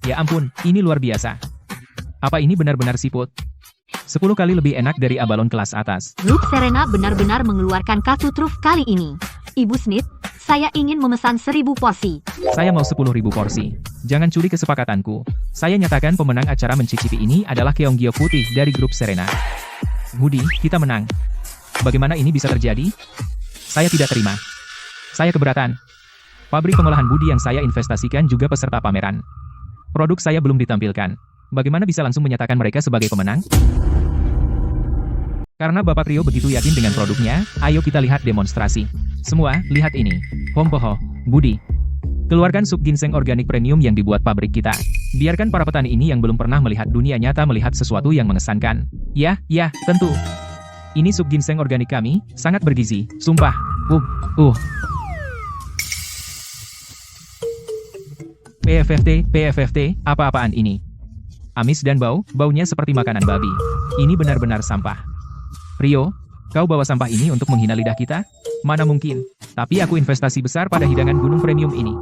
Ya ampun, ini luar biasa. Apa ini benar-benar siput? 10 kali lebih enak dari abalon kelas atas. Grup Serena benar-benar mengeluarkan kartu truf kali ini. Ibu Smith, saya ingin memesan 1000 porsi. Saya mau 10.000 porsi. Jangan curi kesepakatanku. Saya nyatakan pemenang acara mencicipi ini adalah Keong Giok Putih dari grup Serena. Budi, kita menang. Bagaimana ini bisa terjadi? Saya tidak terima. Saya keberatan. Pabrik pengolahan budi yang saya investasikan juga peserta pameran. Produk saya belum ditampilkan. Bagaimana bisa langsung menyatakan mereka sebagai pemenang? Karena Bapak Rio begitu yakin dengan produknya, ayo kita lihat demonstrasi. Semua, lihat ini. Hompoho, Budi. Keluarkan sup ginseng organik premium yang dibuat pabrik kita. Biarkan para petani ini yang belum pernah melihat dunia nyata melihat sesuatu yang mengesankan. Ya, tentu. Ini sup ginseng organik kami, sangat bergizi, sumpah. PFFT, apa-apaan ini? Amis dan baunya seperti makanan babi. Ini benar-benar sampah. Rio, kau bawa sampah ini untuk menghina lidah kita? Mana mungkin. Tapi aku investasi besar pada hidangan gunung premium ini.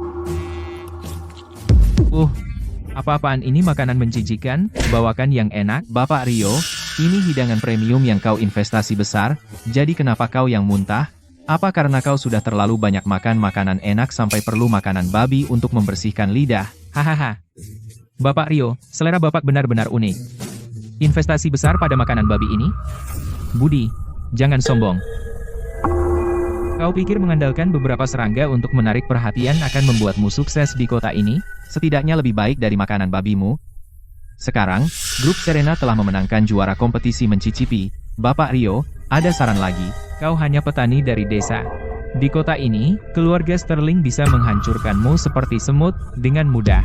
Apa-apaan ini makanan menjijikan, bawakan yang enak. Bapak Rio, ini hidangan premium yang kau investasi besar, jadi kenapa kau yang muntah? Apa karena kau sudah terlalu banyak makan makanan enak sampai perlu makanan babi untuk membersihkan lidah? Hahaha. Bapak Rio, selera Bapak benar-benar unik. Investasi besar pada makanan babi ini? Budi, jangan sombong. Kau pikir mengandalkan beberapa serangga untuk menarik perhatian akan membuatmu sukses di kota ini? Setidaknya lebih baik dari makanan babimu. Sekarang, grup Serena telah memenangkan juara kompetisi mencicipi. Bapak Rio, ada saran lagi. Kau hanya petani dari desa. Di kota ini, keluarga Sterling bisa menghancurkanmu seperti semut dengan mudah.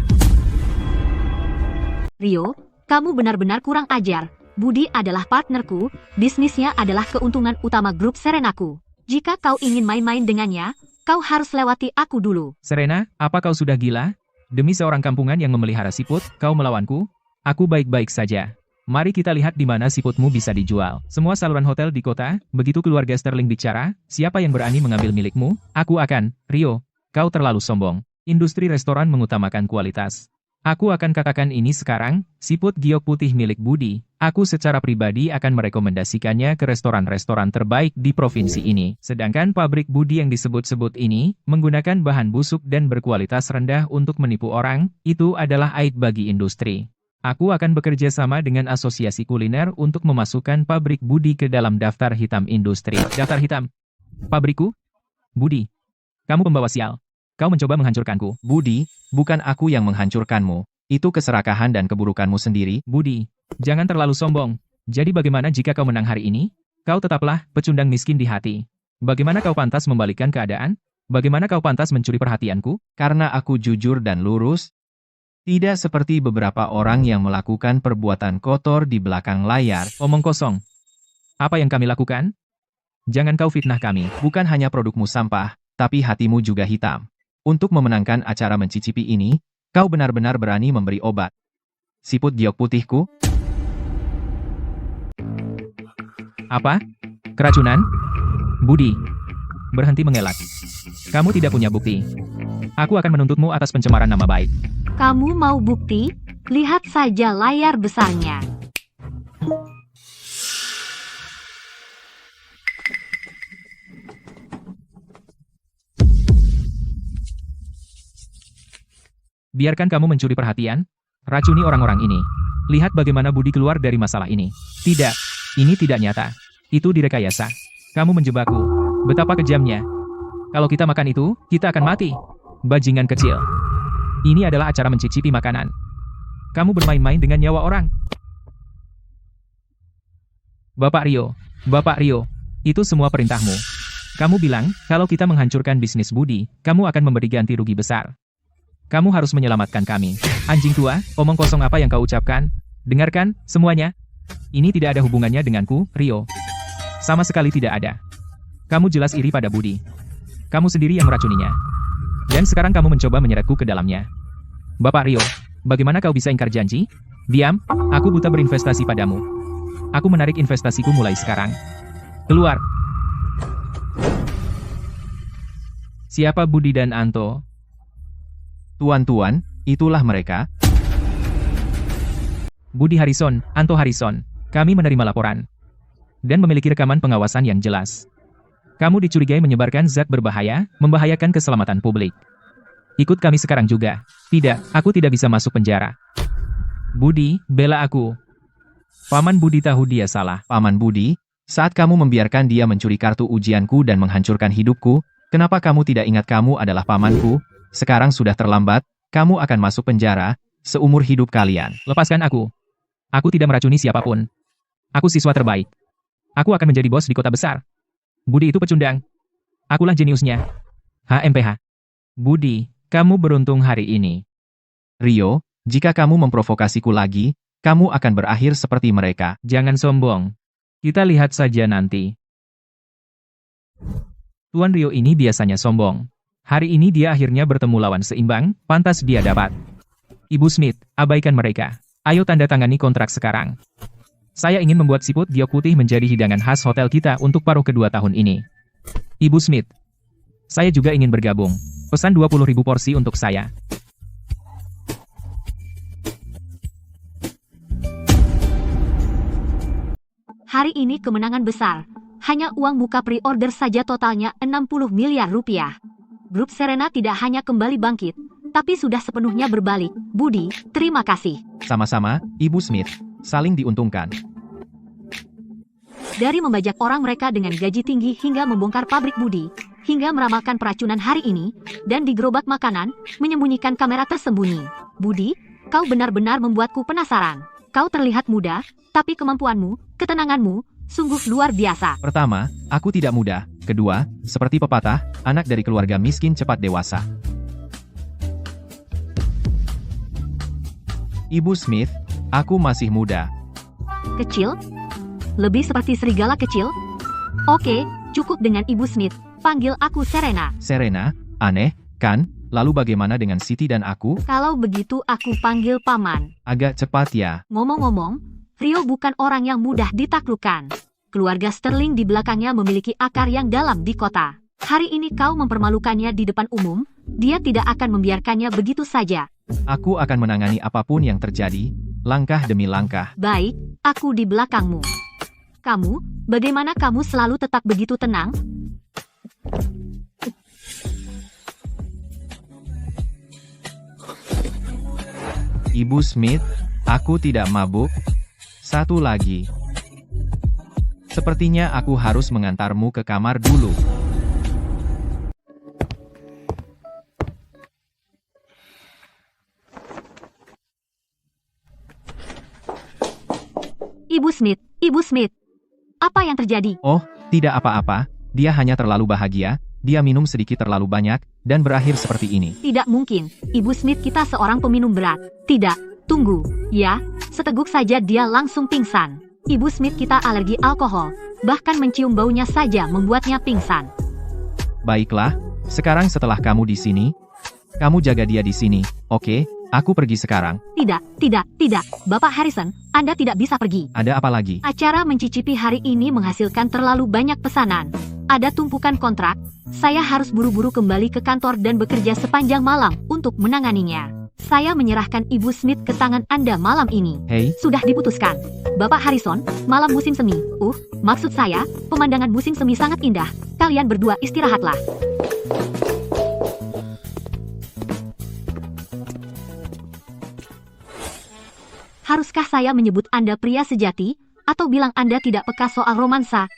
Rio, kamu benar-benar kurang ajar. Budi adalah partnerku, bisnisnya adalah keuntungan utama grup Serenaku. Jika kau ingin main-main dengannya, kau harus lewati aku dulu. Serena, apa kau sudah gila? Demi seorang kampungan yang memelihara siput, kau melawanku? Aku baik-baik saja. Mari kita lihat di mana siputmu bisa dijual. Semua saluran hotel di kota, begitu keluarga Sterling bicara, siapa yang berani mengambil milikmu? Aku akan. Rio, kau terlalu sombong. Industri restoran mengutamakan kualitas. Aku akan katakan ini sekarang, siput giok putih milik Budi. Aku secara pribadi akan merekomendasikannya ke restoran-restoran terbaik di provinsi ini. Sedangkan pabrik Budi yang disebut-sebut ini, menggunakan bahan busuk dan berkualitas rendah untuk menipu orang, itu adalah aib bagi industri. Aku akan bekerja sama dengan asosiasi kuliner untuk memasukkan pabrik Budi ke dalam daftar hitam industri. Daftar hitam? Pabrikku? Budi, kamu pembawa sial. Kau mencoba menghancurkanku. Budi, bukan aku yang menghancurkanmu. Itu keserakahan dan keburukanmu sendiri. Budi, jangan terlalu sombong. Jadi bagaimana jika kau menang hari ini? Kau tetaplah pecundang miskin di hati. Bagaimana kau pantas membalikkan keadaan? Bagaimana kau pantas mencuri perhatianku? Karena aku jujur dan lurus. Tidak seperti beberapa orang yang melakukan perbuatan kotor di belakang layar. Omong kosong. Apa yang kami lakukan? Jangan kau fitnah kami. Bukan hanya produkmu sampah, tapi hatimu juga hitam. Untuk memenangkan acara mencicipi ini, kau benar-benar berani memberi obat. Siput giok putihku? Apa? Keracunan? Budi, berhenti mengelak. Kamu tidak punya bukti. Aku akan menuntutmu atas pencemaran nama baik. Kamu mau bukti? Lihat saja layar besarnya. Biarkan kamu mencuri perhatian, racuni orang-orang ini. Lihat bagaimana Budi keluar dari masalah ini. Tidak, ini tidak nyata. Itu direkayasa. Kamu menjebakku. Betapa kejamnya. Kalau kita makan itu, kita akan mati. Bajingan kecil. Ini adalah acara mencicipi makanan. Kamu bermain-main dengan nyawa orang. Bapak Rio, itu semua perintahmu. Kamu bilang, kalau kita menghancurkan bisnis Budi, kamu akan memberi ganti rugi besar. Kamu harus menyelamatkan kami. Anjing tua, omong kosong apa yang kau ucapkan? Dengarkan, semuanya. Ini tidak ada hubungannya denganku, Rio. Sama sekali tidak ada. Kamu jelas iri pada Budi. Kamu sendiri yang meracuninya. Dan sekarang kamu mencoba menyeretku ke dalamnya. Bapak Rio, bagaimana kau bisa ingkar janji? Diam, aku buta berinvestasi padamu. Aku menarik investasiku mulai sekarang. Keluar. Siapa Budi dan Anto? Tuan-tuan, itulah mereka. Budi Harrison, Anto Harrison. Kami menerima laporan. Dan memiliki rekaman pengawasan yang jelas. Kamu dicurigai menyebarkan zat berbahaya, membahayakan keselamatan publik. Ikut kami sekarang juga. Tidak, aku tidak bisa masuk penjara. Budi, bela aku. Paman Budi tahu dia salah. Paman Budi, saat kamu membiarkan dia mencuri kartu ujianku dan menghancurkan hidupku, kenapa kamu tidak ingat kamu adalah pamanku? Sekarang sudah terlambat, kamu akan masuk penjara, seumur hidup kalian. Lepaskan aku. Aku tidak meracuni siapapun. Aku siswa terbaik. Aku akan menjadi bos di kota besar. Budi itu pecundang. Akulah jeniusnya. HMPH. Budi, kamu beruntung hari ini. Rio, jika kamu memprovokasiku lagi, kamu akan berakhir seperti mereka. Jangan sombong. Kita lihat saja nanti. Tuan Rio ini biasanya sombong. Hari ini dia akhirnya bertemu lawan seimbang, pantas dia dapat. Ibu Smith, abaikan mereka. Ayo tanda tangani kontrak sekarang. Saya ingin membuat siput giok putih menjadi hidangan khas hotel kita untuk paruh kedua tahun ini. Ibu Smith, saya juga ingin bergabung. Pesan 20.000 porsi untuk saya. Hari ini kemenangan besar. Hanya uang muka pre-order saja totalnya 60 miliar rupiah. Grup Serena tidak hanya kembali bangkit, tapi sudah sepenuhnya berbalik. Budi, terima kasih. Sama-sama, Ibu Smith. Saling diuntungkan. Dari membajak orang mereka dengan gaji tinggi hingga membongkar pabrik Budi, hingga meramalkan peracunan hari ini, dan di gerobak makanan, menyembunyikan kamera tersembunyi. Budi, kau benar-benar membuatku penasaran. Kau terlihat muda, tapi kemampuanmu, ketenanganmu, sungguh luar biasa. Pertama, aku tidak muda. Kedua, seperti pepatah, anak dari keluarga miskin cepat dewasa. Ibu Smith, aku masih muda. Kecil? Lebih seperti serigala kecil? Oke, cukup dengan Ibu Smith. Panggil aku Serena. Serena, aneh, kan? Lalu bagaimana dengan Siti dan aku? Kalau begitu aku panggil Paman. Agak cepat ya. Ngomong-ngomong, Rio bukan orang yang mudah ditaklukkan. Keluarga Sterling di belakangnya memiliki akar yang dalam di kota. Hari ini kau mempermalukannya di depan umum, dia tidak akan membiarkannya begitu saja. Aku akan menangani apapun yang terjadi, langkah demi langkah. Baik, aku di belakangmu. Kamu, bagaimana kamu selalu tetap begitu tenang? Ibu Smith, aku tidak mabuk. Satu lagi. Sepertinya aku harus mengantarmu ke kamar dulu. Ibu Smith. Apa yang terjadi? Oh, tidak apa-apa. Dia hanya terlalu bahagia, dia minum sedikit terlalu banyak, dan berakhir seperti ini. Tidak mungkin, Ibu Smith kita seorang peminum berat. Tidak, tunggu. Ya, seteguk saja dia langsung pingsan. Ibu Smith kita alergi alkohol, bahkan mencium baunya saja membuatnya pingsan. Baiklah, sekarang setelah kamu di sini, kamu jaga dia di sini, oke? Aku pergi sekarang. Tidak. Bapak Harrison, Anda tidak bisa pergi. Ada apa lagi? Acara mencicipi hari ini menghasilkan terlalu banyak pesanan. Ada tumpukan kontrak. Saya harus buru-buru kembali ke kantor dan bekerja sepanjang malam untuk menanganinya. Saya menyerahkan Ibu Smith ke tangan Anda malam ini. Hei, Sudah diputuskan. Bapak Harrison, malam musim semi. Maksud saya, pemandangan musim semi sangat indah. Kalian berdua istirahatlah. Haruskah saya menyebut Anda pria sejati, atau bilang Anda tidak peka soal romansa?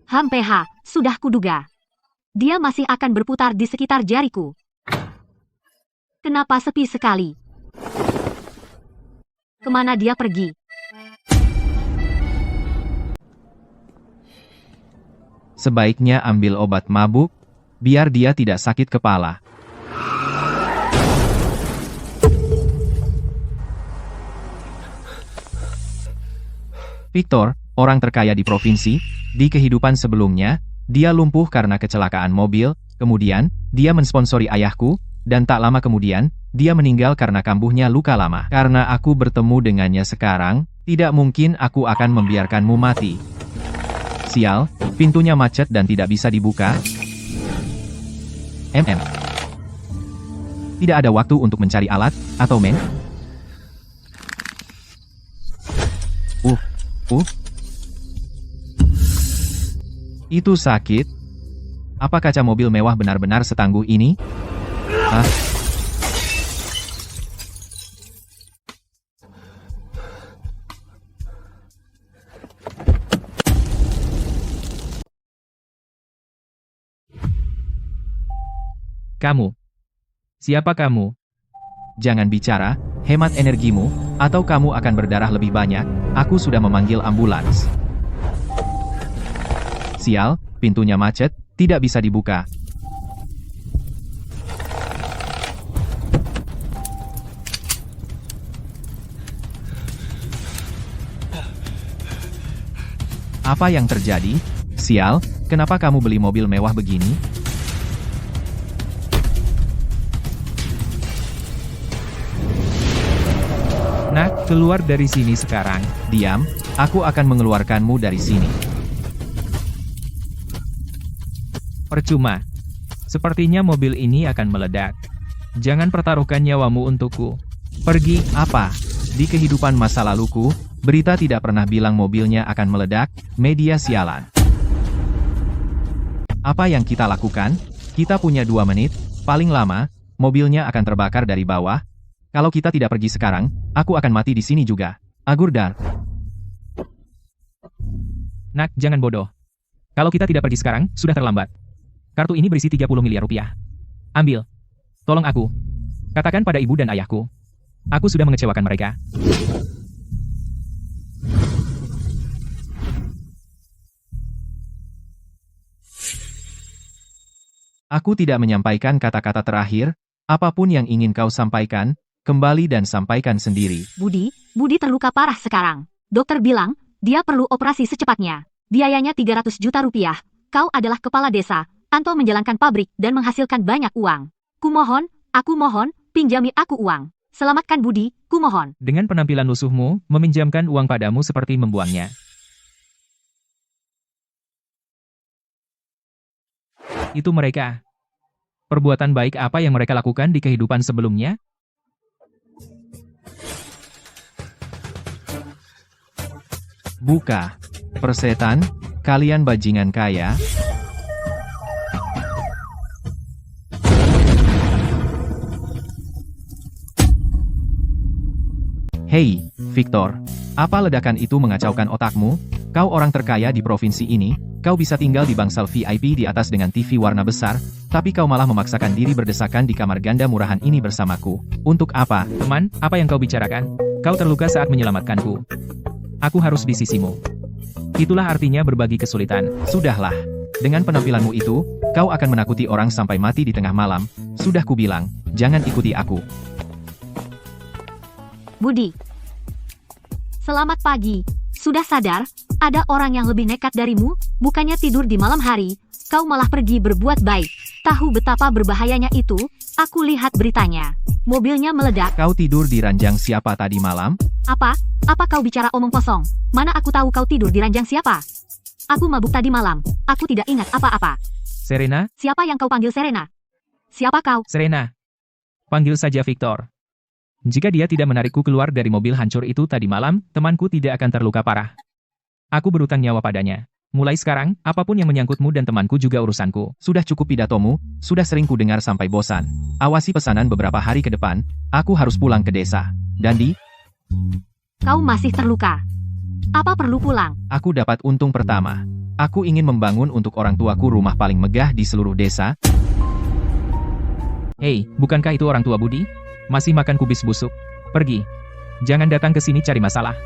Hampeha, sudah kuduga. Dia masih akan berputar di sekitar jariku. Kenapa sepi sekali? Kemana dia pergi? sebaiknya ambil obat mabuk, biar dia tidak sakit kepala. Victor, orang terkaya di provinsi, di kehidupan sebelumnya, dia lumpuh karena kecelakaan mobil, kemudian, dia mensponsori ayahku, dan tak lama kemudian, dia meninggal karena kambuhnya luka lama. Karena aku bertemu dengannya sekarang, tidak mungkin aku akan membiarkanmu mati. Sial, pintunya macet dan tidak bisa dibuka. Tidak ada waktu untuk mencari alat, atau men? Itu sakit. Apa kaca mobil mewah benar-benar setangguh ini? Hah? Kamu. Siapa kamu? Jangan bicara, hemat energimu, atau kamu akan berdarah lebih banyak. Aku sudah memanggil ambulans. Sial, pintunya macet, tidak bisa dibuka. Apa yang terjadi? Sial, kenapa kamu beli mobil mewah begini? Nak, keluar dari sini sekarang. Diam, aku akan mengeluarkanmu dari sini. Percuma. Sepertinya mobil ini akan meledak. Jangan pertaruhkan nyawamu untukku. Pergi, apa? Di kehidupan masa laluku, berita tidak pernah bilang mobilnya akan meledak, media sialan. Apa yang kita lakukan? Kita punya 2 menit, paling lama, mobilnya akan terbakar dari bawah. Kalau kita tidak pergi sekarang, aku akan mati di sini juga. Agurdar. Nak, jangan bodoh. Kalau kita tidak pergi sekarang, sudah terlambat. Kartu ini berisi 30 miliar rupiah. Ambil. Tolong aku. Katakan pada ibu dan ayahku. Aku sudah mengecewakan mereka. Aku tidak menyampaikan kata-kata terakhir, apapun yang ingin kau sampaikan, kembali dan sampaikan sendiri. Budi terluka parah sekarang. Dokter bilang, dia perlu operasi secepatnya. Biayanya 300 juta rupiah. Kau adalah kepala desa, Anto menjalankan pabrik dan menghasilkan banyak uang. Aku mohon, pinjami aku uang. Selamatkan Budi, kumohon. Dengan penampilan lusuhmu, meminjamkan uang padamu seperti membuangnya. Itu mereka. Perbuatan baik apa yang mereka lakukan di kehidupan sebelumnya? Buka. Persetan, kalian bajingan kaya. Hei, Victor. Apa ledakan itu mengacaukan otakmu? Kau orang terkaya di provinsi ini, kau bisa tinggal di bangsal VIP di atas dengan TV warna besar, tapi kau malah memaksakan diri berdesakan di kamar ganda murahan ini bersamaku. Untuk apa? Teman, apa yang kau bicarakan? Kau terluka saat menyelamatkanku. Aku harus di sisimu. Itulah artinya berbagi kesulitan. Sudahlah. Dengan penampilanmu itu, kau akan menakuti orang sampai mati di tengah malam. Sudah kubilang, jangan ikuti aku. Budi. Selamat pagi. Sudah sadar? Ada orang yang lebih nekat darimu, bukannya tidur di malam hari, kau malah pergi berbuat baik. Tahu betapa berbahayanya itu? Aku lihat beritanya. Mobilnya meledak. Kau tidur di ranjang siapa tadi malam? Apa? Apa kau bicara omong kosong? Mana aku tahu kau tidur di ranjang siapa? Aku mabuk tadi malam. Aku tidak ingat apa-apa. Serena? Siapa yang kau panggil Serena? Siapa kau? Serena. Panggil saja Victor. Jika dia tidak menarikku keluar dari mobil hancur itu tadi malam, temanku tidak akan terluka parah. Aku berutang nyawa padanya. Mulai sekarang, apapun yang menyangkutmu dan temanku juga urusanku. Sudah cukup pidatomu, sudah sering ku dengar sampai bosan. Awasi pesanan beberapa hari ke depan, aku harus pulang ke desa. Dandi, Kau masih terluka. Apa perlu pulang? aku dapat untung pertama. Aku ingin membangun untuk orang tuaku rumah paling megah di seluruh desa. Hei, bukankah itu orang tua Budi? Masih makan kubis busuk. Pergi. Jangan datang ke sini cari masalah.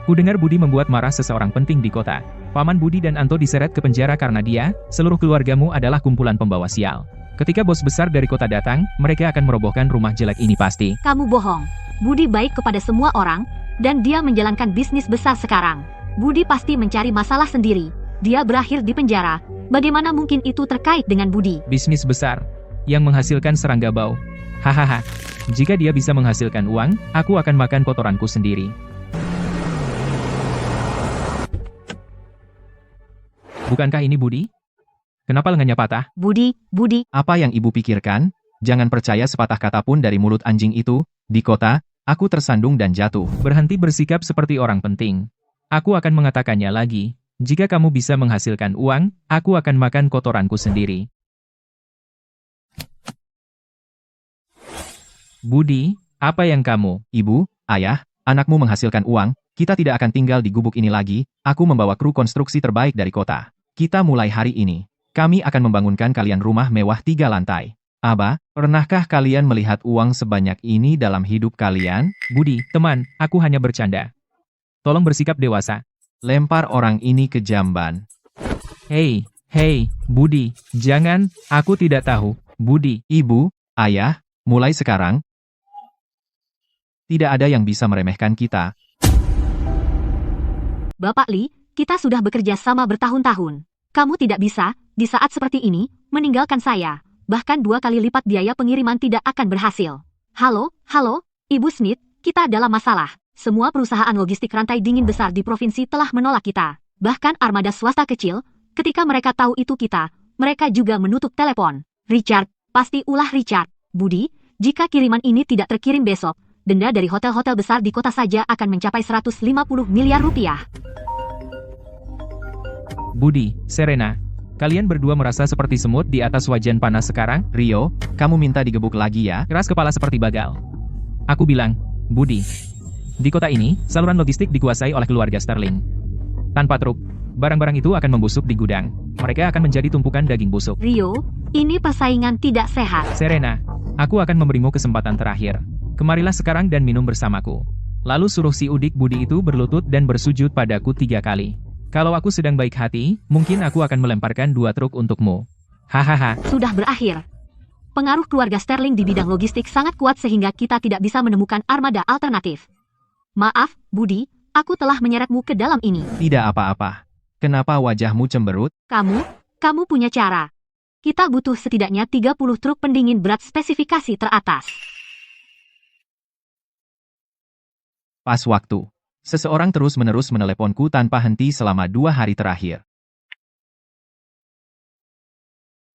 Ku dengar Budi membuat marah seseorang penting di kota. Paman Budi dan Anto diseret ke penjara karena dia, seluruh keluargamu adalah kumpulan pembawa sial. Ketika bos besar dari kota datang, mereka akan merobohkan rumah jelek ini pasti. Kamu bohong. Budi baik kepada semua orang, dan dia menjalankan bisnis besar sekarang. Budi pasti mencari masalah sendiri. Dia berakhir di penjara. Bagaimana mungkin itu terkait dengan Budi? Bisnis besar, yang menghasilkan serangga bau. Hahaha. Jika dia bisa menghasilkan uang, aku akan makan kotoranku sendiri. Bukankah ini Budi? Kenapa lengannya patah? Budi, Apa yang ibu pikirkan? Jangan percaya sepatah kata pun dari mulut anjing itu. Di kota, aku tersandung dan jatuh. Berhenti bersikap seperti orang penting. Aku akan mengatakannya lagi. Jika kamu bisa menghasilkan uang, aku akan makan kotoranku sendiri. Budi, apa yang kamu? Ibu, ayah, anakmu menghasilkan uang, kita tidak akan tinggal di gubuk ini lagi, aku membawa kru konstruksi terbaik dari kota. Kita mulai hari ini. Kami akan membangunkan kalian rumah mewah 3 lantai. Aba, pernahkah kalian melihat uang sebanyak ini dalam hidup kalian? Budi, teman, aku hanya bercanda. Tolong bersikap dewasa. Lempar orang ini ke jamban. Hei, Budi, jangan, aku tidak tahu. Budi, Ibu, ayah, mulai sekarang, tidak ada yang bisa meremehkan kita. Bapak Li, kita sudah bekerja sama bertahun-tahun. Kamu tidak bisa, di saat seperti ini, meninggalkan saya. Bahkan 2 kali lipat biaya pengiriman tidak akan berhasil. Halo, Ibu Smith, kita dalam masalah. Semua perusahaan logistik rantai dingin besar di provinsi telah menolak kita. Bahkan armada swasta kecil, ketika mereka tahu itu kita, mereka juga menutup telepon. Richard, pasti ulah Richard. Budi, jika kiriman ini tidak terkirim besok, denda dari hotel-hotel besar di kota saja akan mencapai 150 miliar rupiah. Budi, Serena, kalian berdua merasa seperti semut di atas wajan panas sekarang? Rio, kamu minta digebuk lagi ya? Keras kepala seperti bagal. Aku bilang, Budi, di kota ini, saluran logistik dikuasai oleh keluarga Sterling. Tanpa truk, barang-barang itu akan membusuk di gudang. Mereka akan menjadi tumpukan daging busuk. Rio, ini persaingan tidak sehat. Serena, aku akan memberimu kesempatan terakhir. Kemarilah sekarang dan minum bersamaku. Lalu suruh si udik Budi itu berlutut dan bersujud padaku 3 kali. Kalau aku sedang baik hati, mungkin aku akan melemparkan 2 truk untukmu. Hahaha. Sudah berakhir. Pengaruh keluarga Sterling di bidang logistik sangat kuat sehingga kita tidak bisa menemukan armada alternatif. Maaf, Budi, aku telah menyeretmu ke dalam ini. Tidak apa-apa. Kenapa wajahmu cemberut? Kamu punya cara. Kita butuh setidaknya 30 truk pendingin berat spesifikasi teratas. Pas waktu. Seseorang terus-menerus meneleponku tanpa henti selama 2 hari terakhir.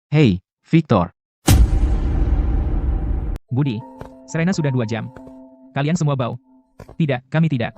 Hei, Victor. Budi, Serena sudah 2 jam. Kalian semua bau. Tidak, kami tidak.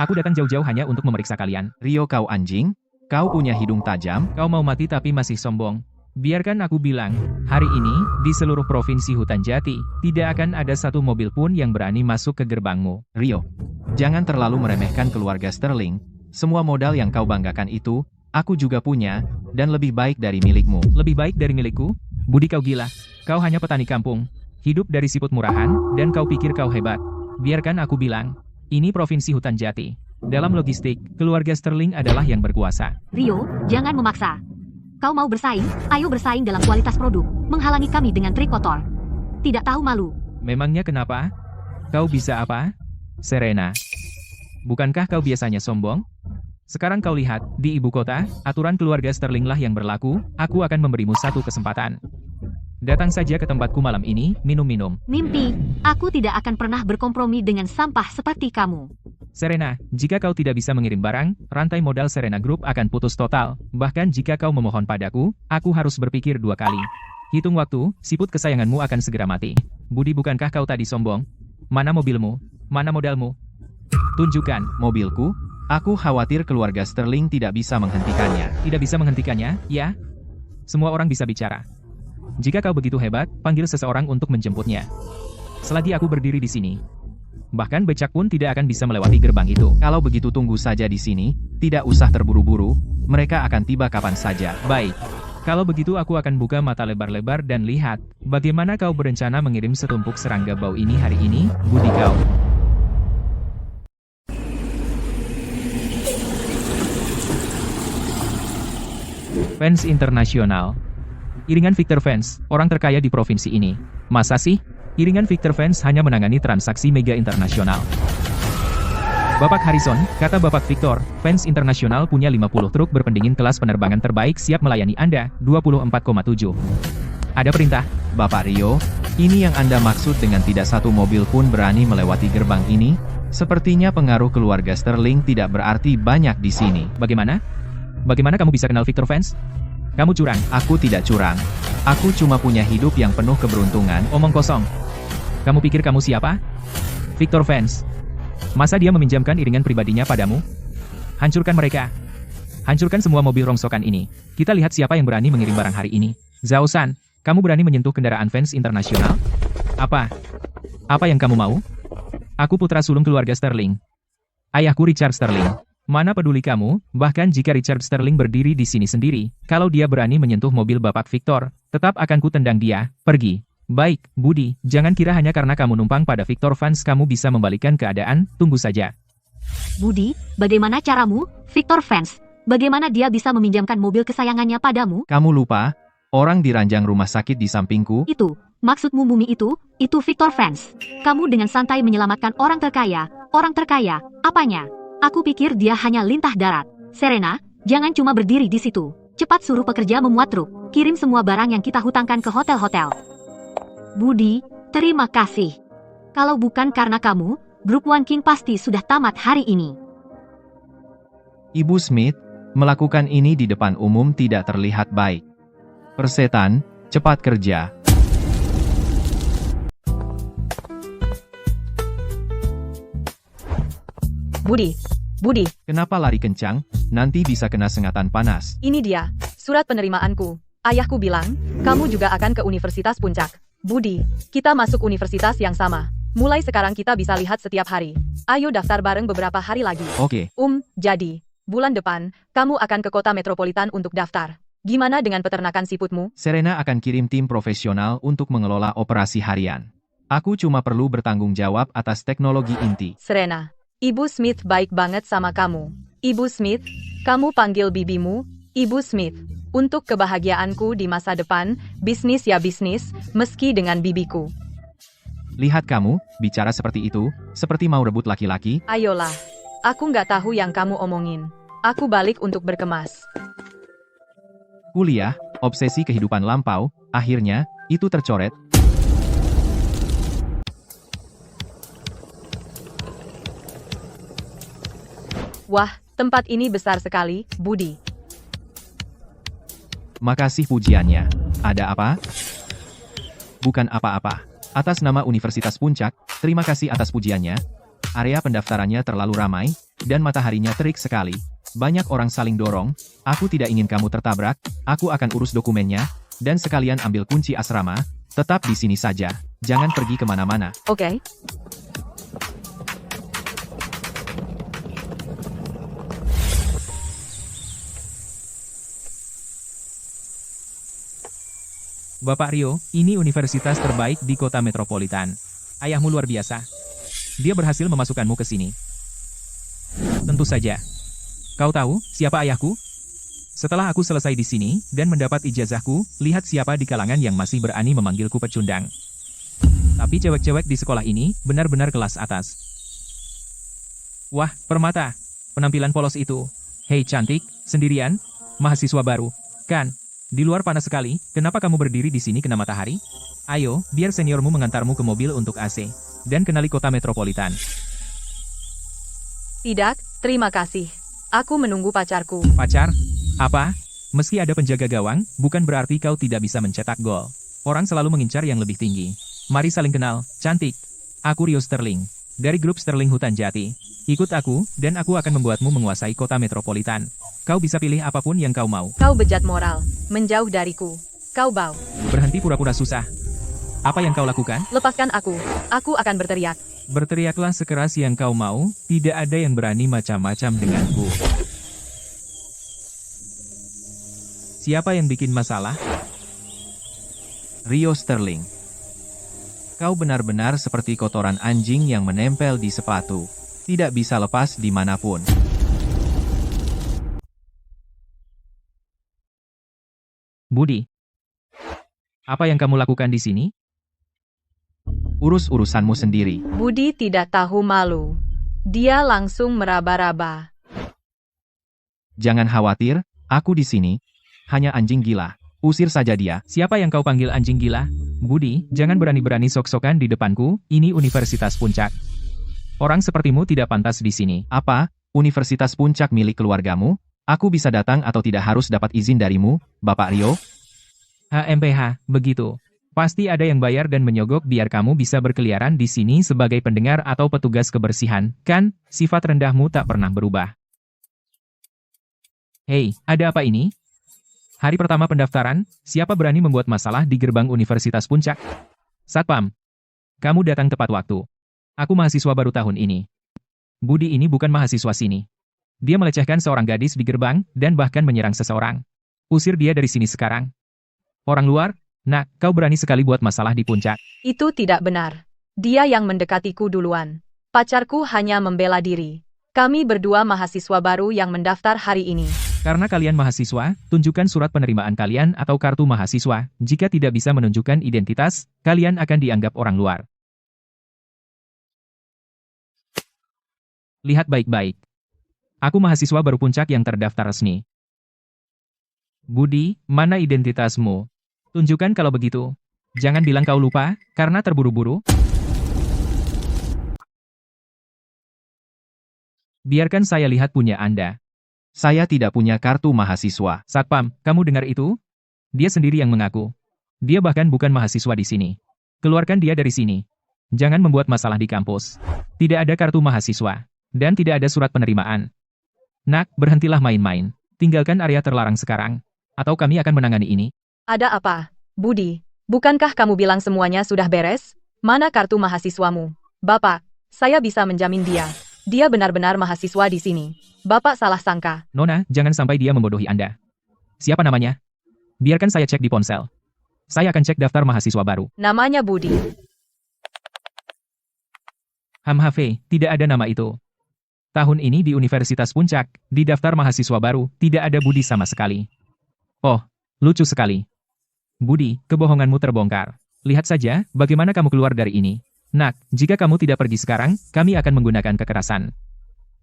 Aku datang jauh-jauh hanya untuk memeriksa kalian. Rio, kau anjing? Kau punya hidung tajam? Kau mau mati tapi masih sombong. Biarkan aku bilang, hari ini, di seluruh provinsi Hutan Jati, tidak akan ada satu mobil pun yang berani masuk ke gerbangmu. Rio, jangan terlalu meremehkan keluarga Sterling. Semua modal yang kau banggakan itu, aku juga punya, dan lebih baik dari milikmu. Lebih baik dari milikku? Budi, kau gila. Kau hanya petani kampung. Hidup dari siput murahan, dan kau pikir kau hebat. Biarkan aku bilang, ini provinsi Hutan Jati. Dalam logistik, keluarga Sterling adalah yang berkuasa. Rio, jangan memaksa. Kau mau bersaing? Ayo bersaing dalam kualitas produk, menghalangi kami dengan trik kotor. Tidak tahu malu. Memangnya kenapa? Kau bisa apa? Serena. Bukankah kau biasanya sombong? Sekarang kau lihat, di ibu kota, aturan keluarga Sterling lah yang berlaku, aku akan memberimu 1 kesempatan. Datang saja ke tempatku malam ini, minum-minum. Mimpi, aku tidak akan pernah berkompromi dengan sampah seperti kamu. Serena, jika kau tidak bisa mengirim barang, rantai modal Serena Group akan putus total. Bahkan jika kau memohon padaku, aku harus berpikir 2 kali. Hitung waktu, siput kesayanganmu akan segera mati. Budi, bukankah kau tadi sombong? Mana mobilmu? Mana modalmu? Tunjukkan. Mobilku? Aku khawatir keluarga Sterling tidak bisa menghentikannya. Tidak bisa menghentikannya, ya? Semua orang bisa bicara. Jika kau begitu hebat, panggil seseorang untuk menjemputnya. Selagi aku berdiri di sini, bahkan becak pun tidak akan bisa melewati gerbang itu. Kalau begitu tunggu saja di sini, tidak usah terburu-buru, mereka akan tiba kapan saja. Baik. Kalau begitu aku akan buka mata lebar-lebar dan lihat, bagaimana kau berencana mengirim setumpuk serangga bau ini hari ini, Budi kau. Fans internasional. Iringan Victor Fans, orang terkaya di provinsi ini. Masa sih? Iringan Victor Fans hanya menangani transaksi mega internasional. Bapak Harrison, kata Bapak Victor, Fans internasional punya 50 truk berpendingin kelas penerbangan terbaik siap melayani Anda, 24,7. Ada perintah? Bapak Rio, ini yang Anda maksud dengan tidak satu mobil pun berani melewati gerbang ini? Sepertinya pengaruh keluarga Sterling tidak berarti banyak di sini. Bagaimana? Bagaimana kamu bisa kenal Victor Fans? Kamu curang. Aku tidak curang. Aku cuma punya hidup yang penuh keberuntungan. Omong kosong. Kamu pikir kamu siapa? Victor Fans. Masa dia meminjamkan iringan pribadinya padamu? Hancurkan mereka. Hancurkan semua mobil rongsokan ini. Kita lihat siapa yang berani mengirim barang hari ini. Zhao San, kamu berani menyentuh kendaraan Fans internasional? Apa? Apa yang kamu mau? Aku putra sulung keluarga Sterling. Ayahku Richard Sterling. Mana peduli kamu, bahkan jika Richard Sterling berdiri di sini sendiri, kalau dia berani menyentuh mobil Bapak Victor, tetap akan ku tendang dia, pergi. Baik, Budi, jangan kira hanya karena kamu numpang pada Victor Fans kamu bisa membalikkan keadaan, tunggu saja. Budi, bagaimana caramu, Victor Fans? Bagaimana dia bisa meminjamkan mobil kesayangannya padamu? Kamu lupa? Orang di ranjang rumah sakit di sampingku? Itu, maksudmu Mumi itu Victor Fans. Kamu dengan santai menyelamatkan orang terkaya, apanya? Aku pikir dia hanya lintah darat. Serena, jangan cuma berdiri di situ. Cepat suruh pekerja memuat truk. Kirim semua barang yang kita hutangkan ke hotel-hotel. Budi, terima kasih. Kalau bukan karena kamu, grup One King pasti sudah tamat hari ini. Ibu Smith, melakukan ini di depan umum tidak terlihat baik. Persetan, cepat kerja. Budi, Kenapa lari kencang? Nanti bisa kena sengatan panas. ini dia, surat penerimaanku. Ayahku bilang, kamu juga akan ke Universitas Puncak. Budi, kita masuk universitas yang sama. Mulai sekarang kita bisa lihat setiap hari. Ayo daftar bareng beberapa hari lagi. Oke. Jadi, bulan depan, kamu akan ke kota metropolitan untuk daftar. Gimana dengan peternakan siputmu? Serena akan kirim tim profesional untuk mengelola operasi harian. Aku cuma perlu bertanggung jawab atas teknologi inti. Serena, Ibu Smith baik banget sama kamu. Ibu Smith, kamu panggil bibimu, Ibu Smith. Untuk kebahagiaanku di masa depan, bisnis ya bisnis, meski dengan bibiku. Lihat kamu, bicara seperti itu, seperti mau rebut laki-laki. Ayolah, aku nggak tahu yang kamu omongin. Aku balik untuk berkemas. Kuliah, obsesi kehidupan lampau, akhirnya, itu tercoret. Wah, tempat ini besar sekali, Budi. Makasih pujiannya. Ada apa? Bukan apa-apa. Atas nama Universitas Puncak, terima kasih atas pujiannya. Area pendaftarannya terlalu ramai, dan mataharinya terik sekali. Banyak orang saling dorong. Aku tidak ingin kamu tertabrak. Aku akan urus dokumennya, dan sekalian ambil kunci asrama. Tetap di sini saja. Jangan pergi kemana-mana. Oke. Bapak Rio, ini universitas terbaik di kota metropolitan. Ayahmu luar biasa. Dia berhasil memasukkanmu ke sini. Tentu saja. Kau tahu siapa ayahku? Setelah aku selesai di sini dan mendapat ijazahku, lihat siapa di kalangan yang masih berani memanggilku pecundang. Tapi cewek-cewek di sekolah ini benar-benar kelas atas. Wah, Permata. Penampilan polos itu. Hei cantik, sendirian? Mahasiswa baru, kan? Di luar panas sekali, kenapa kamu berdiri di sini kena matahari? Ayo, biar seniormu mengantarmu ke mobil untuk AC. Dan kenali kota metropolitan. Tidak, terima kasih. Aku menunggu pacarku. Pacar? Apa? Meski ada penjaga gawang, bukan berarti kau tidak bisa mencetak gol. Orang selalu mengincar yang lebih tinggi. Mari saling kenal, cantik. Aku Rio Sterling. Dari grup Sterling Hutan Jati. Ikut aku, dan aku akan membuatmu menguasai kota metropolitan. Kau bisa pilih apapun yang kau mau. Kau bejat moral. Menjauh dariku. Kau bau. Berhenti pura-pura susah. Apa yang kau lakukan? Lepaskan aku. Aku akan berteriak. Berteriaklah sekeras yang kau mau, tidak ada yang berani macam-macam denganku. Siapa yang bikin masalah? Rio Sterling. Kau benar-benar seperti kotoran anjing yang menempel di sepatu. Tidak bisa lepas dimanapun. Budi. Apa yang kamu lakukan di sini? Urus urusanmu sendiri. Budi tidak tahu malu. Dia langsung meraba-raba. Jangan khawatir, aku di sini. Hanya anjing gila. Usir saja dia. Siapa yang kau panggil anjing gila? Budi, jangan berani-berani sok-sokan di depanku, ini Universitas Puncak. Orang sepertimu tidak pantas di sini. Apa? Universitas Puncak milik keluargamu? Aku bisa datang atau tidak harus dapat izin darimu, Bapak Rio? HMPH, begitu. Pasti ada yang bayar dan menyogok biar kamu bisa berkeliaran di sini sebagai pendengar atau petugas kebersihan, kan? Sifat rendahmu tak pernah berubah. Hei, ada apa ini? Hari pertama pendaftaran, siapa berani membuat masalah di gerbang Universitas Puncak? Satpam, kamu datang tepat waktu. Aku mahasiswa baru tahun ini. Budi ini bukan mahasiswa sini. Dia melecehkan seorang gadis di gerbang, dan bahkan menyerang seseorang. Usir dia dari sini sekarang. Orang luar, nak, kau berani sekali buat masalah di puncak. Itu tidak benar. Dia yang mendekatiku duluan. Pacarku hanya membela diri. Kami berdua mahasiswa baru yang mendaftar hari ini. Karena kalian mahasiswa, tunjukkan surat penerimaan kalian atau kartu mahasiswa. Jika tidak bisa menunjukkan identitas, kalian akan dianggap orang luar. Lihat baik-baik. Aku mahasiswa baru puncak yang terdaftar resmi. Budi, mana identitasmu? Tunjukkan kalau begitu. Jangan bilang kau lupa, karena terburu-buru. Biarkan saya lihat punya Anda. Saya tidak punya kartu mahasiswa. Satpam, kamu dengar itu? Dia sendiri yang mengaku. Dia bahkan bukan mahasiswa di sini. Keluarkan dia dari sini. Jangan membuat masalah di kampus. Tidak ada kartu mahasiswa. Dan tidak ada surat penerimaan. Nak, berhentilah main-main. Tinggalkan area terlarang sekarang. Atau kami akan menangani ini. Ada apa? Budi, bukankah kamu bilang semuanya sudah beres? Mana kartu mahasiswamu? Bapak, saya bisa menjamin dia. Dia benar-benar mahasiswa di sini. Bapak salah sangka. Nona, jangan sampai dia membodohi Anda. Siapa namanya? Biarkan saya cek di ponsel. Saya akan cek daftar mahasiswa baru. Namanya Budi. Hamhafe, tidak ada nama itu. Tahun ini di Universitas Puncak, di daftar mahasiswa baru, tidak ada Budi sama sekali. Oh, lucu sekali. Budi, kebohonganmu terbongkar. Lihat saja, bagaimana kamu keluar dari ini. Nak, jika kamu tidak pergi sekarang, kami akan menggunakan kekerasan.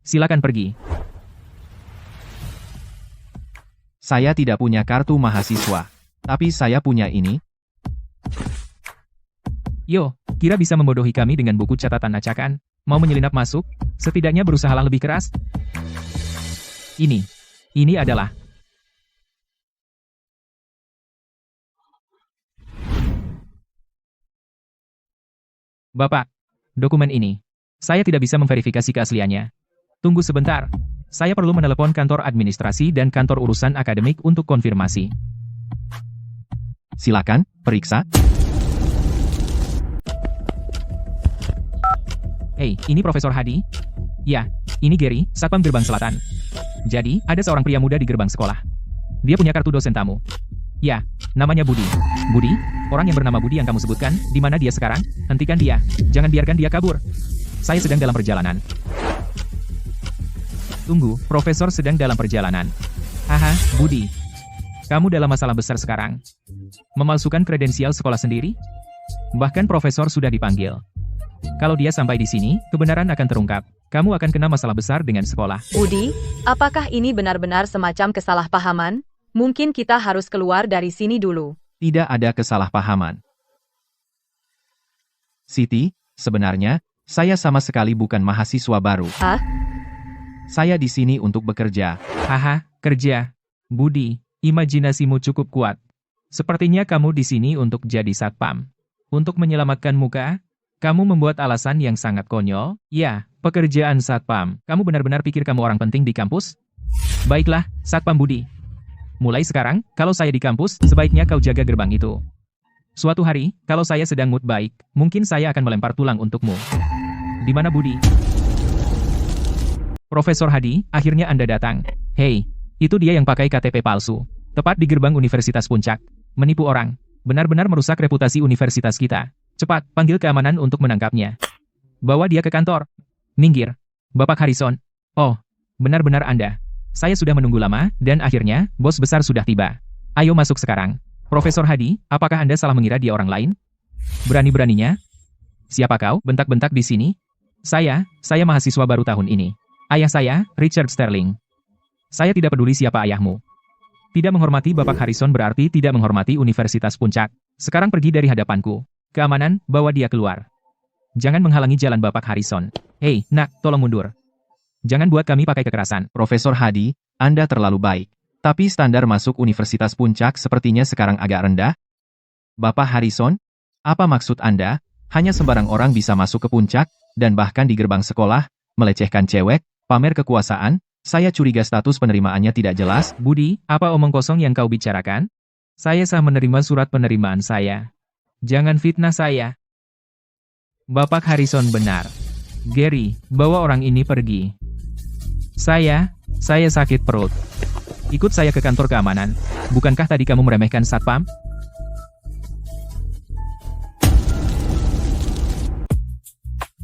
Silakan pergi. Saya tidak punya kartu mahasiswa. Tapi saya punya ini. Yo, kira bisa membodohi kami dengan buku catatan acakan? Mau menyelinap masuk? Setidaknya berusahalah lebih keras. Ini adalah... Bapak, dokumen ini. Saya tidak bisa memverifikasi keasliannya. Tunggu sebentar. Saya perlu menelepon kantor administrasi dan kantor urusan akademik untuk konfirmasi. Silakan, periksa. Hei, ini Profesor Hadi? Ya, ini Gary, Satpam Gerbang Selatan. Jadi, ada seorang pria muda di gerbang sekolah. Dia punya kartu dosen tamu. Ya, namanya Budi. Budi? Orang yang bernama Budi yang kamu sebutkan, di mana dia sekarang? Hentikan dia. Jangan biarkan dia kabur. Saya sedang dalam perjalanan. Tunggu, Profesor sedang dalam perjalanan. Haha, Budi. Kamu dalam masalah besar sekarang. Memalsukan kredensial sekolah sendiri? Bahkan Profesor sudah dipanggil. Kalau dia sampai di sini, kebenaran akan terungkap. Kamu akan kena masalah besar dengan sekolah. Budi, apakah ini benar-benar semacam kesalahpahaman? Mungkin kita harus keluar dari sini dulu. Tidak ada kesalahpahaman. Siti, sebenarnya, saya sama sekali bukan mahasiswa baru. Hah? Saya di sini untuk bekerja. Haha, kerja. Budi, imajinasimu cukup kuat. Sepertinya kamu di sini untuk jadi satpam. Untuk menyelamatkan muka, kamu membuat alasan yang sangat konyol. Ya, pekerjaan satpam. Kamu benar-benar pikir kamu orang penting di kampus? Baiklah, Satpam Budi. Mulai sekarang, kalau saya di kampus, sebaiknya kau jaga gerbang itu. Suatu hari, kalau saya sedang mood baik, mungkin saya akan melempar tulang untukmu. Di mana Budi? Profesor Hadi, akhirnya Anda datang. Hei, itu dia yang pakai KTP palsu. Tepat di gerbang Universitas Puncak. Menipu orang. Benar-benar merusak reputasi universitas kita. Cepat, panggil keamanan untuk menangkapnya. Bawa dia ke kantor. Minggir. Bapak Harrison. Oh, benar-benar Anda. Saya sudah menunggu lama, dan akhirnya, bos besar sudah tiba. Ayo masuk sekarang. Profesor Hadi, apakah Anda salah mengira dia orang lain? Berani-beraninya? Siapa kau? Bentak-bentak di sini? Saya mahasiswa baru tahun ini. Ayah saya, Richard Sterling. Saya tidak peduli siapa ayahmu. Tidak menghormati Bapak Harrison berarti tidak menghormati Universitas Puncak. Sekarang pergi dari hadapanku. Keamanan, bawa dia keluar. Jangan menghalangi jalan Bapak Harrison. Hei, nak, tolong mundur. Jangan buat kami pakai kekerasan. Profesor Hadi, Anda terlalu baik. Tapi standar masuk Universitas Puncak sepertinya sekarang agak rendah. Bapak Harrison, apa maksud Anda? Hanya sembarang orang bisa masuk ke puncak, dan bahkan di gerbang sekolah, melecehkan cewek, pamer kekuasaan, saya curiga status penerimaannya tidak jelas. Budi, apa omong kosong yang kau bicarakan? Saya sah menerima surat penerimaan saya. Jangan fitnah saya. Bapak Harrison benar. Gary, bawa orang ini pergi. Saya sakit perut. Ikut saya ke kantor keamanan. Bukankah tadi kamu meremehkan satpam?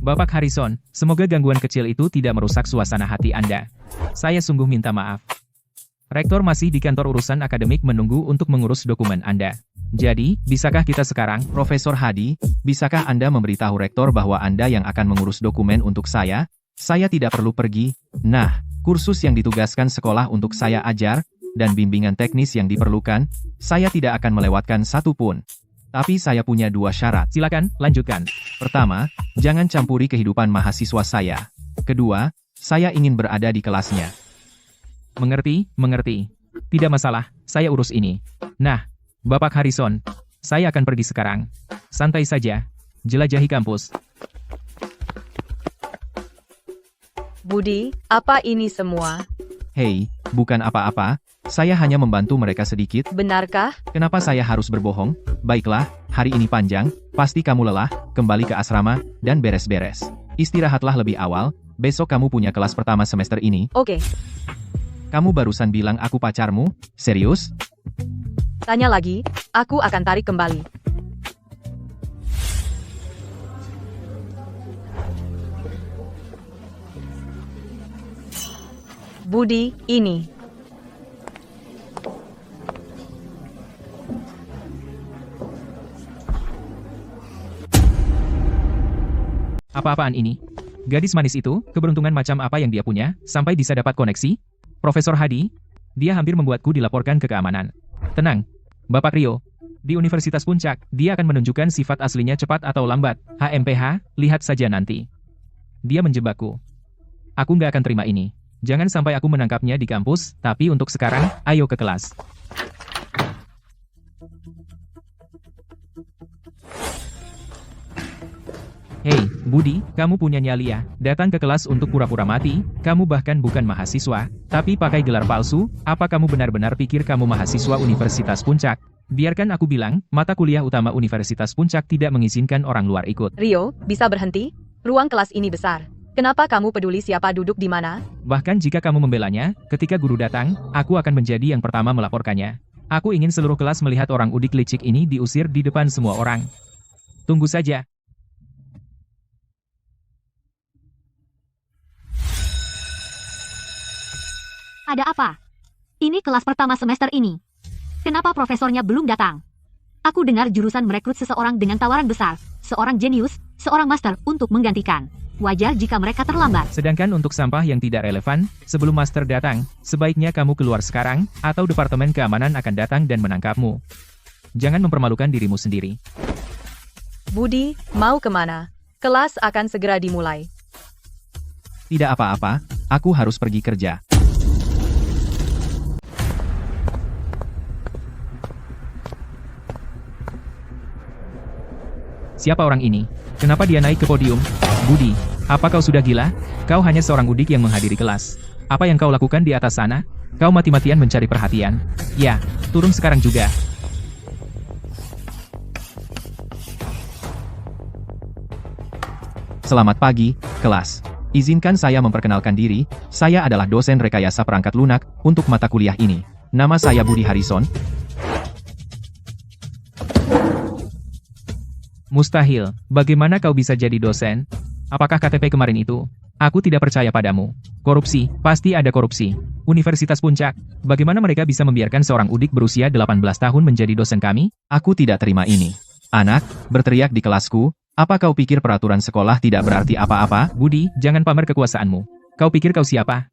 Bapak Harrison, semoga gangguan kecil itu tidak merusak suasana hati Anda. Saya sungguh minta maaf. Rektor masih di kantor urusan akademik menunggu untuk mengurus dokumen Anda. Jadi, bisakah kita sekarang? Profesor Hadi, bisakah Anda memberitahu rektor bahwa Anda yang akan mengurus dokumen untuk saya? Saya tidak perlu pergi. Nah, kursus yang ditugaskan sekolah untuk saya ajar, dan bimbingan teknis yang diperlukan, saya tidak akan melewatkan satu pun. Tapi saya punya 2 syarat. Silakan, lanjutkan. Pertama, jangan campuri kehidupan mahasiswa saya. Kedua, saya ingin berada di kelasnya. Mengerti. Tidak masalah, saya urus ini. Nah, Bapak Harrison, saya akan pergi sekarang. Santai saja. Jelajahi kampus. Budi, apa ini semua? Hei, bukan apa-apa, saya hanya membantu mereka sedikit. Benarkah? Kenapa saya harus berbohong? Baiklah, hari ini panjang, pasti kamu lelah, kembali ke asrama, dan beres-beres. Istirahatlah lebih awal, besok kamu punya kelas pertama semester ini. Oke. Kamu barusan bilang aku pacarmu? Serius? Tanya lagi, aku akan tarik kembali. Budi, ini. Apa-apaan ini? Gadis manis itu, keberuntungan macam apa yang dia punya, sampai bisa dapat koneksi? Profesor Hadi, dia hampir membuatku dilaporkan ke keamanan. Tenang, Bapak Rio. Di Universitas Puncak, dia akan menunjukkan sifat aslinya cepat atau lambat. HMPH, lihat saja nanti. Dia menjebakku. Aku nggak akan terima ini. Jangan sampai aku menangkapnya di kampus, tapi untuk sekarang, ayo ke kelas. Hei, Budi, kamu punya nyali ya? Datang ke kelas untuk pura-pura mati, kamu bahkan bukan mahasiswa, tapi pakai gelar palsu, apa kamu benar-benar pikir kamu mahasiswa Universitas Puncak? Biarkan aku bilang, mata kuliah utama Universitas Puncak tidak mengizinkan orang luar ikut. Rio, bisa berhenti? Ruang kelas ini besar. Kenapa kamu peduli siapa duduk di mana? Bahkan jika kamu membelanya, ketika guru datang, aku akan menjadi yang pertama melaporkannya. Aku ingin seluruh kelas melihat orang udik licik ini diusir di depan semua orang. Tunggu saja. Ada apa? Ini kelas pertama semester ini. Kenapa profesornya belum datang? Aku dengar jurusan merekrut seseorang dengan tawaran besar, seorang jenius, seorang master untuk menggantikan. wajar jika mereka terlambat. Sedangkan untuk sampah yang tidak relevan, sebelum master datang, sebaiknya kamu keluar sekarang, atau Departemen Keamanan akan datang dan menangkapmu. Jangan mempermalukan dirimu sendiri. Budi, mau kemana? Kelas akan segera dimulai. Tidak apa-apa, aku harus pergi kerja. Siapa orang ini? Kenapa dia naik ke podium? Budi, apa kau sudah gila? Kau hanya seorang udik yang menghadiri kelas. Apa yang kau lakukan di atas sana? Kau mati-matian mencari perhatian. Ya, turun sekarang juga. Selamat pagi, kelas. Izinkan saya memperkenalkan diri, saya adalah dosen rekayasa perangkat lunak untuk mata kuliah ini. Nama saya Budi Harrison. Mustahil, bagaimana kau bisa jadi dosen? Apakah KTP kemarin itu? Aku tidak percaya padamu. Korupsi, pasti ada korupsi. Universitas Puncak, bagaimana mereka bisa membiarkan seorang udik berusia 18 tahun menjadi dosen kami? Aku tidak terima ini. Anak, berteriak di kelasku, apa kau pikir peraturan sekolah tidak berarti apa-apa? Budi, jangan pamer kekuasaanmu. Kau pikir kau siapa?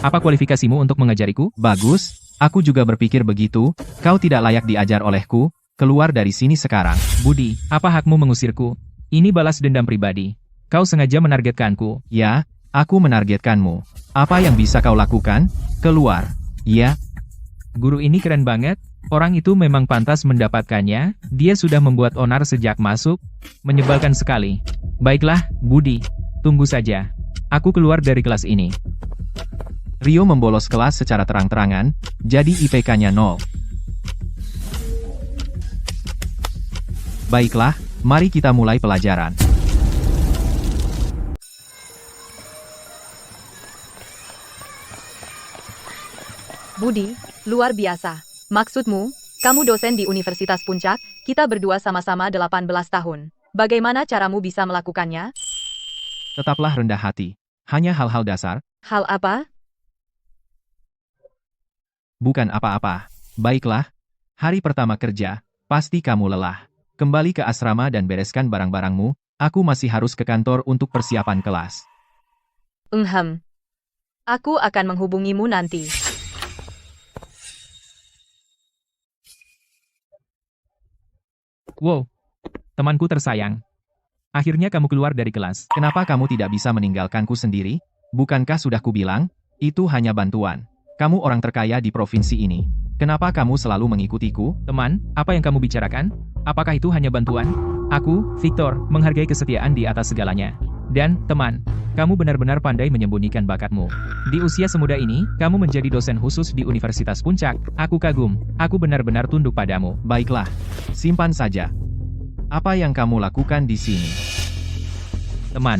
Apa kualifikasimu untuk mengajariku? Bagus, aku juga berpikir begitu, kau tidak layak diajar olehku, keluar dari sini sekarang. Budi, apa hakmu mengusirku? Ini balas dendam pribadi. Kau sengaja menargetkanku. Ya, aku menargetkanmu. Apa yang bisa kau lakukan? Keluar. Ya. Guru ini keren banget. Orang itu memang pantas mendapatkannya. Dia sudah membuat onar sejak masuk. Menyebalkan sekali. Baiklah, Budi. Tunggu saja. Aku keluar dari kelas ini. Rio membolos kelas secara terang-terangan, jadi IPK-nya 0. Baiklah, mari kita mulai pelajaran. Budi, luar biasa. Maksudmu, kamu dosen di Universitas Puncak, kita berdua sama-sama 18 tahun. Bagaimana caramu bisa melakukannya? Tetaplah rendah hati. Hanya hal-hal dasar, Hal apa? bukan apa-apa. Baiklah, hari pertama kerja, pasti kamu lelah. Kembali ke asrama dan bereskan barang-barangmu, aku masih harus ke kantor untuk persiapan kelas. Aku akan menghubungimu nanti. Wow, temanku tersayang. Akhirnya kamu keluar dari kelas. Kenapa kamu tidak bisa meninggalkanku sendiri? Bukankah sudah kubilang, itu hanya bantuan. Kamu orang terkaya di provinsi ini. Kenapa kamu selalu mengikutiku? Teman, apa yang kamu bicarakan? Apakah itu hanya bantuan? Aku, Victor, menghargai kesetiaan di atas segalanya. Dan, teman, kamu benar-benar pandai menyembunyikan bakatmu. Di usia semuda ini, kamu menjadi dosen khusus di Universitas Puncak. Aku kagum. Aku benar-benar tunduk padamu. Baiklah, simpan saja. Apa yang kamu lakukan di sini? Teman,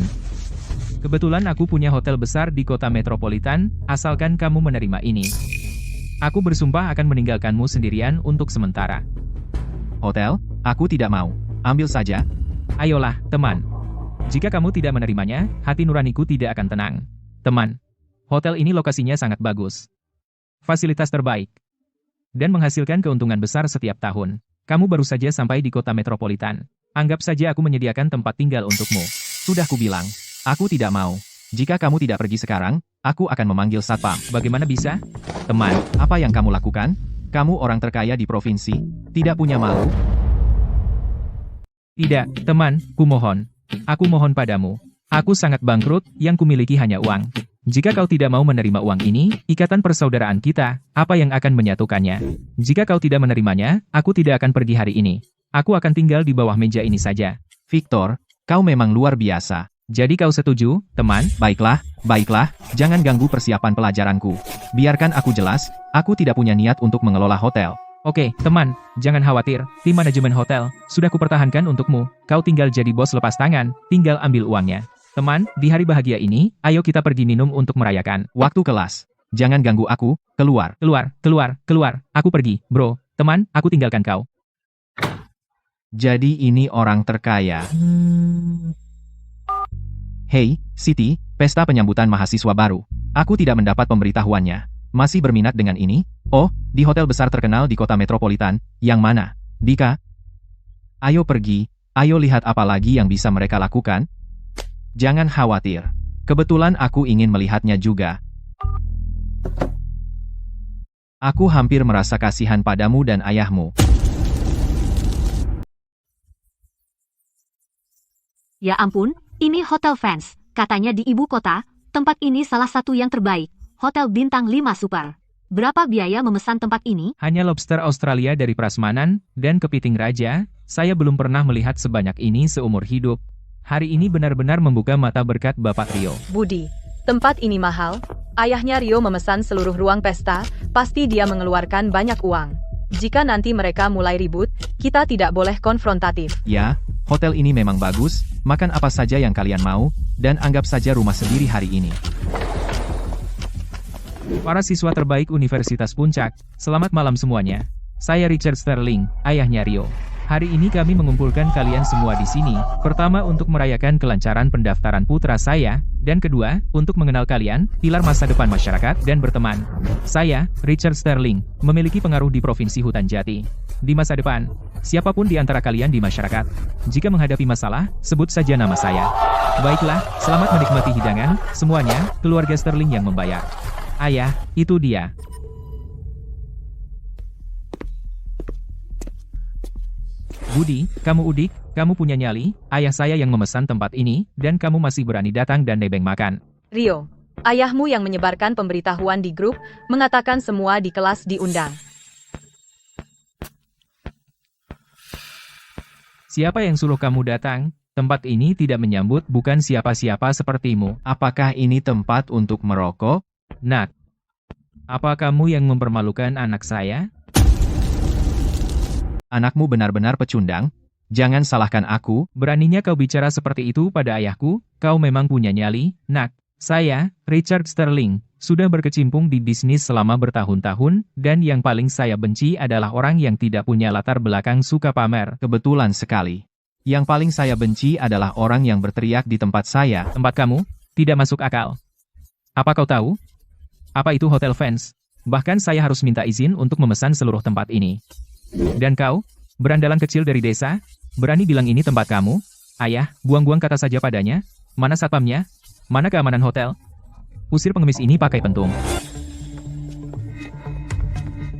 kebetulan aku punya hotel besar di kota metropolitan, asalkan kamu menerima ini. Aku bersumpah akan meninggalkanmu sendirian untuk sementara. Hotel? Aku tidak mau. Ambil saja. Ayolah, teman. Jika kamu tidak menerimanya, hati nuraniku tidak akan tenang. Teman, hotel ini lokasinya sangat bagus. Fasilitas terbaik. Dan menghasilkan keuntungan besar setiap tahun. Kamu baru saja sampai di kota metropolitan. Anggap saja aku menyediakan tempat tinggal untukmu. Sudah kubilang, aku tidak mau. Jika kamu tidak pergi sekarang, aku akan memanggil satpam. Bagaimana bisa? Teman, Apa yang kamu lakukan? Kamu orang terkaya di provinsi, tidak punya malu? tidak, teman, kumohon. Aku mohon padamu. Aku sangat bangkrut, yang kumiliki hanya uang. Jika kau tidak mau menerima uang ini, ikatan persaudaraan kita, apa yang akan menyatukannya? Jika kau tidak menerimanya, aku tidak akan pergi hari ini. Aku akan tinggal di bawah meja ini saja. Victor, kau memang luar biasa. Jadi kau setuju, teman? Baiklah, jangan ganggu persiapan pelajaranku. Biarkan aku jelas, aku tidak punya niat untuk mengelola hotel. Oke, teman, jangan khawatir. Tim manajemen hotel, sudah kupertahankan untukmu. Kau tinggal jadi bos lepas tangan, tinggal ambil uangnya. Teman, di hari bahagia ini, ayo kita pergi minum untuk merayakan. Waktu kelas. Jangan ganggu aku, keluar. Keluar. Aku pergi, bro. Teman, aku tinggalkan kau. Jadi ini orang terkaya. Hei, Siti, pesta penyambutan mahasiswa baru. Aku tidak mendapat pemberitahuannya. Masih berminat dengan ini? Oh, di hotel besar terkenal di kota metropolitan. Yang mana? Dika? Ayo pergi, ayo lihat apa lagi yang bisa mereka lakukan. Jangan khawatir. Kebetulan aku ingin melihatnya juga. Aku hampir merasa kasihan padamu dan ayahmu. Ya ampun, ini Hotel Fans. Katanya di ibu kota, tempat ini salah satu yang terbaik. Hotel bintang 5 super. Berapa biaya memesan tempat ini? Hanya lobster Australia dari Prasmanan, dan kepiting raja, saya belum pernah melihat sebanyak ini seumur hidup. Hari ini benar-benar membuka mata berkat Bapak Rio. Budi, tempat ini mahal. Ayahnya Rio memesan seluruh ruang pesta, pasti dia mengeluarkan banyak uang. Jika nanti mereka mulai ribut, kita tidak boleh konfrontatif. Ya, hotel ini memang bagus, makan apa saja yang kalian mau, dan anggap saja rumah sendiri hari ini. Para siswa terbaik Universitas Puncak, selamat malam semuanya. Saya Richard Sterling, ayahnya Rio. Hari ini kami mengumpulkan kalian semua di sini, pertama untuk merayakan kelancaran pendaftaran putra saya, dan kedua, untuk mengenal kalian, pilar masa depan masyarakat dan berteman. Saya, Richard Sterling, memiliki pengaruh di Provinsi Hutan Jati. Di masa depan, siapapun di antara kalian di masyarakat, jika menghadapi masalah, sebut saja nama saya. Baiklah, selamat menikmati hidangan, semuanya, keluarga Sterling yang membayar. Ayah, itu dia. Budi, kamu udik, kamu punya nyali, ayah saya yang memesan tempat ini, dan kamu masih berani datang dan nebeng makan. Rio, ayahmu yang menyebarkan pemberitahuan di grup, mengatakan semua di kelas diundang. Siapa yang suruh kamu datang? Tempat ini tidak menyambut bukan siapa-siapa sepertimu. Apakah ini tempat untuk merokok? Nak, apa kamu yang mempermalukan anak saya? Anakmu benar-benar pecundang? Jangan salahkan aku. Beraninya kau bicara seperti itu pada ayahku? Kau memang punya nyali, nak. Saya, Richard Sterling, sudah berkecimpung di bisnis selama bertahun-tahun, dan yang paling saya benci adalah orang yang tidak punya latar belakang suka pamer. Kebetulan sekali. Yang paling saya benci adalah orang yang berteriak di tempat saya. Tempat kamu? Tidak masuk akal. Apa kau tahu? Apa itu Hotel Fans? Bahkan saya harus minta izin untuk memesan seluruh tempat ini. Dan kau, berandalan kecil dari desa, berani bilang ini tempat kamu? Ayah, buang-buang kata saja padanya. Mana satpamnya? Mana keamanan hotel? Usir pengemis ini pakai pentung.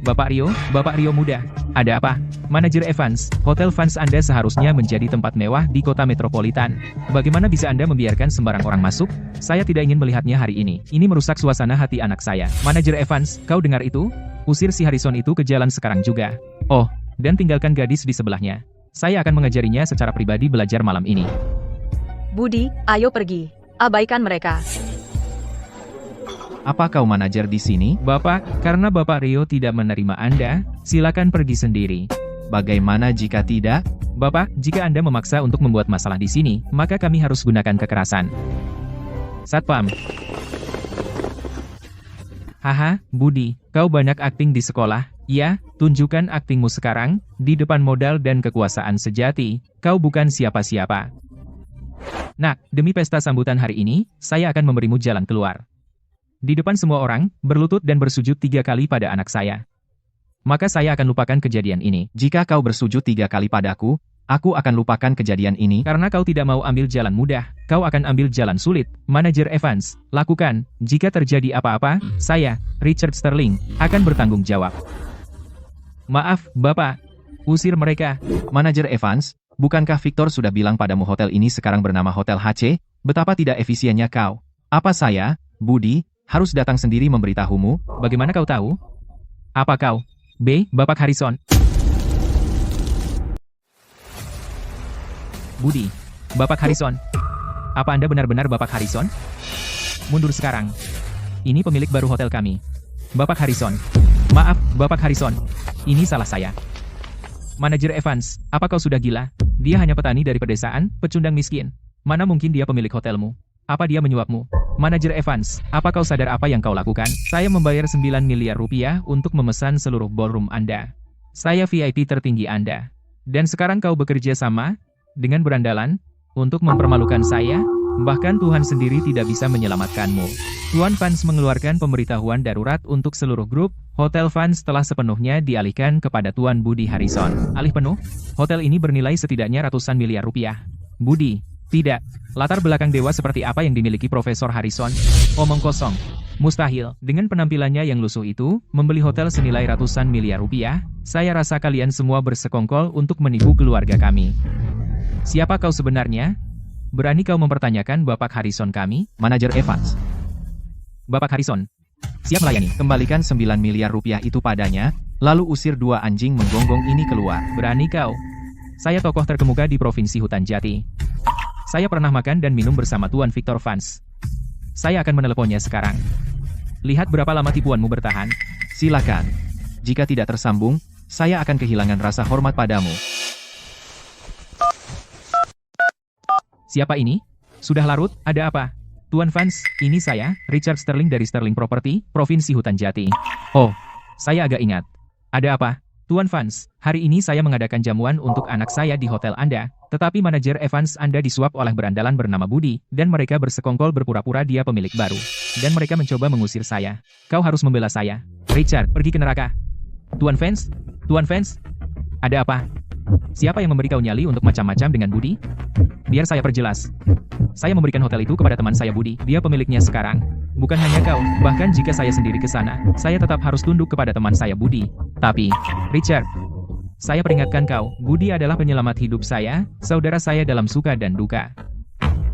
Bapak Rio muda. Ada apa? Manajer Evans, Hotel Fans Anda seharusnya menjadi tempat mewah di kota metropolitan. Bagaimana bisa Anda membiarkan sembarang orang masuk? Saya tidak ingin melihatnya hari ini. Ini merusak suasana hati anak saya. Manajer Evans, kau dengar itu? Usir si Harrison itu ke jalan sekarang juga. Oh, dan tinggalkan gadis di sebelahnya. Saya akan mengajarinya secara pribadi belajar malam ini. Budi, ayo pergi. Abaikan mereka. Apa kau manajer di sini? Bapak, karena Bapak Rio tidak menerima Anda, silakan pergi sendiri. Bagaimana jika tidak? Bapak, jika Anda memaksa untuk membuat masalah di sini, maka kami harus gunakan kekerasan. Satpam. Haha, Budi, kau banyak akting di sekolah. Ya, tunjukkan aktingmu sekarang, di depan modal dan kekuasaan sejati, kau bukan siapa-siapa. Nak, demi pesta sambutan hari ini, saya akan memberimu jalan keluar. Di depan semua orang, berlutut dan bersujud 3 kali pada anak saya. Maka saya akan lupakan kejadian ini. Jika kau bersujud 3 kali padaku, aku akan lupakan kejadian ini. Karena kau tidak mau ambil jalan mudah, kau akan ambil jalan sulit. Manajer Evans, lakukan. Jika terjadi apa-apa, saya, Richard Sterling, akan bertanggung jawab. Maaf, Bapak. Usir mereka. Manajer Evans, bukankah Victor sudah bilang padamu hotel ini sekarang bernama Hotel HC? Betapa tidak efisiennya kau. Apa saya, Budi, harus datang sendiri memberitahumu? Bagaimana kau tahu? Apa kau? B. Bapak Harrison. Budi. Bapak Harrison. Apa Anda benar-benar Bapak Harrison? Mundur sekarang. Ini pemilik baru hotel kami. Bapak Harrison. Maaf, Bapak Harrison. Ini salah saya. Manajer Evans, apa kau sudah gila? Dia hanya petani dari pedesaan, pecundang miskin. Mana mungkin dia pemilik hotelmu? Apa dia menyuapmu? Manajer Evans, apa kau sadar apa yang kau lakukan? Saya membayar 9 miliar rupiah untuk memesan seluruh ballroom Anda. Saya VIP tertinggi Anda. Dan sekarang kau bekerja sama dengan berandalan untuk mempermalukan saya? Bahkan Tuhan sendiri tidak bisa menyelamatkanmu. Tuan Fans mengeluarkan pemberitahuan darurat untuk seluruh grup. Hotel Fans telah sepenuhnya dialihkan kepada Tuan Budi Harrison. Alih penuh? Hotel ini bernilai setidaknya ratusan miliar rupiah. Budi, Tidak. Latar belakang dewa seperti apa yang dimiliki Profesor Harrison? Omong kosong. Mustahil. Dengan penampilannya yang lusuh itu, membeli hotel senilai ratusan miliar rupiah, saya rasa kalian semua bersekongkol untuk menipu keluarga kami. Siapa kau sebenarnya? Berani kau mempertanyakan Bapak Harrison kami? Manajer Evans, Bapak Harrison. Siap melayani. kembalikan 9 miliar rupiah itu padanya, lalu usir 2 anjing menggonggong ini keluar. Berani kau? Saya tokoh terkemuka di Provinsi Hutan Jati. Saya pernah makan dan minum bersama Tuan Victor Vance. Saya akan meneleponnya sekarang. Lihat berapa lama tipuanmu bertahan. Silakan. Jika tidak tersambung, saya akan kehilangan rasa hormat padamu. Siapa ini? Sudah larut, ada apa? Tuan Vance, ini saya, Richard Sterling dari Sterling Property, Provinsi Hutan Jati. Oh, saya agak ingat. Ada apa? Tuan Vance, hari ini saya mengadakan jamuan untuk anak saya di hotel Anda, tetapi manajer Evans Anda disuap oleh berandalan bernama Budi, dan mereka bersekongkol berpura-pura dia pemilik baru. Dan mereka mencoba mengusir saya. Kau harus membela saya. Richard, pergi ke neraka. Tuan Vance? Tuan Vance? Ada apa? Siapa yang memberi kau nyali untuk macam-macam dengan Budi? Biar saya perjelas. Saya memberikan hotel itu kepada teman saya Budi, dia pemiliknya sekarang. Bukan hanya kau, bahkan jika saya sendiri ke sana, saya tetap harus tunduk kepada teman saya Budi. Tapi, Richard, saya peringatkan kau, Budi adalah penyelamat hidup saya, saudara saya dalam suka dan duka.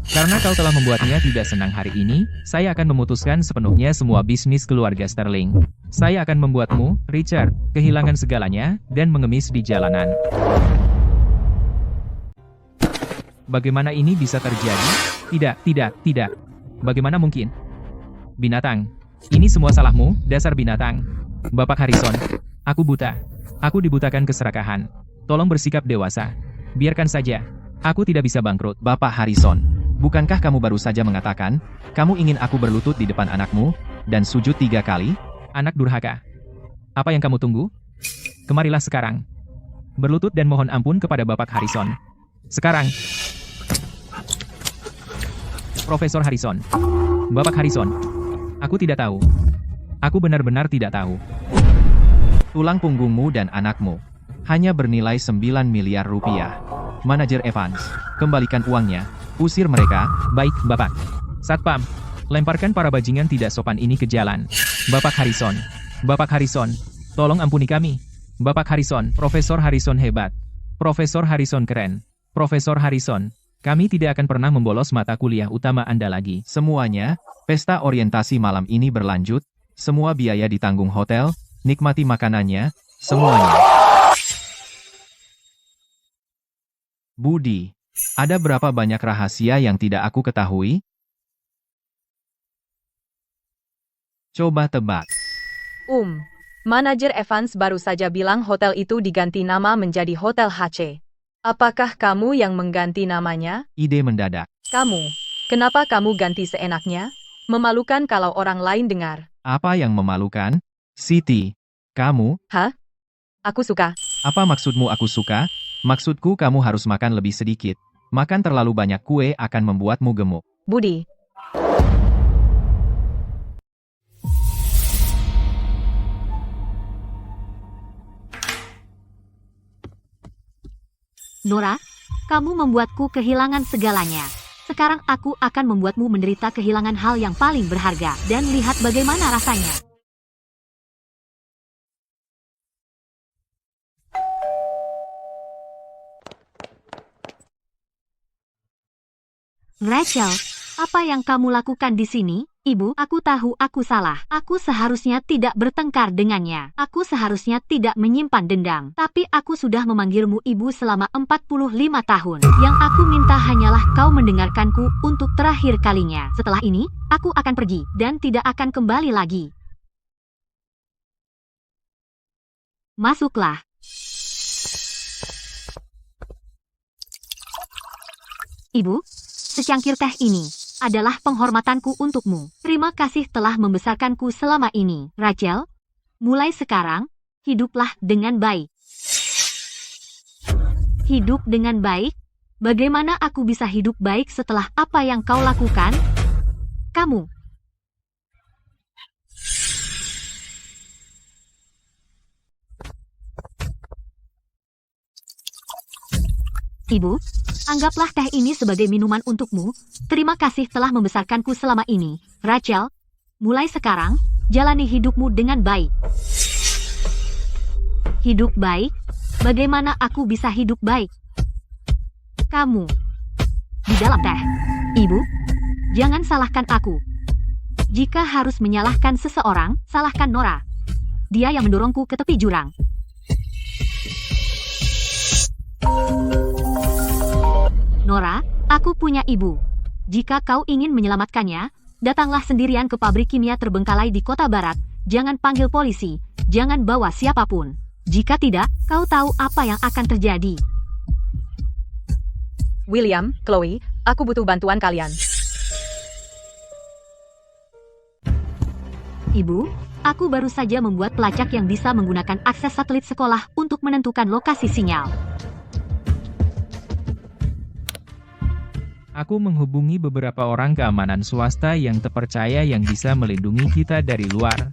Karena kau telah membuatnya tidak senang hari ini, saya akan memutuskan sepenuhnya semua bisnis keluarga Sterling. Saya akan membuatmu, Richard, kehilangan segalanya, dan mengemis di jalanan. Bagaimana ini bisa terjadi? Tidak. Bagaimana mungkin? Binatang. Ini semua salahmu, dasar binatang. Bapak Harrison. Aku buta. Aku dibutakan keserakahan. Tolong bersikap dewasa. Biarkan saja. Aku tidak bisa bangkrut. Bapak Harrison, bukankah kamu baru saja mengatakan, kamu ingin aku berlutut di depan anakmu, dan sujud 3 kali? Anak durhaka. Apa yang kamu tunggu? Kemarilah sekarang. Berlutut dan mohon ampun kepada Bapak Harrison. Sekarang. Profesor Harrison. Bapak Harrison. Aku tidak tahu. Aku benar-benar tidak tahu. Tulang punggungmu dan anakmu hanya bernilai 9 miliar rupiah. Manajer Evans, kembalikan uangnya. Usir mereka. Baik, Bapak. Satpam, lemparkan para bajingan tidak sopan ini ke jalan. Bapak Harrison. Bapak Harrison, tolong ampuni kami. Bapak Harrison, Profesor Harrison hebat. Profesor Harrison keren. Profesor Harrison, kami tidak akan pernah membolos mata kuliah utama Anda lagi. Semuanya, pesta orientasi malam ini berlanjut, semua biaya ditanggung hotel, nikmati makanannya, semuanya. Budi, ada berapa banyak rahasia yang tidak aku ketahui? Coba tebak. Manajer Evans baru saja bilang hotel itu diganti nama menjadi Hotel HC. Apakah kamu yang mengganti namanya? Ide mendadak. Kamu. Kenapa kamu ganti seenaknya? Memalukan kalau orang lain dengar. Apa yang memalukan? Siti, kamu, Aku suka. apa maksudmu aku suka? Maksudku kamu harus makan lebih sedikit. Makan terlalu banyak kue akan membuatmu gemuk. Budi. Nora, kamu membuatku kehilangan segalanya. Sekarang aku akan membuatmu menderita kehilangan hal yang paling berharga, dan lihat bagaimana rasanya. Rachel, apa yang kamu lakukan di sini? Ibu, aku tahu aku salah. Aku seharusnya tidak bertengkar dengannya. Aku seharusnya tidak menyimpan dendam. Tapi aku sudah memanggilmu ibu selama 45 tahun. Yang aku minta hanyalah kau mendengarkanku untuk terakhir kalinya. Setelah ini, aku akan pergi dan tidak akan kembali lagi. Masuklah. Ibu, secangkir teh ini adalah penghormatanku untukmu. Terima kasih telah membesarkanku selama ini. Rachel, mulai sekarang, hiduplah dengan baik. Hidup dengan baik? Bagaimana aku bisa hidup baik setelah apa yang kau lakukan? Kamu. Ibu, Anggaplah teh ini sebagai minuman untukmu. Terima kasih telah membesarkanku selama ini, Rachel. Mulai sekarang, jalani hidupmu dengan baik. Hidup baik? Bagaimana aku bisa hidup baik? Kamu di dalam teh. Ibu, jangan salahkan aku. Jika harus menyalahkan seseorang, salahkan Nora. Dia yang mendorongku ke tepi jurang. Nora, aku punya ibu. Jika kau ingin menyelamatkannya, datanglah sendirian ke pabrik kimia terbengkalai di kota barat. Jangan panggil polisi, jangan bawa siapapun. Jika tidak, kau tahu apa yang akan terjadi. William, Chloe, aku butuh bantuan kalian. Ibu, aku baru saja membuat pelacak yang bisa menggunakan akses satelit sekolah untuk menentukan lokasi sinyal. Aku menghubungi beberapa orang keamanan swasta yang terpercaya yang bisa melindungi kita dari luar.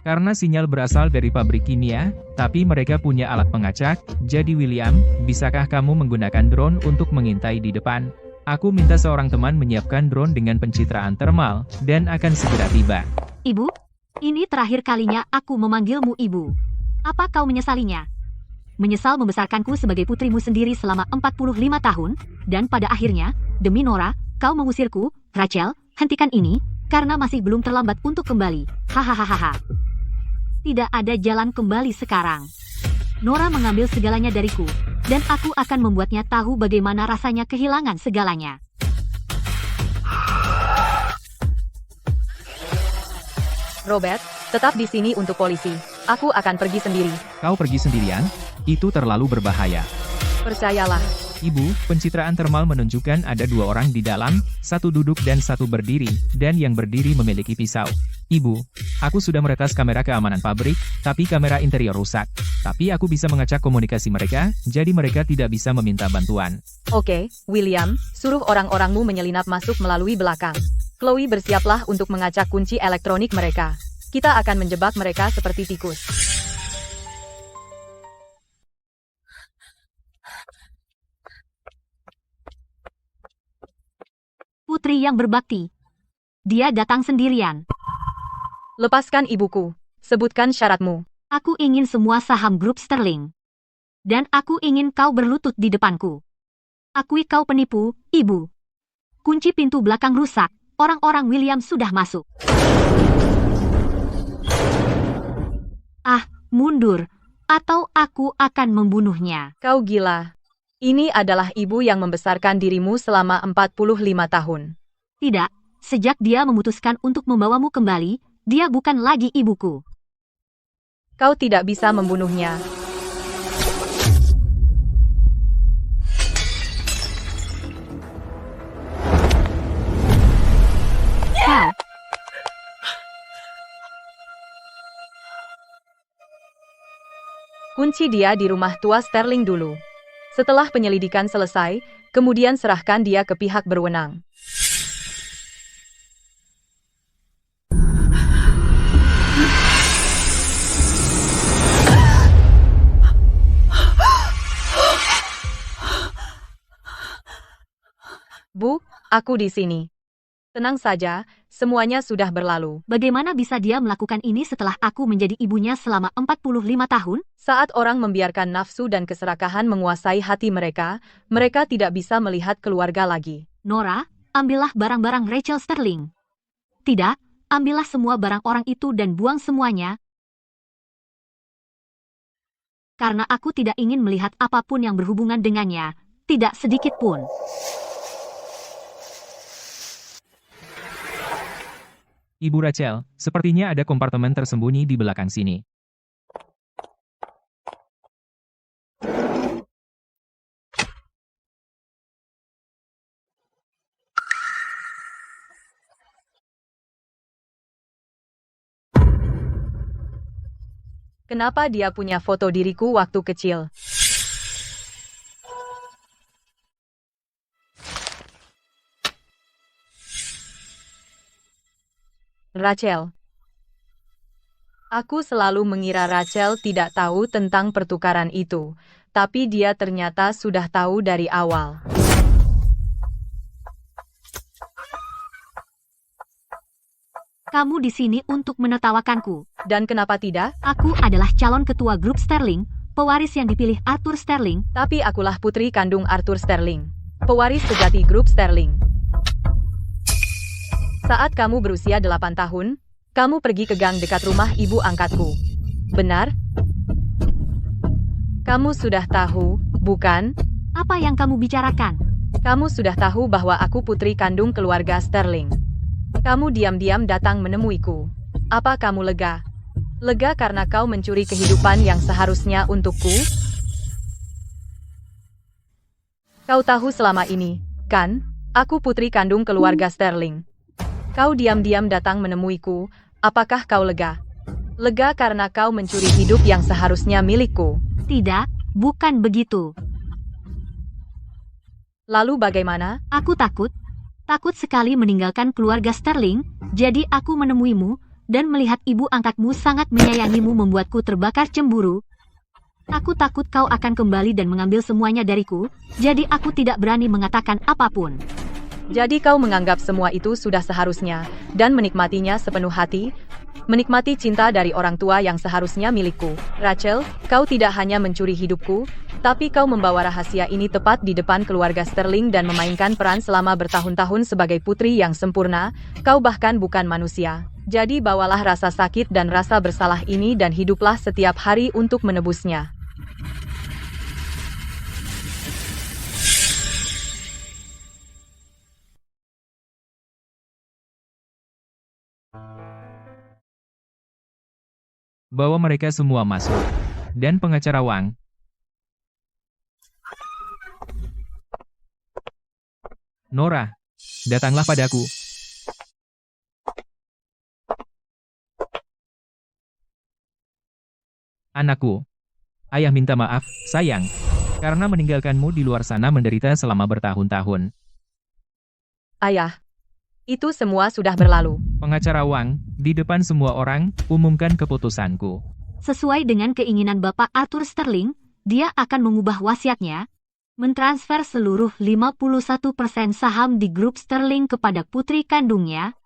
Karena sinyal berasal dari pabrik kimia, tapi mereka punya alat pengacak, jadi William, bisakah kamu menggunakan drone untuk mengintai di depan? Aku minta seorang teman menyiapkan drone dengan pencitraan thermal, dan akan segera tiba. Ibu, ini terakhir kalinya aku memanggilmu ibu. Apa kau menyesalinya? Menyesal membesarkanku sebagai putrimu sendiri selama 45 tahun, dan pada akhirnya, demi Nora, kau mengusirku. Rachel, hentikan ini, karena masih belum terlambat untuk kembali. Hahaha. Tidak ada jalan kembali sekarang. Nora mengambil segalanya dariku, dan aku akan membuatnya tahu bagaimana rasanya kehilangan segalanya. Robert, tetap di sini untuk polisi. Aku akan pergi sendiri. Kau pergi sendirian? Itu terlalu berbahaya. Percayalah. Ibu, pencitraan thermal menunjukkan ada 2 orang di dalam, 1 duduk dan 1 berdiri, dan yang berdiri memiliki pisau. Ibu, aku sudah meretas kamera keamanan pabrik, tapi kamera interior rusak. Tapi aku bisa mengacak komunikasi mereka, jadi mereka tidak bisa meminta bantuan. Oke, William, suruh orang-orangmu menyelinap masuk melalui belakang. Chloe, bersiaplah untuk mengacak kunci elektronik mereka. Kita akan menjebak mereka seperti tikus. Putri yang berbakti. Dia datang sendirian. Lepaskan ibuku. Sebutkan syaratmu. Aku ingin semua saham grup Sterling. Dan aku ingin kau berlutut di depanku. Akui kau penipu, ibu. Kunci pintu belakang rusak. Orang-orang William sudah masuk. Mundur. Atau aku akan membunuhnya. Kau gila. Ini adalah ibu yang membesarkan dirimu selama 45 tahun. Tidak, sejak dia memutuskan untuk membawamu kembali, dia bukan lagi ibuku. Kau tidak bisa membunuhnya. Kau. Kunci dia di rumah tua Sterling dulu. Setelah penyelidikan selesai, kemudian serahkan dia ke pihak berwenang. Bu, aku di sini. Tenang saja, semuanya sudah berlalu. Bagaimana bisa dia melakukan ini setelah aku menjadi ibunya selama 45 tahun? Saat orang membiarkan nafsu dan keserakahan menguasai hati mereka, mereka tidak bisa melihat keluarga lagi. Nora, ambillah barang-barang Rachel Sterling. Tidak, ambillah semua barang orang itu dan buang semuanya. Karena aku tidak ingin melihat apapun yang berhubungan dengannya, tidak sedikit pun. Ibu Rachel, sepertinya ada kompartemen tersembunyi di belakang sini. Kenapa dia punya foto diriku waktu kecil? Rachel. Aku selalu mengira Rachel tidak tahu tentang pertukaran itu. tapi dia ternyata sudah tahu dari awal. Kamu di sini untuk menertawakanku. Dan kenapa tidak? Aku adalah calon ketua grup Sterling, pewaris yang dipilih Arthur Sterling. Tapi akulah putri kandung Arthur Sterling, pewaris sejati grup Sterling. Saat kamu berusia 8 tahun, kamu pergi ke gang dekat rumah ibu angkatku. Benar? Kamu sudah tahu, bukan? Apa yang kamu bicarakan? Kamu sudah tahu bahwa aku putri kandung keluarga Sterling. Kamu diam-diam datang menemuiku. Apa kamu lega? Lega karena kau mencuri kehidupan yang seharusnya untukku? Kau tahu selama ini, kan? Aku putri kandung keluarga Sterling. Kau diam-diam datang menemuiku. Apakah kau lega? Lega karena kau mencuri hidup yang seharusnya milikku. Tidak, bukan begitu. Lalu bagaimana? Aku takut. Takut sekali meninggalkan keluarga Sterling, jadi aku menemuimu, dan melihat ibu angkatmu sangat menyayangimu membuatku terbakar cemburu. Aku takut kau akan kembali dan mengambil semuanya dariku, jadi aku tidak berani mengatakan apapun. Jadi kau menganggap semua itu sudah seharusnya, dan menikmatinya sepenuh hati, menikmati cinta dari orang tua yang seharusnya milikku. Rachel, kau tidak hanya mencuri hidupku, tapi kau membawa rahasia ini tepat di depan keluarga Sterling dan memainkan peran selama bertahun-tahun sebagai putri yang sempurna. Kau bahkan bukan manusia. Jadi bawalah rasa sakit dan rasa bersalah ini dan hiduplah setiap hari untuk menebusnya. Bawa mereka semua masuk. Dan pengacara Wang. Nora, datanglah padaku. Anakku. Ayah minta maaf, sayang. Karena meninggalkanmu di luar sana menderita selama bertahun-tahun. Ayah, itu semua sudah berlalu. Pengacara Wang, di depan semua orang, umumkan keputusanku. Sesuai dengan keinginan Bapak Arthur Sterling, dia akan mengubah wasiatnya, mentransfer seluruh 51% saham di grup Sterling kepada putri kandungnya.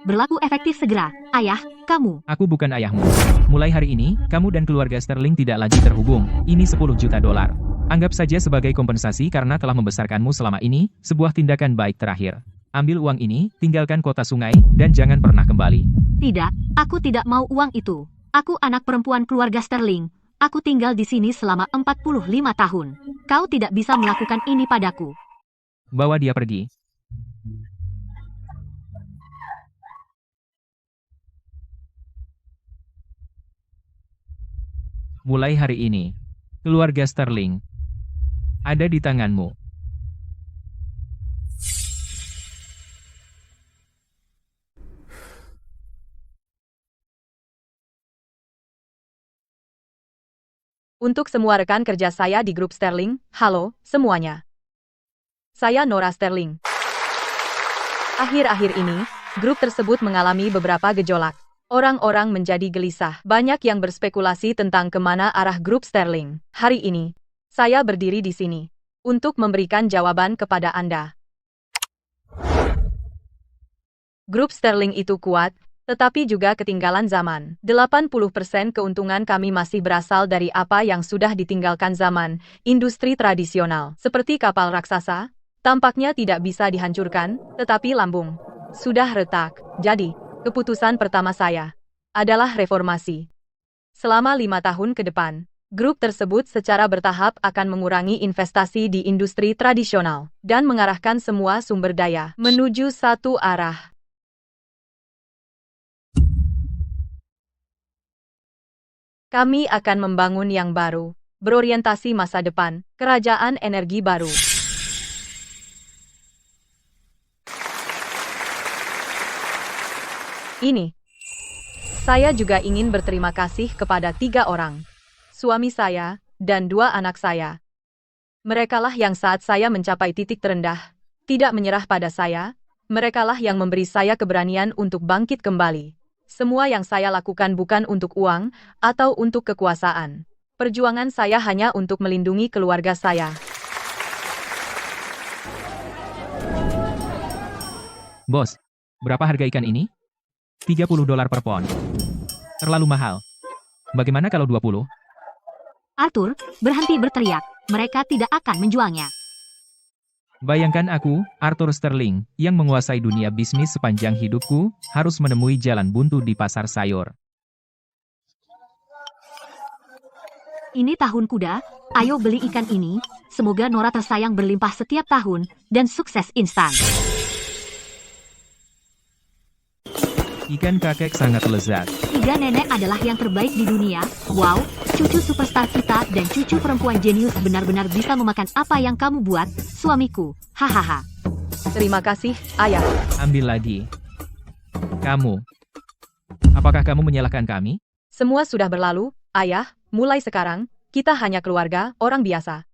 Berlaku efektif segera. Ayah, kamu. Aku bukan ayahmu. Mulai hari ini, kamu dan keluarga Sterling tidak lagi terhubung. Ini 10 juta dolar. Anggap saja sebagai kompensasi karena telah membesarkanmu selama ini, sebuah tindakan baik terakhir. Ambil uang ini, tinggalkan kota sungai, dan jangan pernah kembali. Tidak, aku tidak mau uang itu. Aku anak perempuan keluarga Sterling. Aku tinggal di sini selama 45 tahun. Kau tidak bisa melakukan ini padaku. Bawa dia pergi. Mulai hari ini, keluarga Sterling ada di tanganmu. Untuk semua rekan kerja saya di grup Sterling, halo, semuanya. Saya Nora Sterling. Akhir-akhir ini, grup tersebut mengalami beberapa gejolak. Orang-orang menjadi gelisah. Banyak yang berspekulasi tentang kemana arah grup Sterling. Hari ini, saya berdiri di sini untuk memberikan jawaban kepada Anda. Grup Sterling itu kuat, tetapi juga ketinggalan zaman. 80% keuntungan kami masih berasal dari apa yang sudah ditinggalkan zaman, industri tradisional. Seperti kapal raksasa, tampaknya tidak bisa dihancurkan, tetapi lambung sudah retak. Jadi, keputusan pertama saya adalah reformasi. Selama 5 tahun ke depan, grup tersebut secara bertahap akan mengurangi investasi di industri tradisional dan mengarahkan semua sumber daya menuju satu arah. Kami akan membangun yang baru, berorientasi masa depan, kerajaan energi baru. Ini. Saya juga ingin berterima kasih kepada 3 orang. Suami saya, dan 2 anak saya. Merekalah yang saat saya mencapai titik terendah, tidak menyerah pada saya, merekalah yang memberi saya keberanian untuk bangkit kembali. Semua yang saya lakukan bukan untuk uang, atau untuk kekuasaan. Perjuangan saya hanya untuk melindungi keluarga saya. Bos, berapa harga ikan ini? $30 per pon. Terlalu mahal. Bagaimana kalau 20? Arthur, berhenti berteriak. Mereka tidak akan menjualnya. Bayangkan aku, Arthur Sterling, yang menguasai dunia bisnis sepanjang hidupku, harus menemui jalan buntu di pasar sayur. Ini tahun kuda, ayo beli ikan ini. Semoga Nora tersayang berlimpah setiap tahun, dan sukses instan. Ikan kakek sangat lezat. 3 nenek adalah yang terbaik di dunia. Wow, cucu superstar kita dan cucu perempuan jenius benar-benar bisa memakan apa yang kamu buat, suamiku. Hahaha. Terima kasih, Ayah. Ambil lagi. Kamu. Apakah kamu menyalahkan kami? Semua sudah berlalu, Ayah. Mulai sekarang, kita hanya keluarga, orang biasa.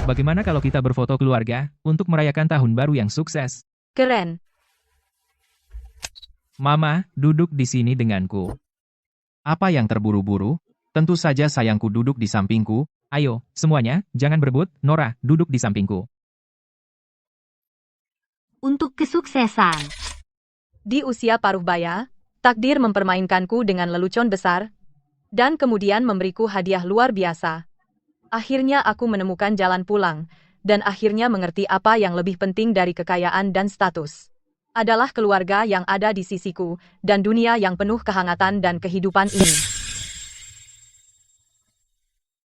Bagaimana kalau kita berfoto keluarga, untuk merayakan tahun baru yang sukses? Keren. Mama, duduk di sini denganku. Apa yang terburu-buru? Tentu saja sayangku duduk di sampingku. Ayo, semuanya, jangan berebut. Nora, duduk di sampingku. Untuk kesuksesan. Di usia paruh baya, takdir mempermainkanku dengan lelucon besar, dan kemudian memberiku hadiah luar biasa. Akhirnya aku menemukan jalan pulang, dan akhirnya mengerti apa yang lebih penting dari kekayaan dan status. Adalah keluarga yang ada di sisiku, dan dunia yang penuh kehangatan dan kehidupan ini.